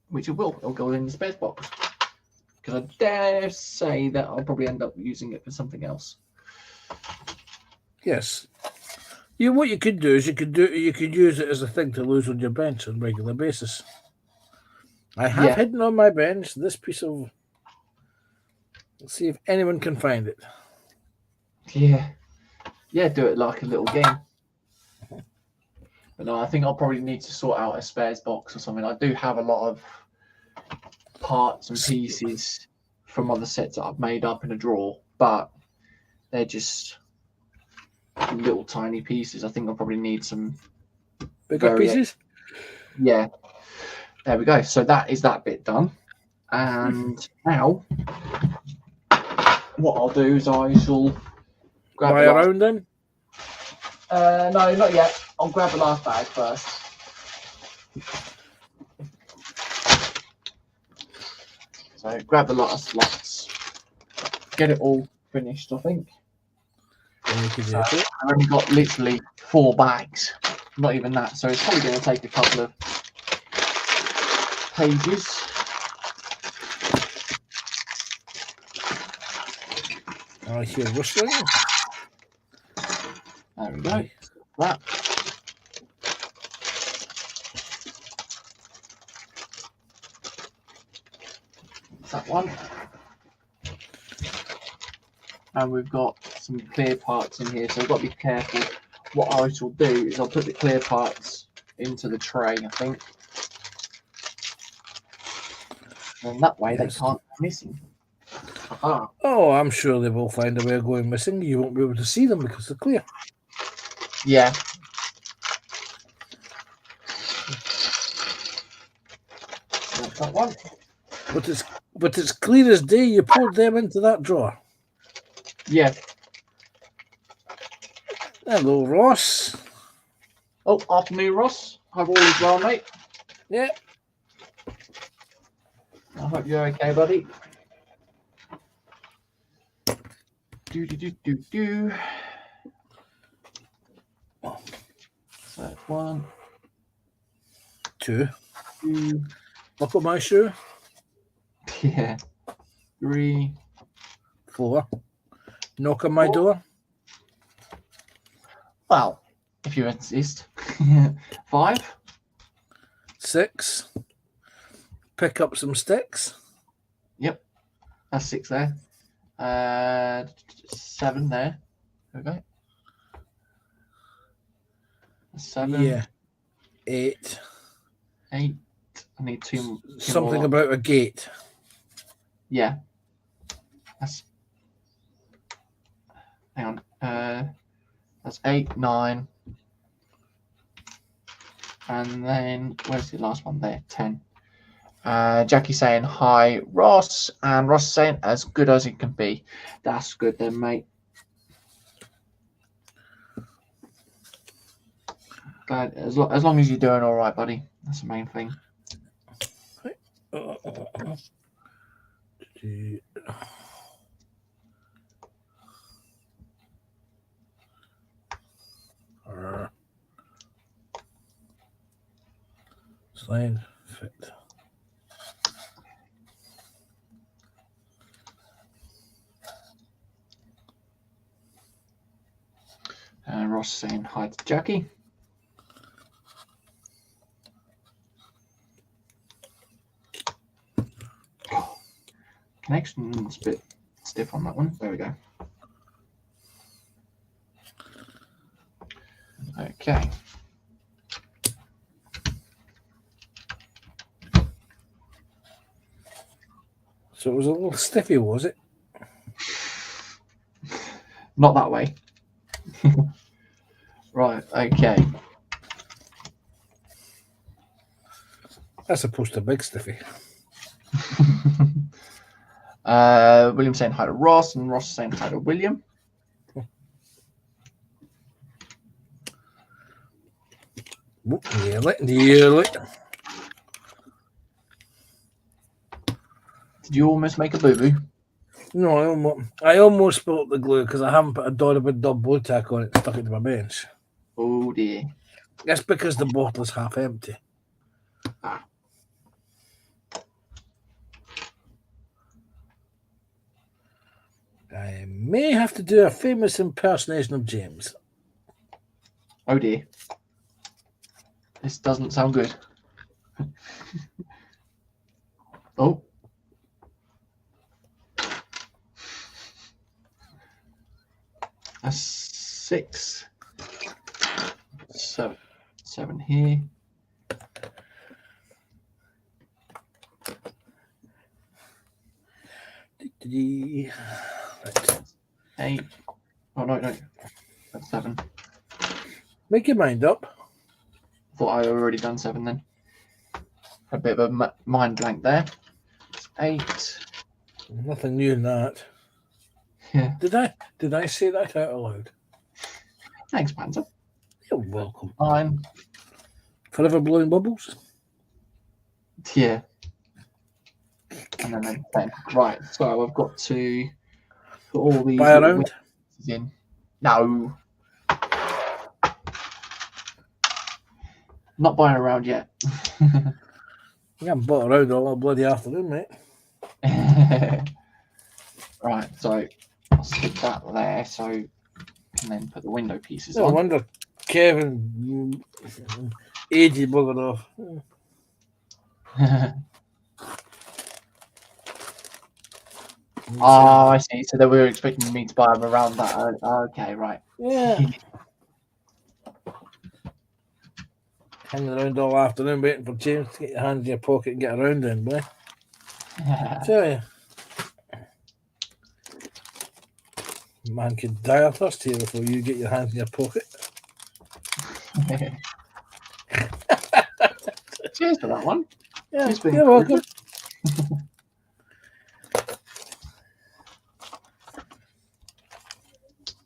which it will. It'll go in the spares box because I dare say that I'll probably end up using it for something else. Yes. What you could do is you could use it as a thing to lose on your bench on a regular basis. I have hidden on my bench this piece of. Let's see if anyone can find it. Yeah, do it like a little game. But no, I think I'll probably need to sort out a spares box or something. I do have a lot of parts and pieces from other sets that I've made up in a drawer, but they're just little tiny pieces. I think I'll probably need some bigger pieces. Yeah, there we go. So that is that bit done, and now what I'll do is I shall grab buy around then. No, not yet. I'll grab the last bag first. So grab the last lots. Get it all finished, I think. So I've only got literally 4 bags. Not even that. So it's probably going to take a couple of pages. I hear rustling. There we go. That. That one. And we've got some clear parts in here, so we've got to be careful. What I shall do is I'll put the clear parts into the tray, I think. And that way they can't go missing. Aha. Oh, I'm sure they will find a way of going missing. You won't be able to see them because they're clear. Yeah. That one. But it's clear as day. You poured them into that drawer. Yeah. Hello, Ross. Oh, afternoon, Ross. Hope all is well, mate. Yeah. I hope you're okay, buddy. Do. That one. 2. 2. Look at my shoe. Yeah. 3. 4. Knock on my 4. door. Well, if you insist. 5. 6. Pick up some sticks. Yep. That's 6 there. 7 there. There we go. 7. Yeah. 8. 8. I need two Something more. about a gate. Yeah. That's. Hang on. That's 8, 9. And then where's the last one there? 10. Jackie saying hi, Ross, and Ross saying as good as it can be. That's good then, mate. Glad as long as you're doing all right, buddy. That's the main thing. Slide fit. Ross saying hi to Jackie. Connection's a bit stiff on that one. There we go. Okay. So it was a little stiffy, was it? Not that way. Right, okay. That's opposed to big stiffy. William saying hi to Ross, and Ross saying hi to William. Nearly. Did you almost make a boo-boo? No, I almost spilled the glue because I haven't put a double blue tack on it and stuck it to my bench. Oh dear. That's because the bottle is half empty. Ah. I may have to do a famous impersonation of James. Oh dear. This doesn't sound good. Oh. A 6. 7 here. Right. 8. Oh no, that's 7. Make your mind up. Thought I already done 7 then. A bit of a mind blank there. 8. Nothing new in that. Yeah. Did I say that out loud? Thanks, Panzer. You're welcome. 9. Forever blowing bubbles? Yeah. And then 10. Right, so I've got to put all these Buy around? in. No. Not buying around yet. You haven't bought around all bloody afternoon, mate. Right, so I'll stick that there, so and then put the window pieces No on. wonder Kevin aged buggered off. Oh, I see. So they were expecting me to buy them around that. Okay, right. Yeah. Hanging around all afternoon waiting for James to get your hands in your pocket and get around in, boy. Tell you. Man could die of thirst here before you get your hands in your pocket. Cheers for that one. Yeah, Cheers for you're welcome.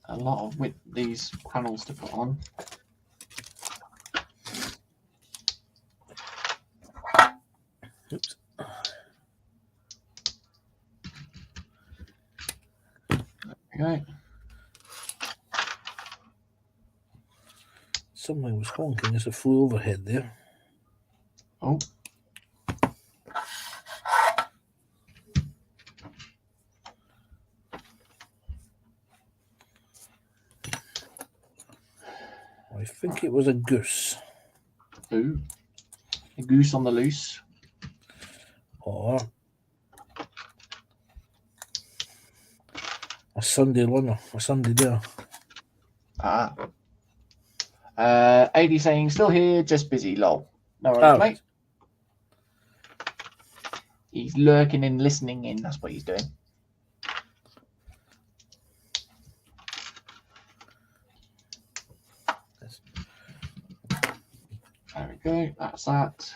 A lot of these panels to put on. Oops. Okay. Something was honking as it flew overhead there. Oh. I think it was a goose. Ooh. A goose on the loose. Or a Sunday lunner, a Sunday dinner. Ah. AD saying, still here, just busy, lol. No worries, mate. He's lurking and listening in. That's what he's doing. There we go. That's that.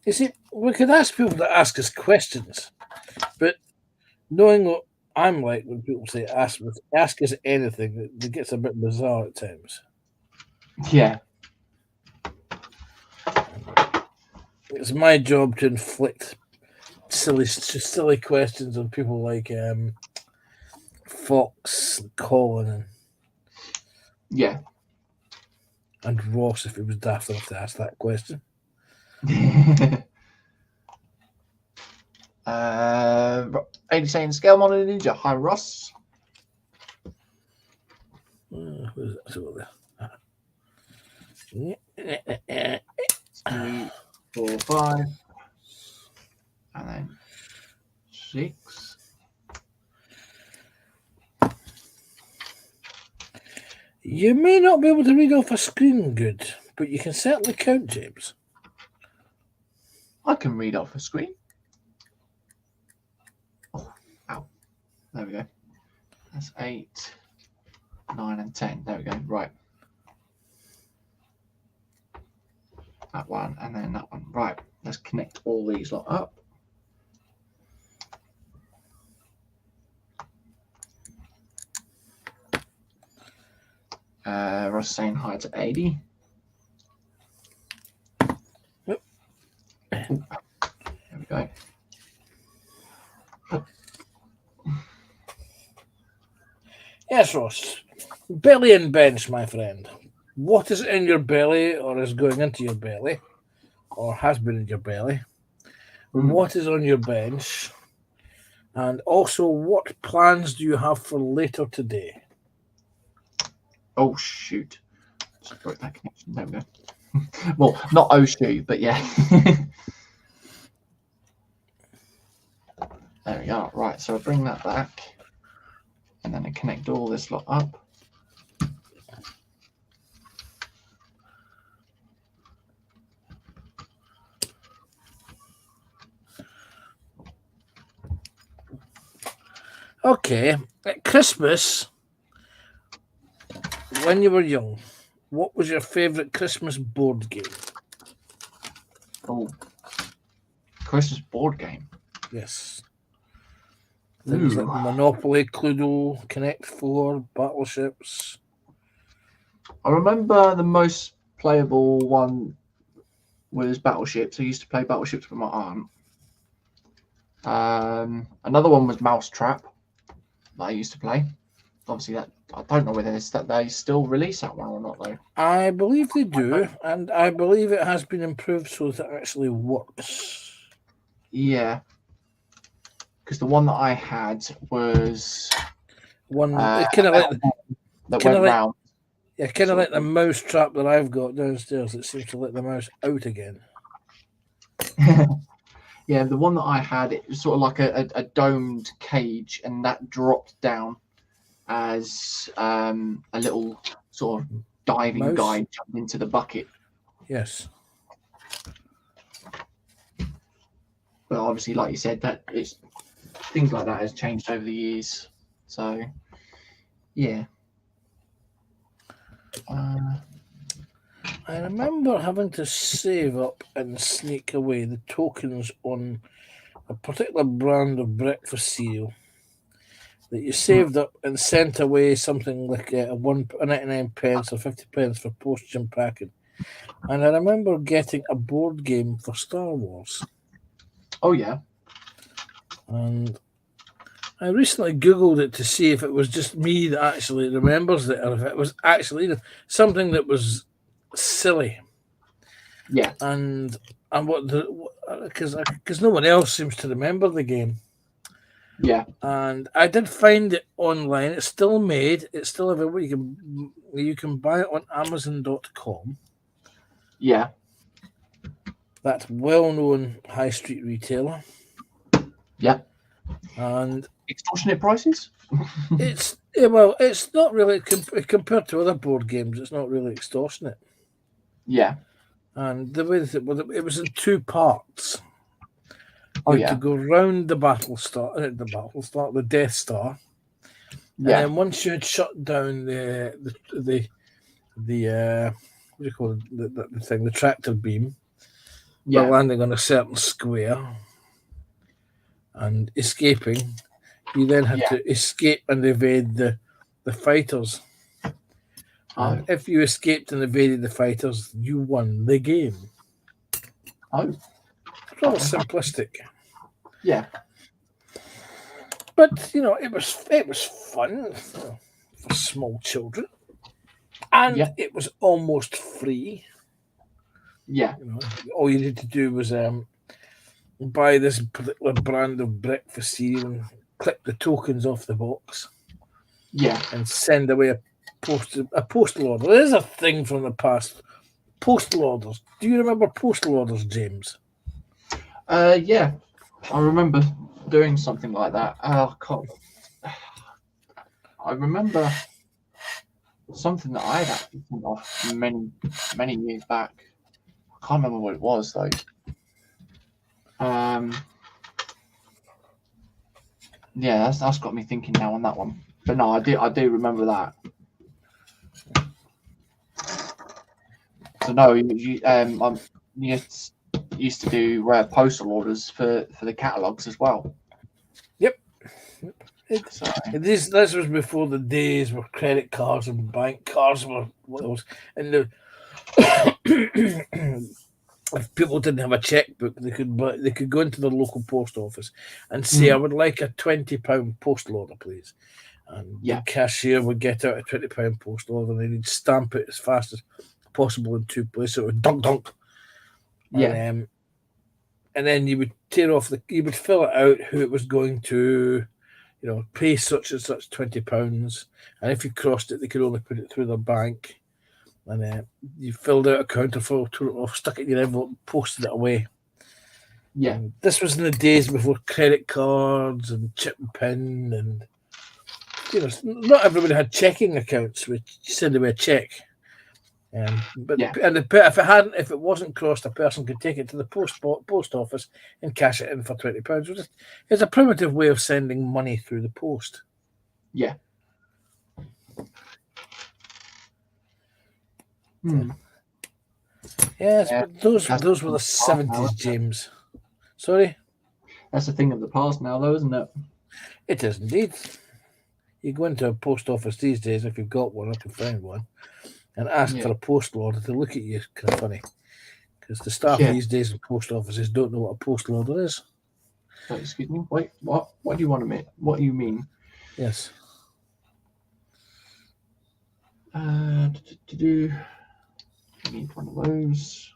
You see, we could ask people to ask us questions, but knowing what I'm like when people say ask us anything, it gets a bit bizarre at times. Yeah. It's my job to inflict silly questions on people like Fox, and Colin, and Ross if he was daft enough to ask that question. AD saying, Scale Monitor Ninja. Hi, Ross. Who's that over there? 3, 4, 5, and then 6. You may not be able to read off a screen good, but you can certainly count, James. I can read off a screen. Oh, ow. There we go. That's 8, 9, and 10. There we go. Right. That one, and then that one. Right. Let's connect all these lot up. Ross saying hi to 80. Yep. There we go. Yes, Ross. Belly and bench, my friend. What is in your belly, or is going into your belly, or has been in your belly? What is on your bench? And also, what plans do you have for later today? Oh, shoot. Just broke that connection. There we go. Well, not oh, shoot, but yeah. There we go. Right, so I'll bring that back. And then I connect all this lot up. Okay, at Christmas, when you were young, what was your favourite Christmas board game? Oh, Christmas board game. Yes. Things like Monopoly, Cluedo, Connect 4, Battleships. I remember the most playable one was Battleships. I used to play Battleships with my aunt. Another one was Mousetrap that I used to play. Obviously, that I don't know whether that they still release that one or not, though. I believe they do, and I believe it has been improved so that it actually works. Yeah, because the one that I had was one kind of like that went round. Yeah, kind of like the Mousetrap that I've got downstairs. It seems to let the mouse out again. Yeah, the one that I had, it was sort of like a domed cage, and that dropped down as a little sort of diving guy jumped into the bucket. Yes. But obviously, like you said, that it's things like that has changed over the years. So, yeah. I remember having to save up and sneak away the tokens on a particular brand of breakfast cereal that you saved up and sent away something like a 99 pence or 50 pence for postage and packing. And I remember getting a board game for Star Wars. Oh, yeah. And I recently Googled it to see if it was just me that actually remembers it, or if it was actually something that was silly. Yeah. and what because no one else seems to remember the game. Yeah. And I did find it online. It's still made. It's still available. You can buy it on Amazon.com. Yeah. That well-known high street retailer. Yeah. And Extortionate prices? it's not really compared to other board games. It's not really extortionate. Yeah. And the way that it was in 2 parts. Oh, You had to go round the Death Star. Yeah. And then once you had shut down the what do you call it? The thing, the tractor beam, by Yeah. landing on a certain square and escaping, you then had to escape and evade the fighters. And if you escaped and evaded the fighters, you won the game. Oh. Rather simplistic. Yeah. But it was fun for small children, and it was almost free. Yeah. All you needed to do was buy this particular brand of breakfast cereal and click the tokens off the box. Yeah. And send away a postal order. There's a thing from the past. Postal orders. Do you remember postal orders, James? Yeah. I remember doing something like that. I remember something that I'd actually thought of many years back. I can't remember what it was though. Yeah, that's got me thinking now on that one. But no, I do remember that. So no, you used to do postal orders for the catalogs as well. Yep. This was before the days where credit cards and bank cards were what else, and if people didn't have a checkbook, they could go into the local post office and say, "I would like a £20 postal order, please." And the cashier would get out a £20 postal order, and they'd stamp it as fast as possible in 2 places. So it would dunk dunk. Yeah. And then you would you would fill it out who it was going to, pay such and such £20, and if you crossed it, they could only put it through their bank. And you filled out a counterfoil, tore it off, stuck it in your envelope, and posted it away. Yeah. And this was in the days before credit cards and chip and pin, and not everybody had checking accounts, which you send away a check. If it wasn't crossed, a person could take it to the post office and cash it in for £20. It's a primitive way of sending money through the post. Yeah. Yes, but those were the 70s, James. Sorry? That's a thing of the past now, though, isn't it? It is indeed. You go into a post office these days, if you've got one, I can find one, and ask for a postal order, to look at you kind of funny. Because the staff these days in post offices don't know what a postal order is. Oh, excuse me? Wait, what? What do you want to mean? What do you mean? Yes. I need one of those.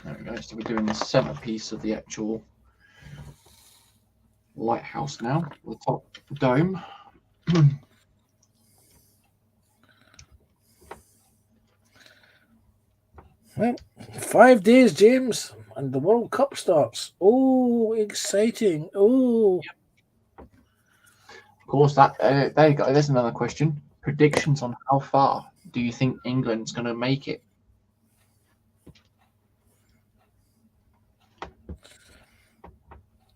There we go. So we're doing the centerpiece of the actual lighthouse now, the top dome. Well, 5 days, James, and the World Cup starts. Oh, exciting! Oh. Of course, there you go. There's another question. Predictions on how far do you think England's going to make it?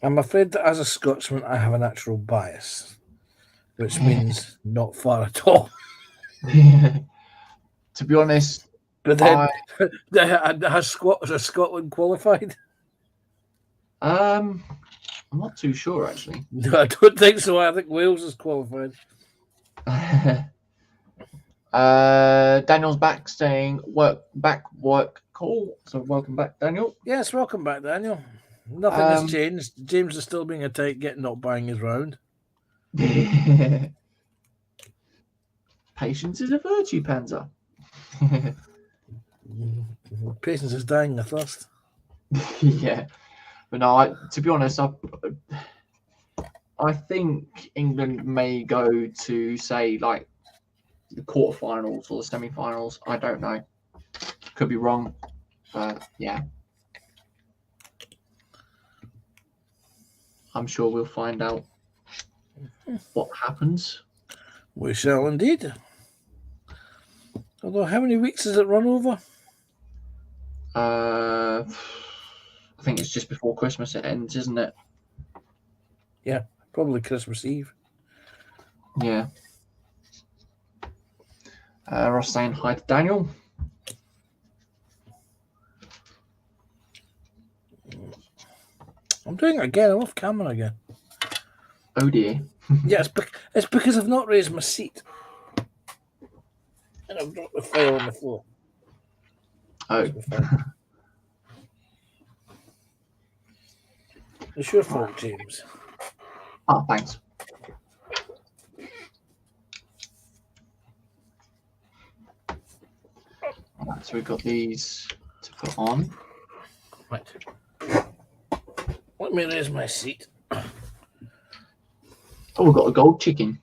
I'm afraid that as a Scotsman, I have a natural bias, which means not far at all. To be honest, but then has Scotland qualified? I'm not too sure, actually. No, I don't think so. I think Wales is qualified. Daniel's back saying work call. So welcome back, Daniel. Yes, welcome back, Daniel. Nothing has changed. James is still being a tight get, not buying his round. Patience is a virtue, Panzer. Patience is dying of thirst. Yeah, but no, to be honest, I think England may go to say like the quarterfinals or the semi-finals. I don't know. Could be wrong, but yeah, I'm sure we'll find out what happens. We shall indeed. Although, how many weeks does it run over? I think it's just before Christmas it ends, isn't it? Yeah, probably Christmas Eve. Yeah. Ross saying hi to Daniel. I'm doing it again. I'm off camera again. Oh dear. Yeah, it's because I've not raised my seat. And I've dropped the file on the floor. Oh. It's your fault, James. Oh, thanks. Right, so we've got these to put on. Right. Let me raise my seat. Oh, we've got a gold chicken.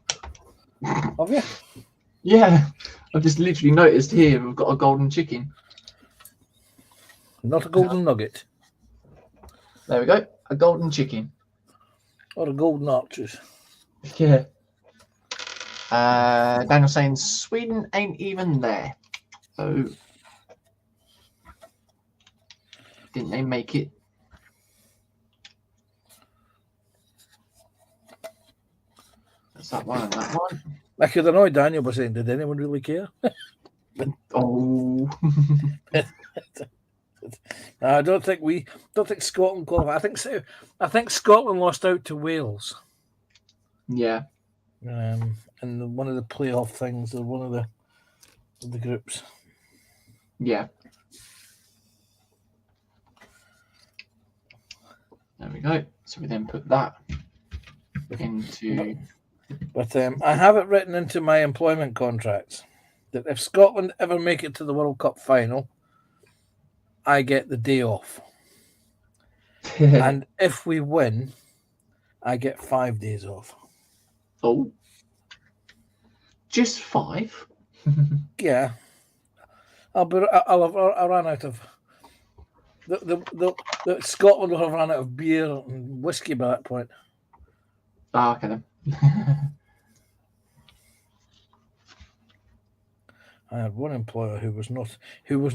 Have you? Yeah, I've just literally noticed here we've got a golden chicken. Not a golden nugget. There we go, a golden chicken. Or a golden arches. Yeah. Daniel saying Sweden ain't even there. Oh. Didn't they make it? That's that one and that one. I could annoy Daniel by saying, did anyone really care? Oh. I don't think Scotland qualified. I think Scotland lost out to Wales. Yeah. In one of the playoff things or one of the groups. Yeah. There we go. So we then put that into. But I have it written into my employment contracts that if Scotland ever make it to the World Cup final, I get the day off. And if we win, I get 5 days off. Oh. Just 5? Yeah. I'll run out of the Scotland will have run out of beer and whiskey by that point. Ah, okay then. I had one employer who was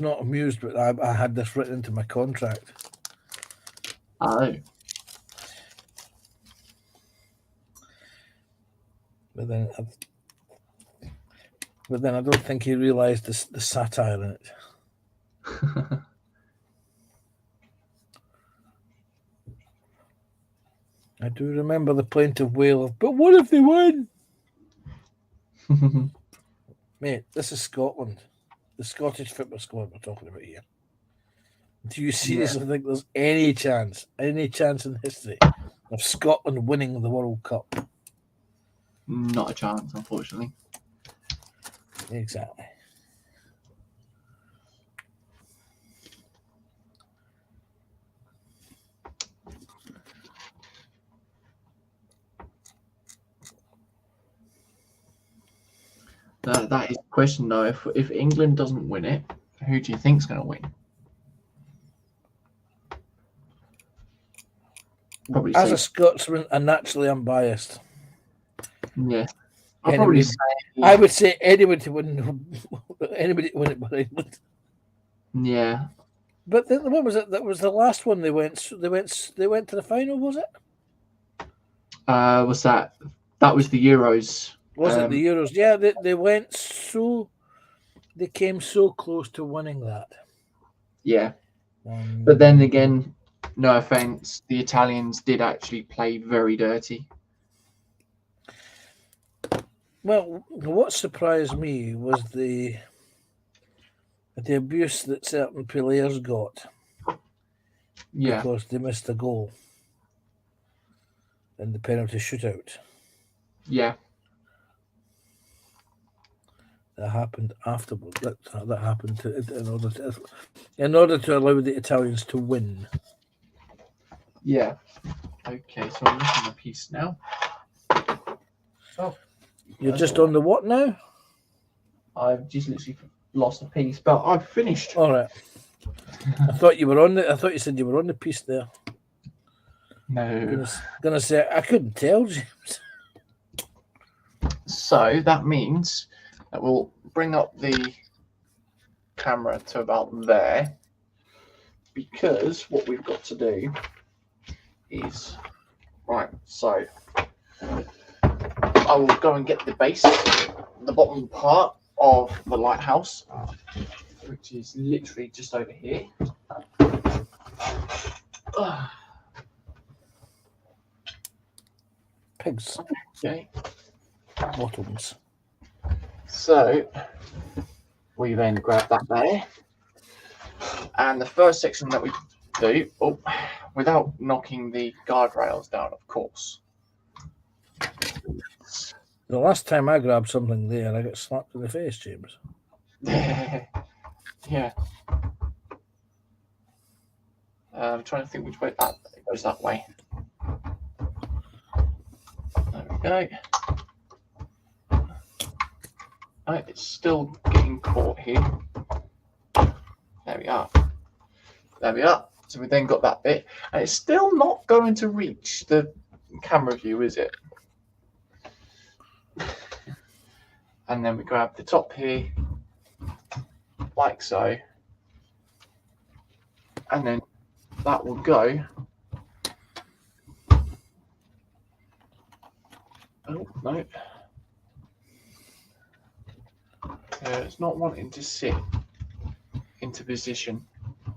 not amused, but I had this written into my contract. Oh. But then I don't think he realised the satire in it. I do remember the plaintive wail of, but what if they win? Mate, this is Scotland. The Scottish football squad we're talking about here. Do you seriously think there's any chance in history of Scotland winning the World Cup? Not a chance, unfortunately. Exactly. That is the question, though. If England doesn't win it, who do you think's going to win? Probably as a Scotsman, and naturally unbiased. Yeah. I would say anybody to win it but England. Yeah. But what was it? That was the last one they went to the final, was it? Was that? That was the Euros. Was it the Euros? Yeah, they came so close to winning that. Yeah. But then again, no offense, the Italians did actually play very dirty. Well, what surprised me was the abuse that certain players got. Yeah. Because they missed a goal in the penalty shootout. Yeah. that happened afterward. That happened in order to allow the Italians to win. Yeah. Okay, so I'm looking at the piece now. Oh, You're just on the what now? I've just literally lost a piece, but I've finished. All right. I thought you were on the. I thought you said you were on the piece there. No. Gonna say I couldn't tell, James. So that means that we'll bring up the camera to about there, because what we've got to do is right. So I will go and get the base, the bottom part of the lighthouse, which is literally just over here. Pigs. Okay. Bottoms. So we then grab that there, and the first section that we do, without knocking the guardrails down, of course. The last time I grabbed something there, I got slapped in the face, James. Yeah. I'm trying to think which way that goes. That way. There we go. It's still getting caught here. There we are. There we are. So we then got that bit, and it's still not going to reach the camera view, is it? And then we grab the top here, like so, and then that will go. Oh no. It's not wanting to sit into position.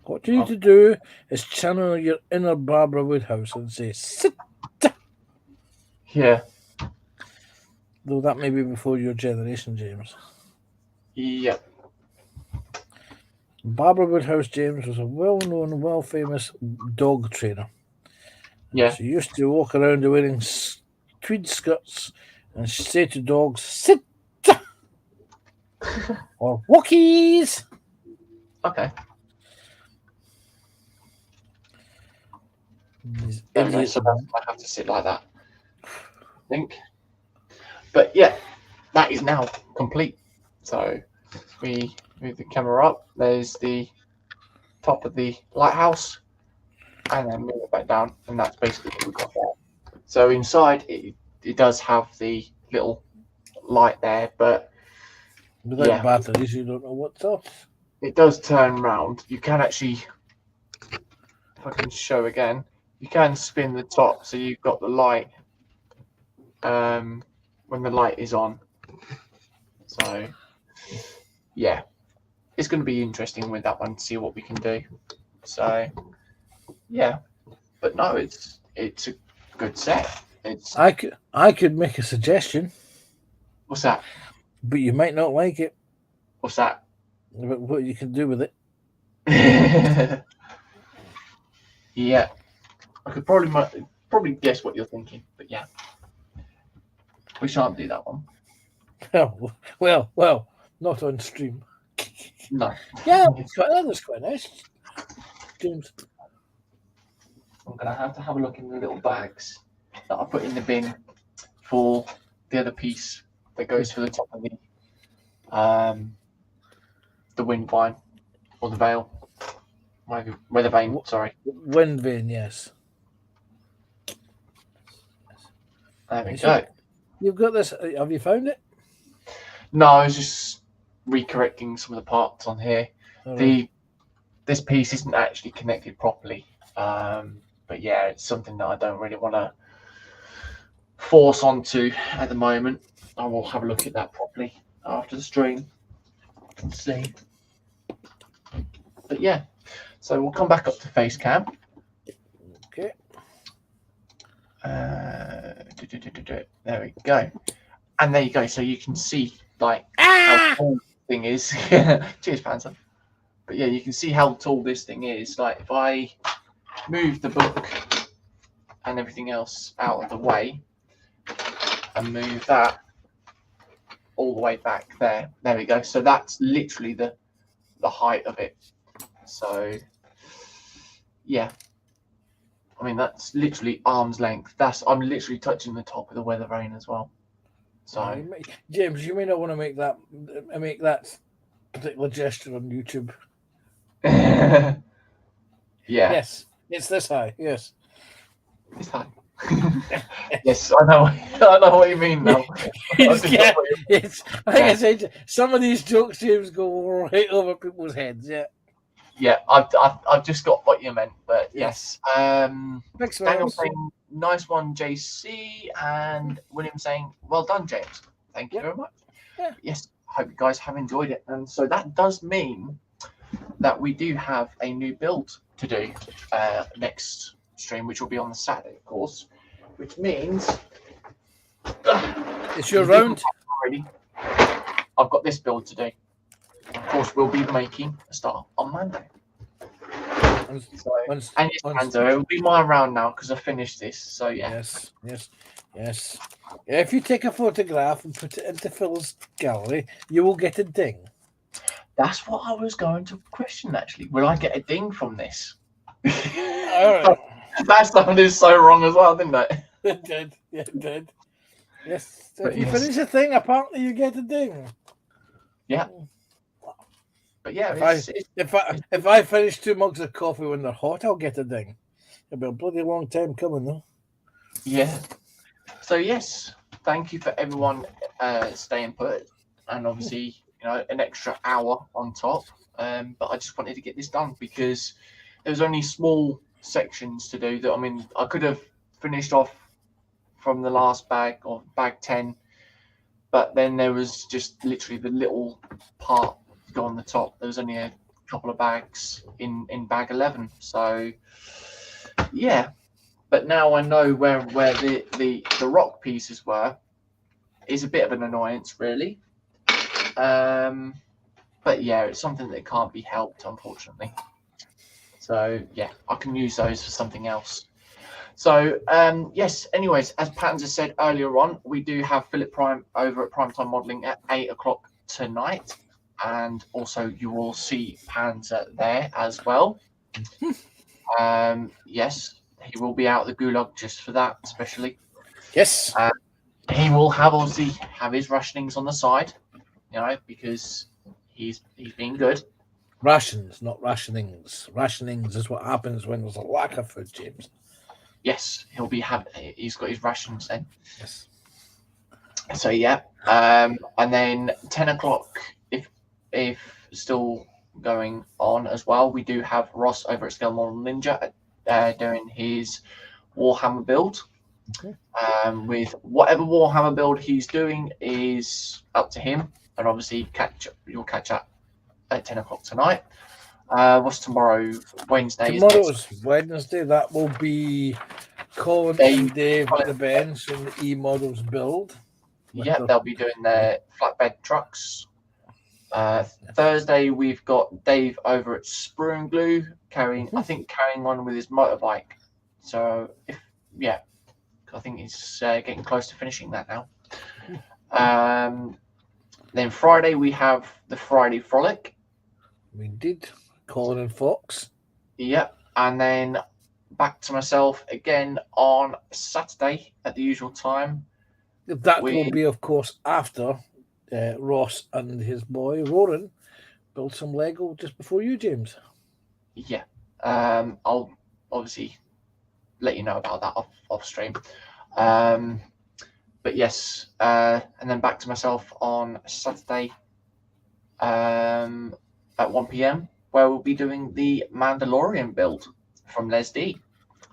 What you need to do is channel your inner Barbara Woodhouse and say, sit. Yeah. Though that may be before your generation, James. Yeah. Barbara Woodhouse, James, was a well-known, well-famous dog trainer. Yeah. She used to walk around wearing tweed skirts and she'd say to dogs, sit. Or walkies. Okay. Okay, so I have to sit like that, I think. But yeah, that is now complete. So we move the camera up. There's the top of the lighthouse, and then move it back down, and that's basically what we've got there. So inside, it does have the little light there, but without batteries, you don't know what's off. It does turn round. You can actually, if I can show again, you can spin the top, so you've got the light when the light is on. So yeah, it's going to be interesting with that one to see what we can do. So yeah, but no, it's a good set. I could make a suggestion. What's that? But you might not like it. What's that? But what you can do with it. Yeah, I could probably guess what you're thinking, but yeah, we shan't do that one. Well, not on stream. No. Yeah, that's quite nice, James. I'm gonna have to have a look in the little bags that I put in the bin for the other piece that goes for the top of the wind vine or the veil, weather vane. Sorry, wind vane. Yes. There we go. You've got this. Have you found it? No, I was just recorrecting some of the parts on here. Right. This piece isn't actually connected properly, but yeah, it's something that I don't really want to force onto at the moment. I will have a look at that properly after the stream and see. But yeah, so we'll come back up to face cam. Okay. There we go. And there you go. So you can see like how tall the thing is. Cheers, Panther. But yeah, you can see how tall this thing is. Like if I move the book and everything else out of the way and move that, all the way back there. There we go. So that's literally the height of it. So yeah, I mean that's literally arm's length. I'm literally touching the top of the weather vane as well. So James, you may not want to make that particular gesture on YouTube. yeah, Yes, it's this high. Yes, it's high. Yes, I know. I know what you mean now. I said, some of these jokes, James, go right over people's heads. Yeah. Yeah, I've just got what you meant, but yes. Thanks, Daniel saying nice one, JC, and William saying well done, James. Thank you very much. Yeah. Yes, hope you guys have enjoyed it, and so that does mean that we do have a new build to do next stream, which will be on the Saturday, of course, which means it's your round already. I've got this build to do. Of course, we'll be making a start on Monday. And yes, Panzer, it will be my round now because I finished this. So yeah. Yes. Yeah, if you take a photograph and put it into Phil's gallery, you will get a ding. That's what I was going to question, actually. Will I get a ding from this? All right. That sounded so wrong as well, didn't it? It did. Yeah, it did. Yes. So if you finish a thing, apparently you get a ding. Yeah. But yeah, if I finish 2 mugs of coffee when they're hot, I'll get a ding. It'll be a bloody long time coming, though. Yeah. So yes, thank you for everyone staying put, and obviously an extra hour on top. But I just wanted to get this done because there was only small sections to do. That I mean, I could have finished off from the last bag or bag 10, but then there was just literally the little part go on the top. There was only a couple of bags in bag 11. So yeah, but now I know where the rock pieces were. Is a bit of an annoyance, really. But yeah, it's something that can't be helped, unfortunately. So yeah, I can use those for something else. So yes, anyways, as Panzer said earlier on, we do have Philip Prime over at Primetime Modelling at 8 o'clock tonight. And also you will see Panzer there as well. Yes, he will be out the gulag just for that, especially. Yes. He will obviously have his rationings on the side, because he's been good. Rations, not rationings. Rationings is what happens when there's a lack of food, James. Yes, he's got his rations then. Yes. So yeah, and then 10 o'clock, if still going on as well, we do have Ross over at Scale Model Ninja doing his Warhammer build. Okay. With whatever Warhammer build he's doing is up to him, and obviously you'll catch up at 10 o'clock tonight. What's tomorrow? Wednesday. Tomorrow's Wednesday. That will be Colin and Dave at the bench in the E-Models build. Yeah, they'll be doing their flatbed trucks. Thursday we've got Dave over at Sprue and Glue carrying on with his motorbike. So I think he's getting close to finishing that now. Then Friday we have the Friday Frolic. We did. Colin and Fox. Yep. And then back to myself again on Saturday at the usual time. That will be, of course, after Ross and his boy Roran build some Lego just before you, James. Yeah. I'll obviously let you know about that off stream. But yes, and then back to myself on Saturday at 1 p.m. where we'll be doing the Mandalorian build from Les D.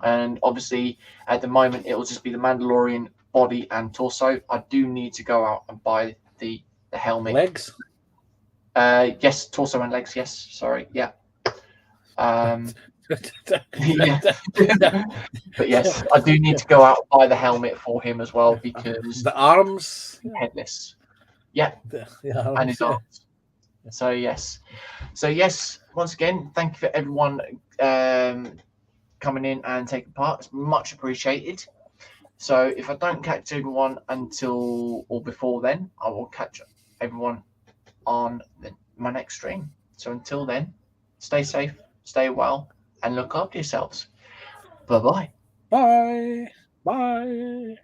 And obviously at the moment it will just be the Mandalorian body and torso. I do need to go out and buy the helmet. Legs? Yes, torso and legs, yes. Sorry, yeah. Yeah. But yes, I do need to go out and buy the helmet for him as well because the arms headless. Yeah. Arms, and his arms. So yes. Once again, thank you for everyone coming in and taking part. It's much appreciated. So if I don't catch everyone until or before then, I will catch everyone on my next stream. So until then, stay safe, stay well, and look after yourselves. Bye-bye. Bye. Bye.